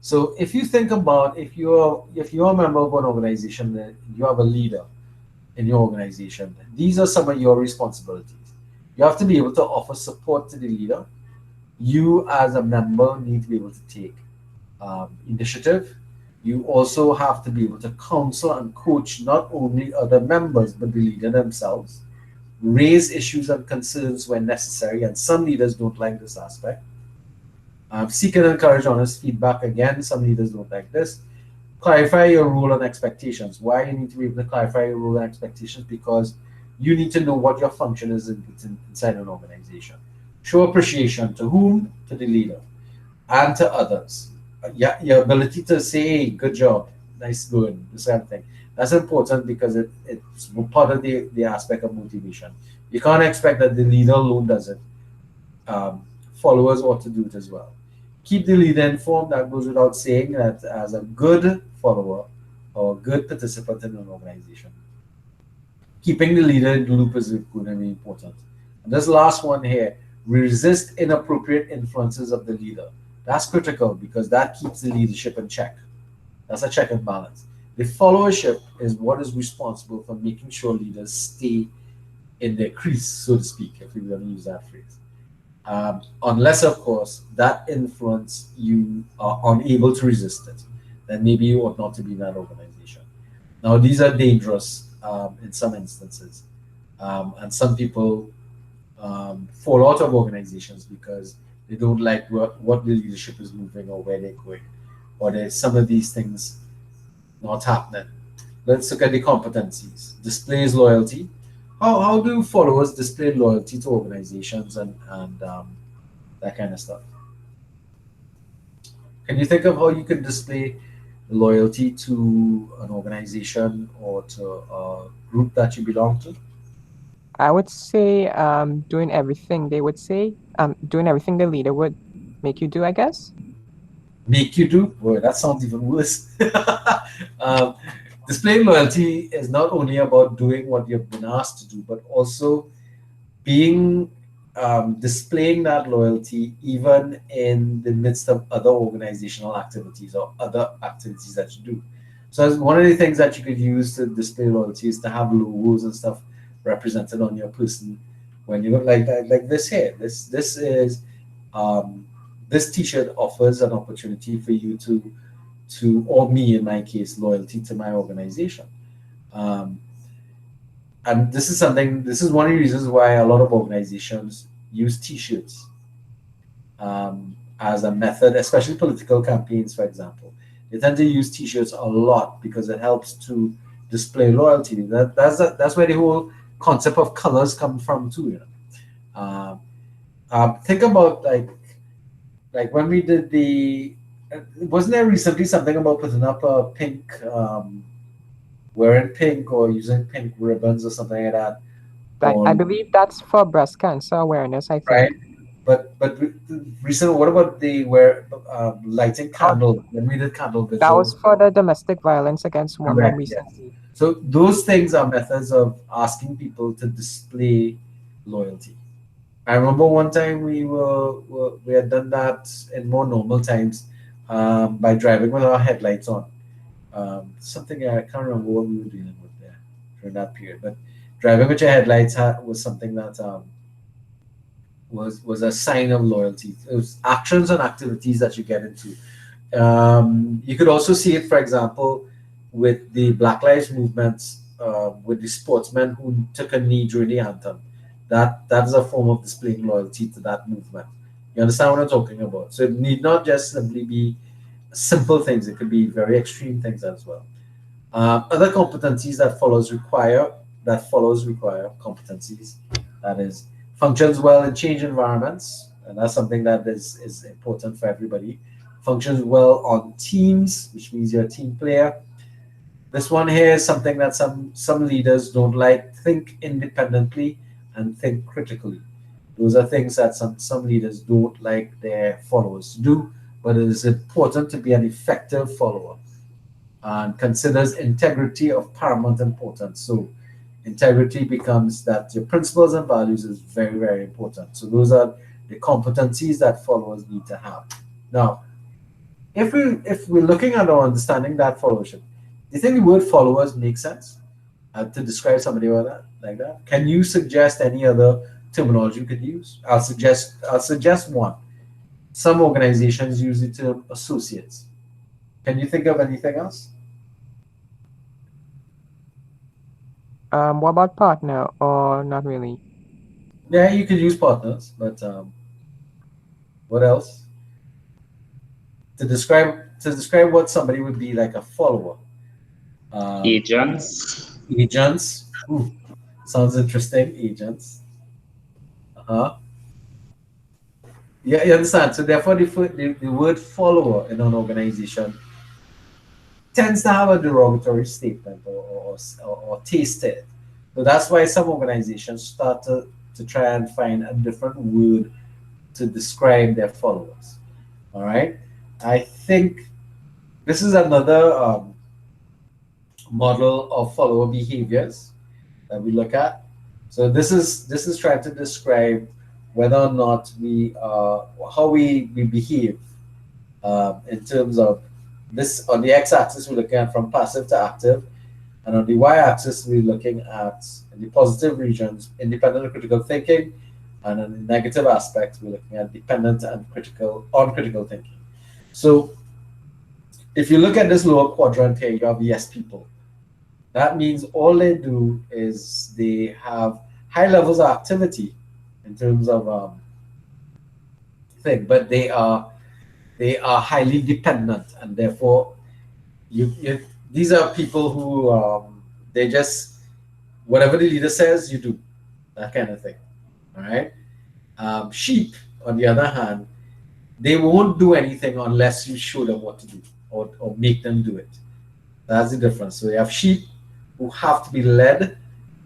So if you think about if you're a member of an organization, that you have a leader in your organization, these are some of your responsibilities. You have to be able to offer support to the leader. You as a member need to be able to take initiative. You also have to be able to counsel and coach not only other members but the leader themselves, raise issues and concerns when necessary, and some leaders don't like this aspect. Seek and encourage honest feedback. Again, some leaders don't like this. Clarify your role and expectations. Why you need to be able to clarify your role and expectations? Because you need to know what your function is inside an organization. Show appreciation to whom? To the leader and to others. Yeah, your ability to say, hey, good job, nice going, this kind of thing. That's important because it's part of the aspect of motivation. You can't expect that the leader alone does it. Um, Followers ought to do it as well. Keep the leader informed. That goes without saying that as a good follower or good participant in an organization, keeping the leader in the loop is going to be important. And this last one here, resist inappropriate influences of the leader. That's critical because that keeps the leadership in check. That's a check and balance. The followership is what is responsible for making sure leaders stay in their crease, so to speak, if we're going to use that phrase. Unless, of course, that influence you are unable to resist it, then maybe you ought not to be in that organization. Now, these are dangerous in some instances, and some people fall out of organizations because they don't like what the leadership is moving or where they're going, or there's some of these things not happening. Let's look at the competencies. Displays loyalty. How do followers display loyalty to organizations and that kind of stuff? Can you think of how you could display loyalty to an organization or to a group that you belong to? I would say doing everything they would say, doing everything the leader would make you do, I guess. Make you do? Boy, that sounds even worse. um, Displaying loyalty is not only about doing what you've been asked to do, but also being displaying that loyalty even in the midst of other organizational activities or other activities that you do. So one of the things that you could use to display loyalty is to have logos and stuff represented on your person when you look like that, like this here. This is um, this T-shirt offers an opportunity for you or me in my case, loyalty to my organization. Um, and this is one of the reasons why a lot of organizations use T-shirts as a method, especially political campaigns, for example. They tend to use T-shirts a lot because it helps to display loyalty. That's where the whole concept of colors come from too. You know, think about like when we did wasn't there recently something about putting up a pink, wearing pink or using pink ribbons or something like that I on, believe that's for breast cancer awareness, I right? think. But recent, what about the where lighting Oh, candle when we did candle that was vigil? for the domestic violence against women Correct. Yes. recently. So those things are methods of asking people to display loyalty. I remember one time we had done that in more normal times by driving with our headlights on. Something I can't remember what we were dealing with there during that period, but driving with your headlights was something that was a sign of loyalty. It was actions and activities that you get into. You could also see it, for example, with the Black Lives Movement, with the sportsmen who took a knee during the anthem. That is a form of displaying loyalty to that movement. You understand what I'm talking about? So it need not just simply be simple things; it could be very extreme things as well. Other competencies that follows require competencies that is functions well in change environments, and that's something that is important for everybody. Functions well on teams, which means you're a team player. This one here is something that some leaders don't like. Think independently and think critically. Those are things that some leaders don't like their followers to do, but it is important to be an effective follower and considers integrity of paramount importance. So integrity becomes that your principles and values is very, very important. So those are the competencies that followers need to have. Now, if we're looking at or understanding that followership, do you think the word followers makes sense to describe somebody like that? Can you suggest any other terminology you could use? I'll suggest one. Some organizations use the term associates. Can you think of anything else? What about partner or not really? Yeah, you could use partners, but what else? to describe what somebody would be like a follower. Um, Agents. agents. Ooh, sounds interesting. Agents. Uh-huh. Yeah, you understand. So therefore, the word follower in an organization tends to have a derogatory statement or taste to it. So that's why some organizations start to try and find a different word to describe their followers. All right. I think this is another model of follower behaviors that we look at. So this is trying to describe whether or not how we behave in terms of this. On the x-axis, we're looking at from passive to active, and on the y-axis, we're looking at in the positive regions, independent and critical thinking, and on the negative aspects, we're looking at dependent and uncritical thinking. So if you look at this lower quadrant here, you have yes people. That means all they do is they have high levels of activity in terms of thing, but they are highly dependent, and therefore you these are people who they just whatever the leader says you do, that kind of thing. All right. Sheep, on the other hand, they won't do anything unless you show them what to do or make them do it. That's the difference. So you have sheep who have to be led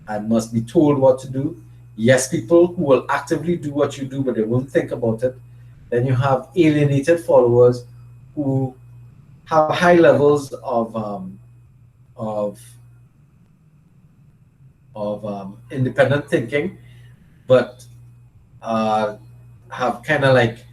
and must be told what to do. Yes, people who will actively do what you do, but they won't think about it. Then you have alienated followers who have high levels of independent thinking, but uh, have kind of like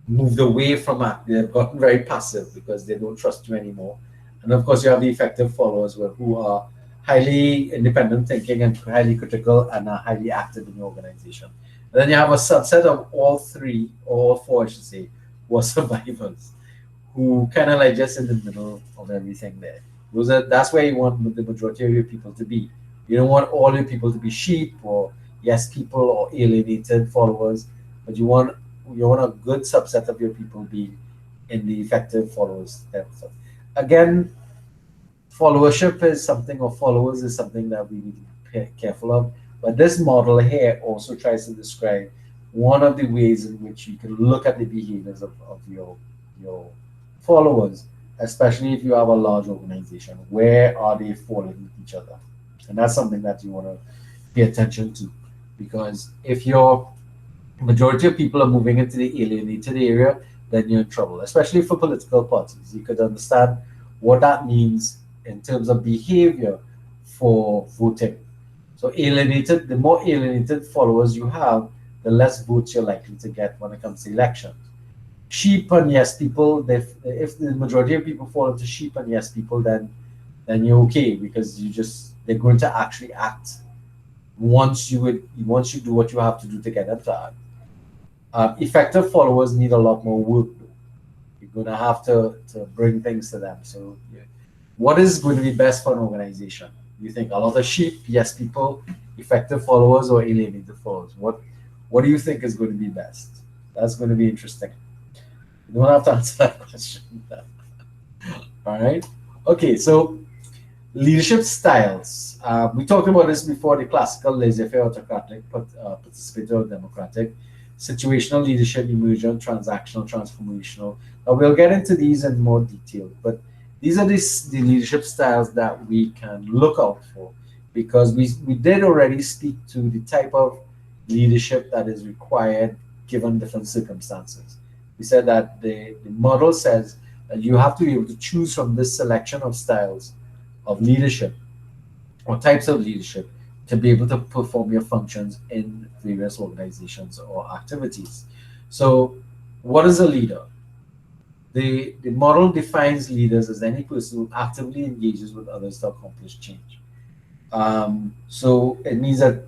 moved away from act. They've gotten very passive because they don't trust you anymore. And of course, you have the effective followers who are highly independent thinking and highly critical and are highly active in your organization. And then you have a subset of all three, or all four, I should say, who are survivors, who kind of like just in the middle of everything there. That's where you want the majority of your people to be. You don't want all your people to be sheep or yes people or alienated followers, but you want a good subset of your people being in the effective followers themselves. Again, followership is something, or followers is something that we need to be careful of. But this model here also tries to describe one of the ways in which you can look at the behaviors of your followers, especially if you have a large organization. Where are they following each other? And that's something that you want to pay attention to. Because if your majority of people are moving into the alienated area, then you're in trouble, especially for political parties. You could understand what that means in terms of behavior for voting. So the more alienated followers you have, the less votes you're likely to get when it comes to elections. Sheep and yes people, if the majority of people fall into sheep and yes people, then you're okay because they're going to actually act once you do what you have to do to get them to act. Effective followers need a lot more work, though. You're going to have to bring things to them. So, yeah. What is going to be best for an organization? You think a lot of sheep, yes people, effective followers, or alienated followers? What do you think is going to be best? That's going to be interesting. You don't have to answer that question. All right. Okay. So leadership styles. We talked about this before: the classical, laissez-faire, autocratic, participative, or democratic, situational leadership, emergent, transactional, transformational. Now we'll get into these in more detail, but these are the leadership styles that we can look out for, because we did already speak to the type of leadership that is required given different circumstances. We said that the model says that you have to be able to choose from this selection of styles of leadership or types of leadership to be able to perform your functions in various organizations or activities. So, what is a leader? The model defines leaders as any person who actively engages with others to accomplish change. So it means that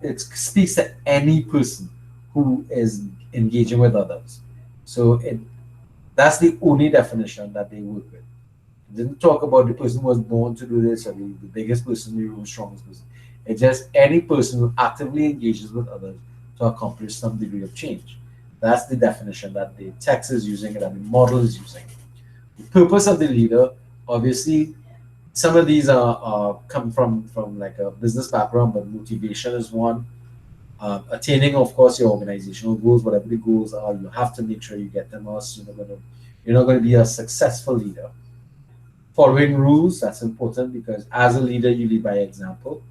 it speaks to any person who is engaging with others. So that's the only definition that they work with. It didn't talk about the person who was born to do this or the biggest person, the strongest person. It's just any person who actively engages with others to accomplish some degree of change. That's the definition that the text is using and that the model is using. The purpose of the leader, obviously, some of these are come from like a business background, but motivation is one. Attaining, of course, your organizational goals, whatever the goals are, you have to make sure you get them, or else you're not going to be a successful leader. Following rules, that's important because as a leader, you lead by example.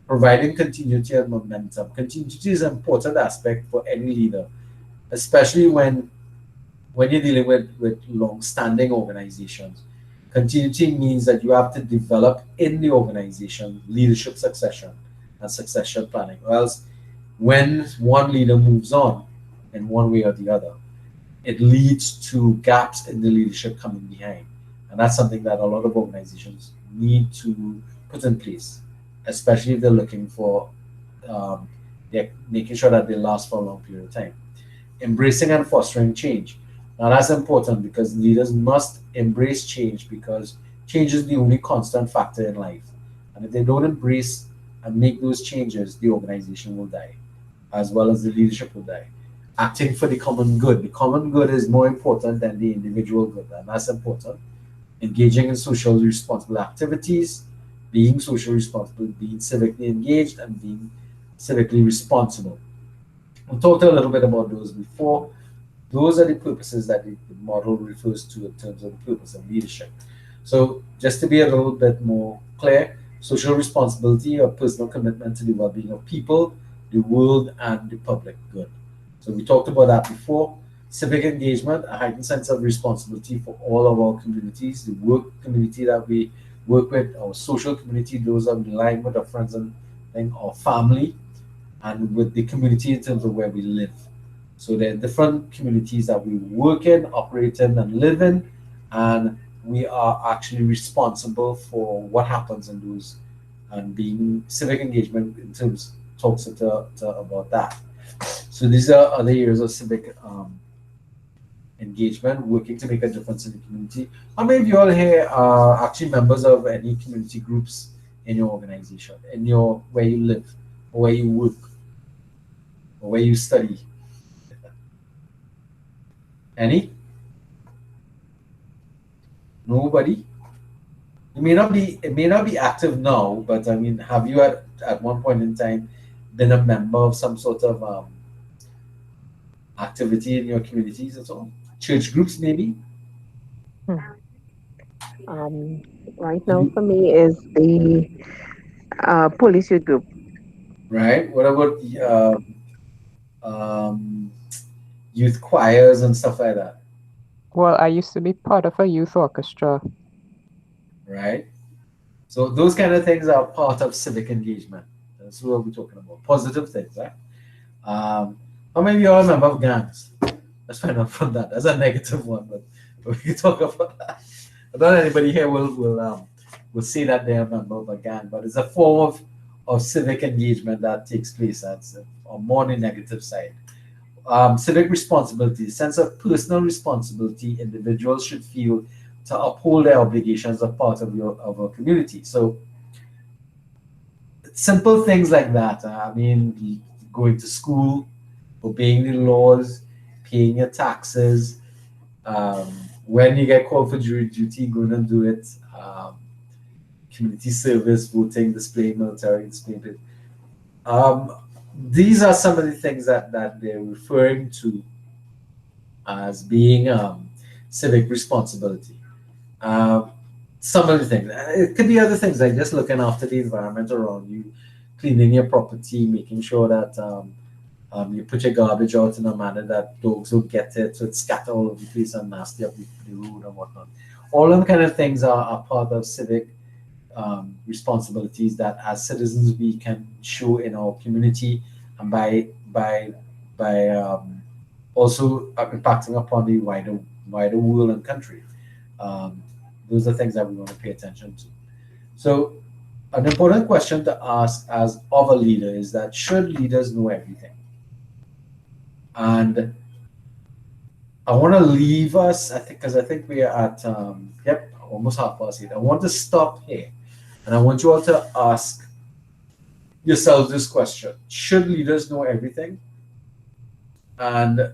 Providing continuity and momentum. Continuity is an important aspect for any leader, especially when you're dealing with long-standing organizations. Continuity means that you have to develop in the organization leadership succession and succession planning. Or else, when one leader moves on in one way or the other, it leads to gaps in the leadership coming behind. And that's something that a lot of organizations need to put in place, especially if they're looking for, um, they're making sure that they last for a long period of time. Embracing and fostering change. Now, that's important because leaders must embrace change because change is the only constant factor in life. And if they don't embrace and make those changes, the organization will die, as well as the leadership will die. Acting for the common good. The common good is more important than the individual good, and that's important. Engaging in socially responsible activities, being socially responsible, being civically engaged, and being civically responsible. We talked a little bit about those before. Those are the purposes that the model refers to in terms of the purpose of leadership. So, just to be a little bit more clear, social responsibility or personal commitment to the well being of people, the world, and the public good. So, we talked about that before. Civic engagement, a heightened sense of responsibility for all of our communities, the work community that we work with, our social community, those that we line with, our friends and our family, and with the community in terms of where we live. So there are different communities that we work in, operate in, and live in, and we are actually responsible for what happens in those. And being civic engagement in terms talks about that. So these are other areas of civic engagement, working to make a difference in the community. How many of you all here are actually members of any community groups in your organization, in your where you live, or where you work, or where you study? Any? Nobody? It may not be active now, but I mean, have you at one point in time been a member of some sort of activity in your communities at all? Church groups, maybe? Hmm. Right Did now you, for me is the police youth group. right? What about um, youth choirs and stuff like that, Well, I used to be part of a youth orchestra. right? So those kind of things are part of civic engagement. That's what we're talking about. Positive things, right? How many of you all remember of gangs? Let's find out from that. That's a negative one, but we can talk about that. I don't know anybody here will say that they're a member of a gang, but it's a form of civic engagement that takes place. That's on more on the negative side. Civic responsibility, sense of personal responsibility individuals should feel to uphold their obligations as part of a community. So simple things like that. I mean, going to school, obeying the laws, paying your taxes. Um, when you get called for jury duty, going and do it. Community service, voting, displaying military display. Um, these are some of the things that they're referring to as being civic responsibility. Um, some of the things. It could be other things like just looking after the environment around you, cleaning your property, making sure that you put your garbage out in a manner that dogs will get it, so it's scattered all over the place and nasty up the road and whatnot. All them kind of things are part of civic responsibilities that as citizens we can show in our community and by also impacting upon the wider world and country. Um, those are things that we want to pay attention to. So an important question to ask as of a leader is that should leaders know everything? And I want to leave us, I think, because I think we are at, yep, almost 8:30. I want to stop here. And I want you all to ask yourselves this question. Should leaders know everything? And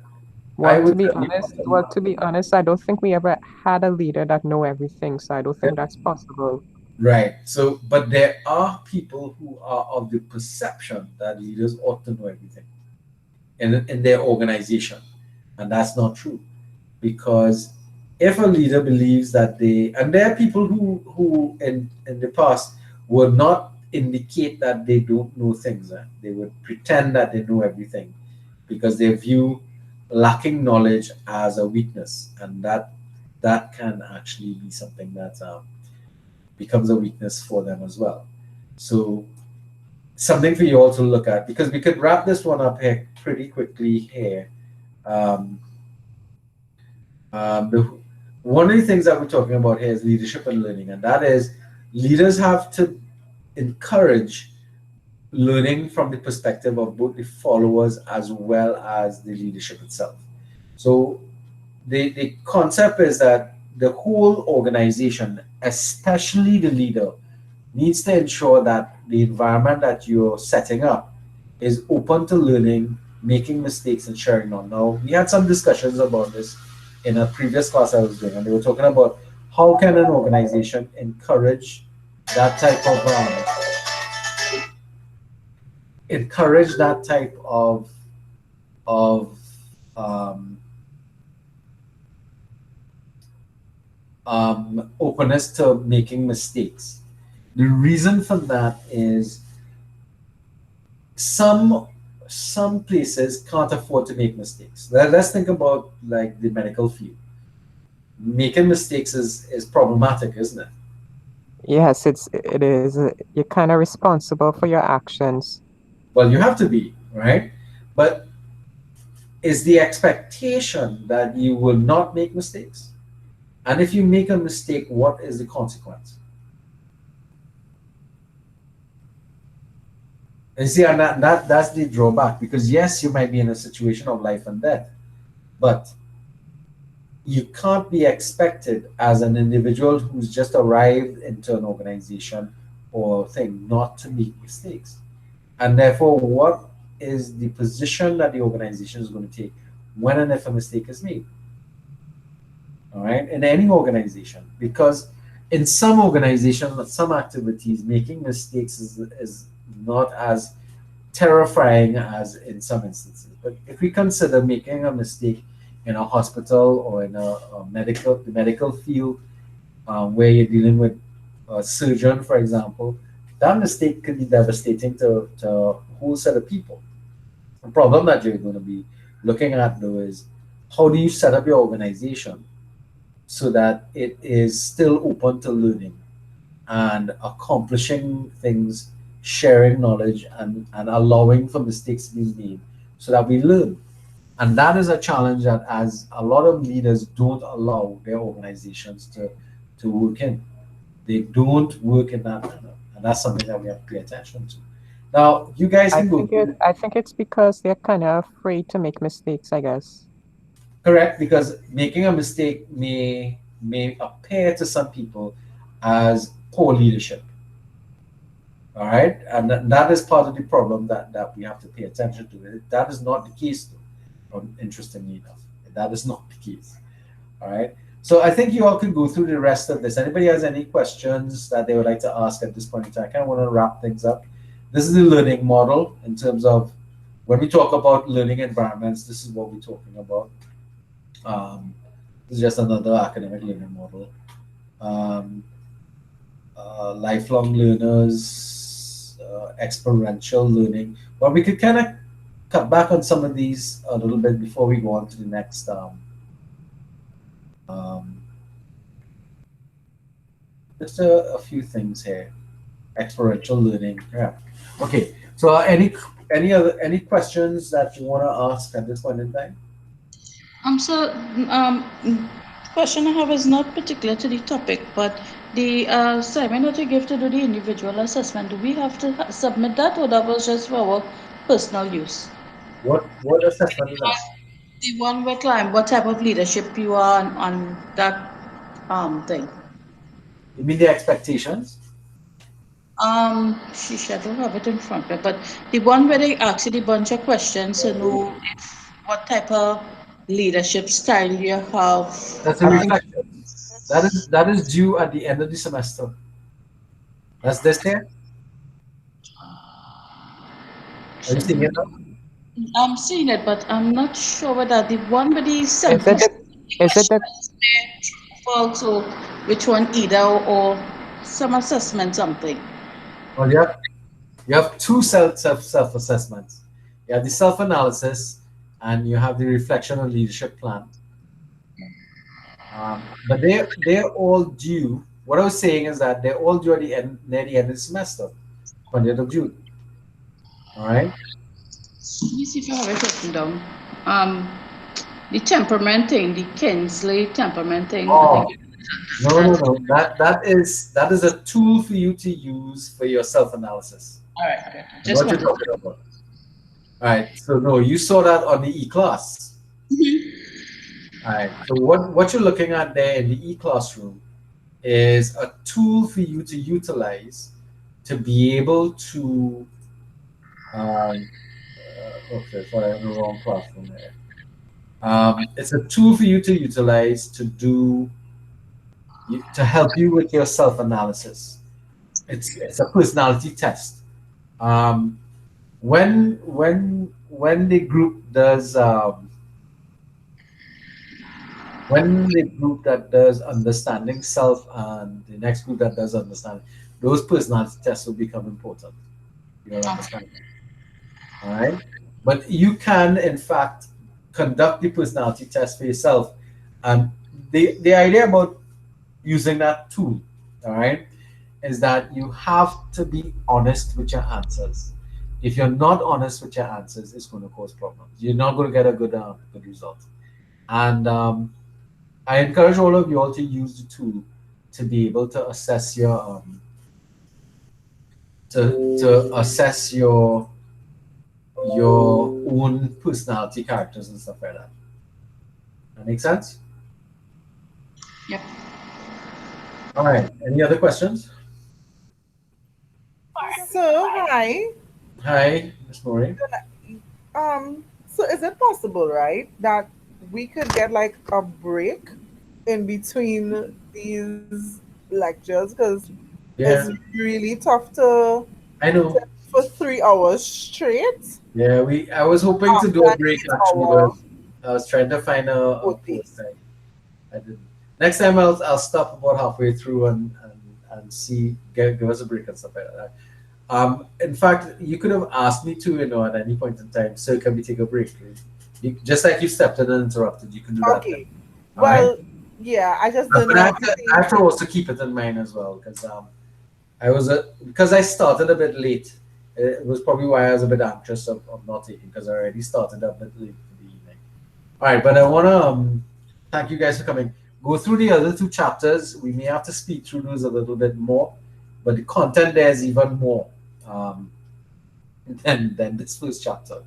I Well, to would be tell you honest, I don't think we ever had a leader that know everything, so I don't think that's possible. right. So, but there are people who are of the perception that leaders ought to know everything in their organization, and that's not true. Because if a leader believes that they, and there are people who in the past would not indicate that they don't know things, they would pretend that they know everything because they view lacking knowledge as a weakness, and that can actually be something that becomes a weakness for them as well. So something for you all to look at, because we could wrap this one up here pretty quickly here. um, the, one of the things that we're talking about here is leadership and learning, and that is leaders have to encourage learning from the perspective of both the followers as well as the leadership itself. So the concept is that the whole organization, especially the leader, needs to ensure that the environment that you're setting up is open to learning, making mistakes, and sharing on. Now, we had some discussions about this in a previous class I was doing, and they were talking about how can an organization encourage that type of of um, openness to making mistakes. The reason for that is some some places can't afford to make mistakes. Let's think about like the medical field. Making mistakes is problematic, isn't it? Yes, it is. You're kind of responsible for your actions. Well, you have to be, right? But is the expectation that you will not make mistakes? And if you make a mistake, what is the consequence? And see, and that's the drawback, because yes, you might be in a situation of life and death, but you can't be expected as an individual who's just arrived into an organization or thing not to make mistakes. And therefore, what is the position that the organization is going to take when and if a mistake is made? All right, in any organization, because in some organizations, some activities, making mistakes is not as terrifying as in some instances. But if we consider making a mistake in a hospital or in the medical field, where you're dealing with a surgeon, for example, that mistake could be devastating to a whole set of people. The problem that you're going to be looking at, though, is how do you set up your organization so that it is still open to learning and accomplishing things, sharing knowledge, and allowing for mistakes to be made so that we learn. And that is a challenge that as a lot of leaders don't allow their organizations to work in. They don't work in that manner. And that's something that we have to pay attention to. Now, you guys can go through. I think it's because they're kind of afraid to make mistakes, I guess. Correct, because making a mistake may appear to some people as poor leadership. All right, and that is part of the problem that we have to pay attention to. That is not the case, though. Interestingly enough, that is not the case. All right. So I think you all can go through the rest of this. Anybody has any questions that they would like to ask at this point in time? I kind of want to wrap things up. This is the learning model in terms of when we talk about learning environments. This is what we're talking about. This is just another academic learning model. Um, Lifelong learners, experiential learning. But we could kind of cut back on some of these a little bit before we go on to the next. Um, just a few things here. Experiential learning. Yeah. Okay. So any questions that you want to ask at this point in time? So, question I have is not particular to the topic, but the assignment that you give to do the individual assessment, do we have to submit that, or that was just for our personal use? What assessment is that? The one where climb, what type of leadership you are on that thing. You mean the expectations? I don't have it in front of me, but the one where they ask you the bunch of questions to know if what type of leadership style you have? That's a I think reflective. That is due at the end of the semester. That's this here. Are you seeing it now? I'm seeing it, but I'm not sure whether the one with the is it 70 the is it the questions falls or which one either or some assessment something. Well, you have two self assessments. You have the self analysis, and you have the reflection and leadership plan. But they're all due. What I was saying is that they're all due at the end near the end of the semester, 20th of June. All right. Let me see if I have it written down. Um, the temperament thing, the Kinsley temperament thing. I think Oh, no, no, that's no. That is a tool for you to use for your self analysis. all right. Okay. I know Just what you're wanted. talking about. All right. So no, you saw that on the e class. All right. So what you're looking at there in the e classroom is a tool for you to utilize to be able to. Um, okay, sorry, I'm in the wrong classroom there. It's a tool for you to utilize to help you with your self analysis. It's a personality test. Um, when the group does when the group that does understanding self and the next group that does understanding, those personality tests will become important. You'll understand. All right. But you can, in fact, conduct the personality test for yourself. And the idea about using that tool, all right, is that you have to be honest with your answers. If you're not honest with your answers, it's going to cause problems. You're not going to get a good result. And I encourage all of you all to use the tool to be able to assess your own personality characters and stuff like that. That makes sense? Yep. All right. Any other questions? So hi. Hi, Miss Maureen. So is it possible, right, that we could get like a break in between these lectures? Because it's Yeah, really tough to I know. sit for 3 hours straight Yeah, I was hoping to do after a an break actually, but 8 hour I was trying to find a OT. post. I didn't. Next time I'll stop about halfway through and see give us a break and stuff like that. In fact, you could have asked me to, at any point in time, so can we take a break, please? Just like you stepped in and interrupted, you can do that then. Okay. All right. Well, yeah, I just didn't But want to I see. have to also keep it in mind as well, because because I started a bit late. It was probably why I was a bit anxious of not taking, because I already started a bit late for the evening. All right, but I want to thank you guys for coming. Go through the other two chapters. We may have to speed through those a little bit more, but the content there is even more um, than this first chapter.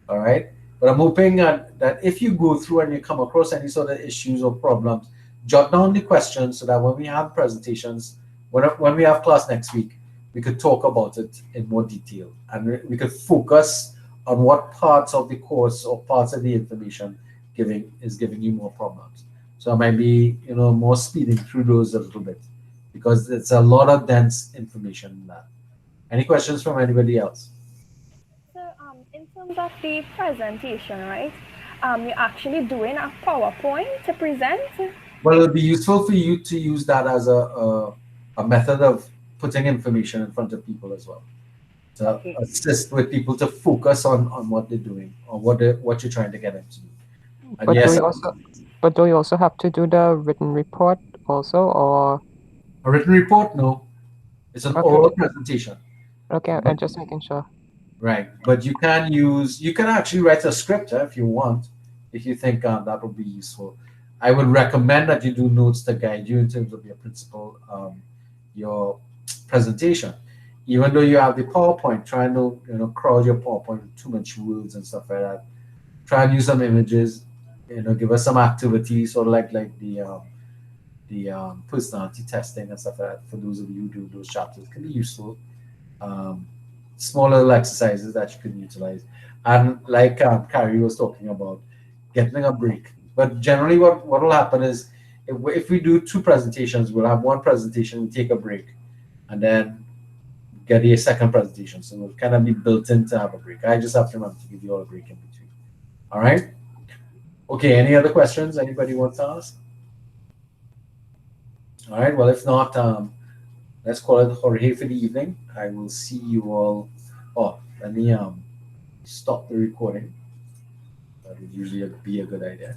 All right. But I'm hoping that if you go through and you come across any sort of issues or problems, jot down the questions so that when we have presentations, when we have class next week, we could talk about it in more detail and we could focus on what parts of the course or parts of the information giving you more problems. So I might be more speeding through those a little bit because it's a lot of dense information in that. Any questions from anybody else? So, in terms of the presentation, right? You're actually doing a PowerPoint to present. Well, it'll be useful for you to use that as a method of putting information in front of people as well, to Okay. assist with people to focus on what they're doing or what you're trying to get them to do. And but do yes, you also but do you also have to do the written report also, or a written report, no, it's an okay, oral presentation. okay, But I'm just making sure. right, but you can actually write a script if you want, if you think that would be useful. I would recommend that you do notes to guide you in terms of your principal, your presentation. Even though you have the PowerPoint, try and crowd your PowerPoint with too much words and stuff like that. Try and use some images, give us some activities, sort of like the personality testing and stuff like that. For those of you who do those chapters, can be useful. Um, Small little exercises that you can utilize. And like Carrie was talking about, getting a break. But generally, what will happen is if we do two presentations, we'll have one presentation, take a break, and then get a second presentation. So it'll kind of be built in to have a break. I just have to remember to give you all a break in between. All right. Okay. Any other questions anybody wants to ask? All right. Well, if not, let's call it Jorge for the evening. I will see you all. Oh, let me stop the recording. That would usually be a good idea.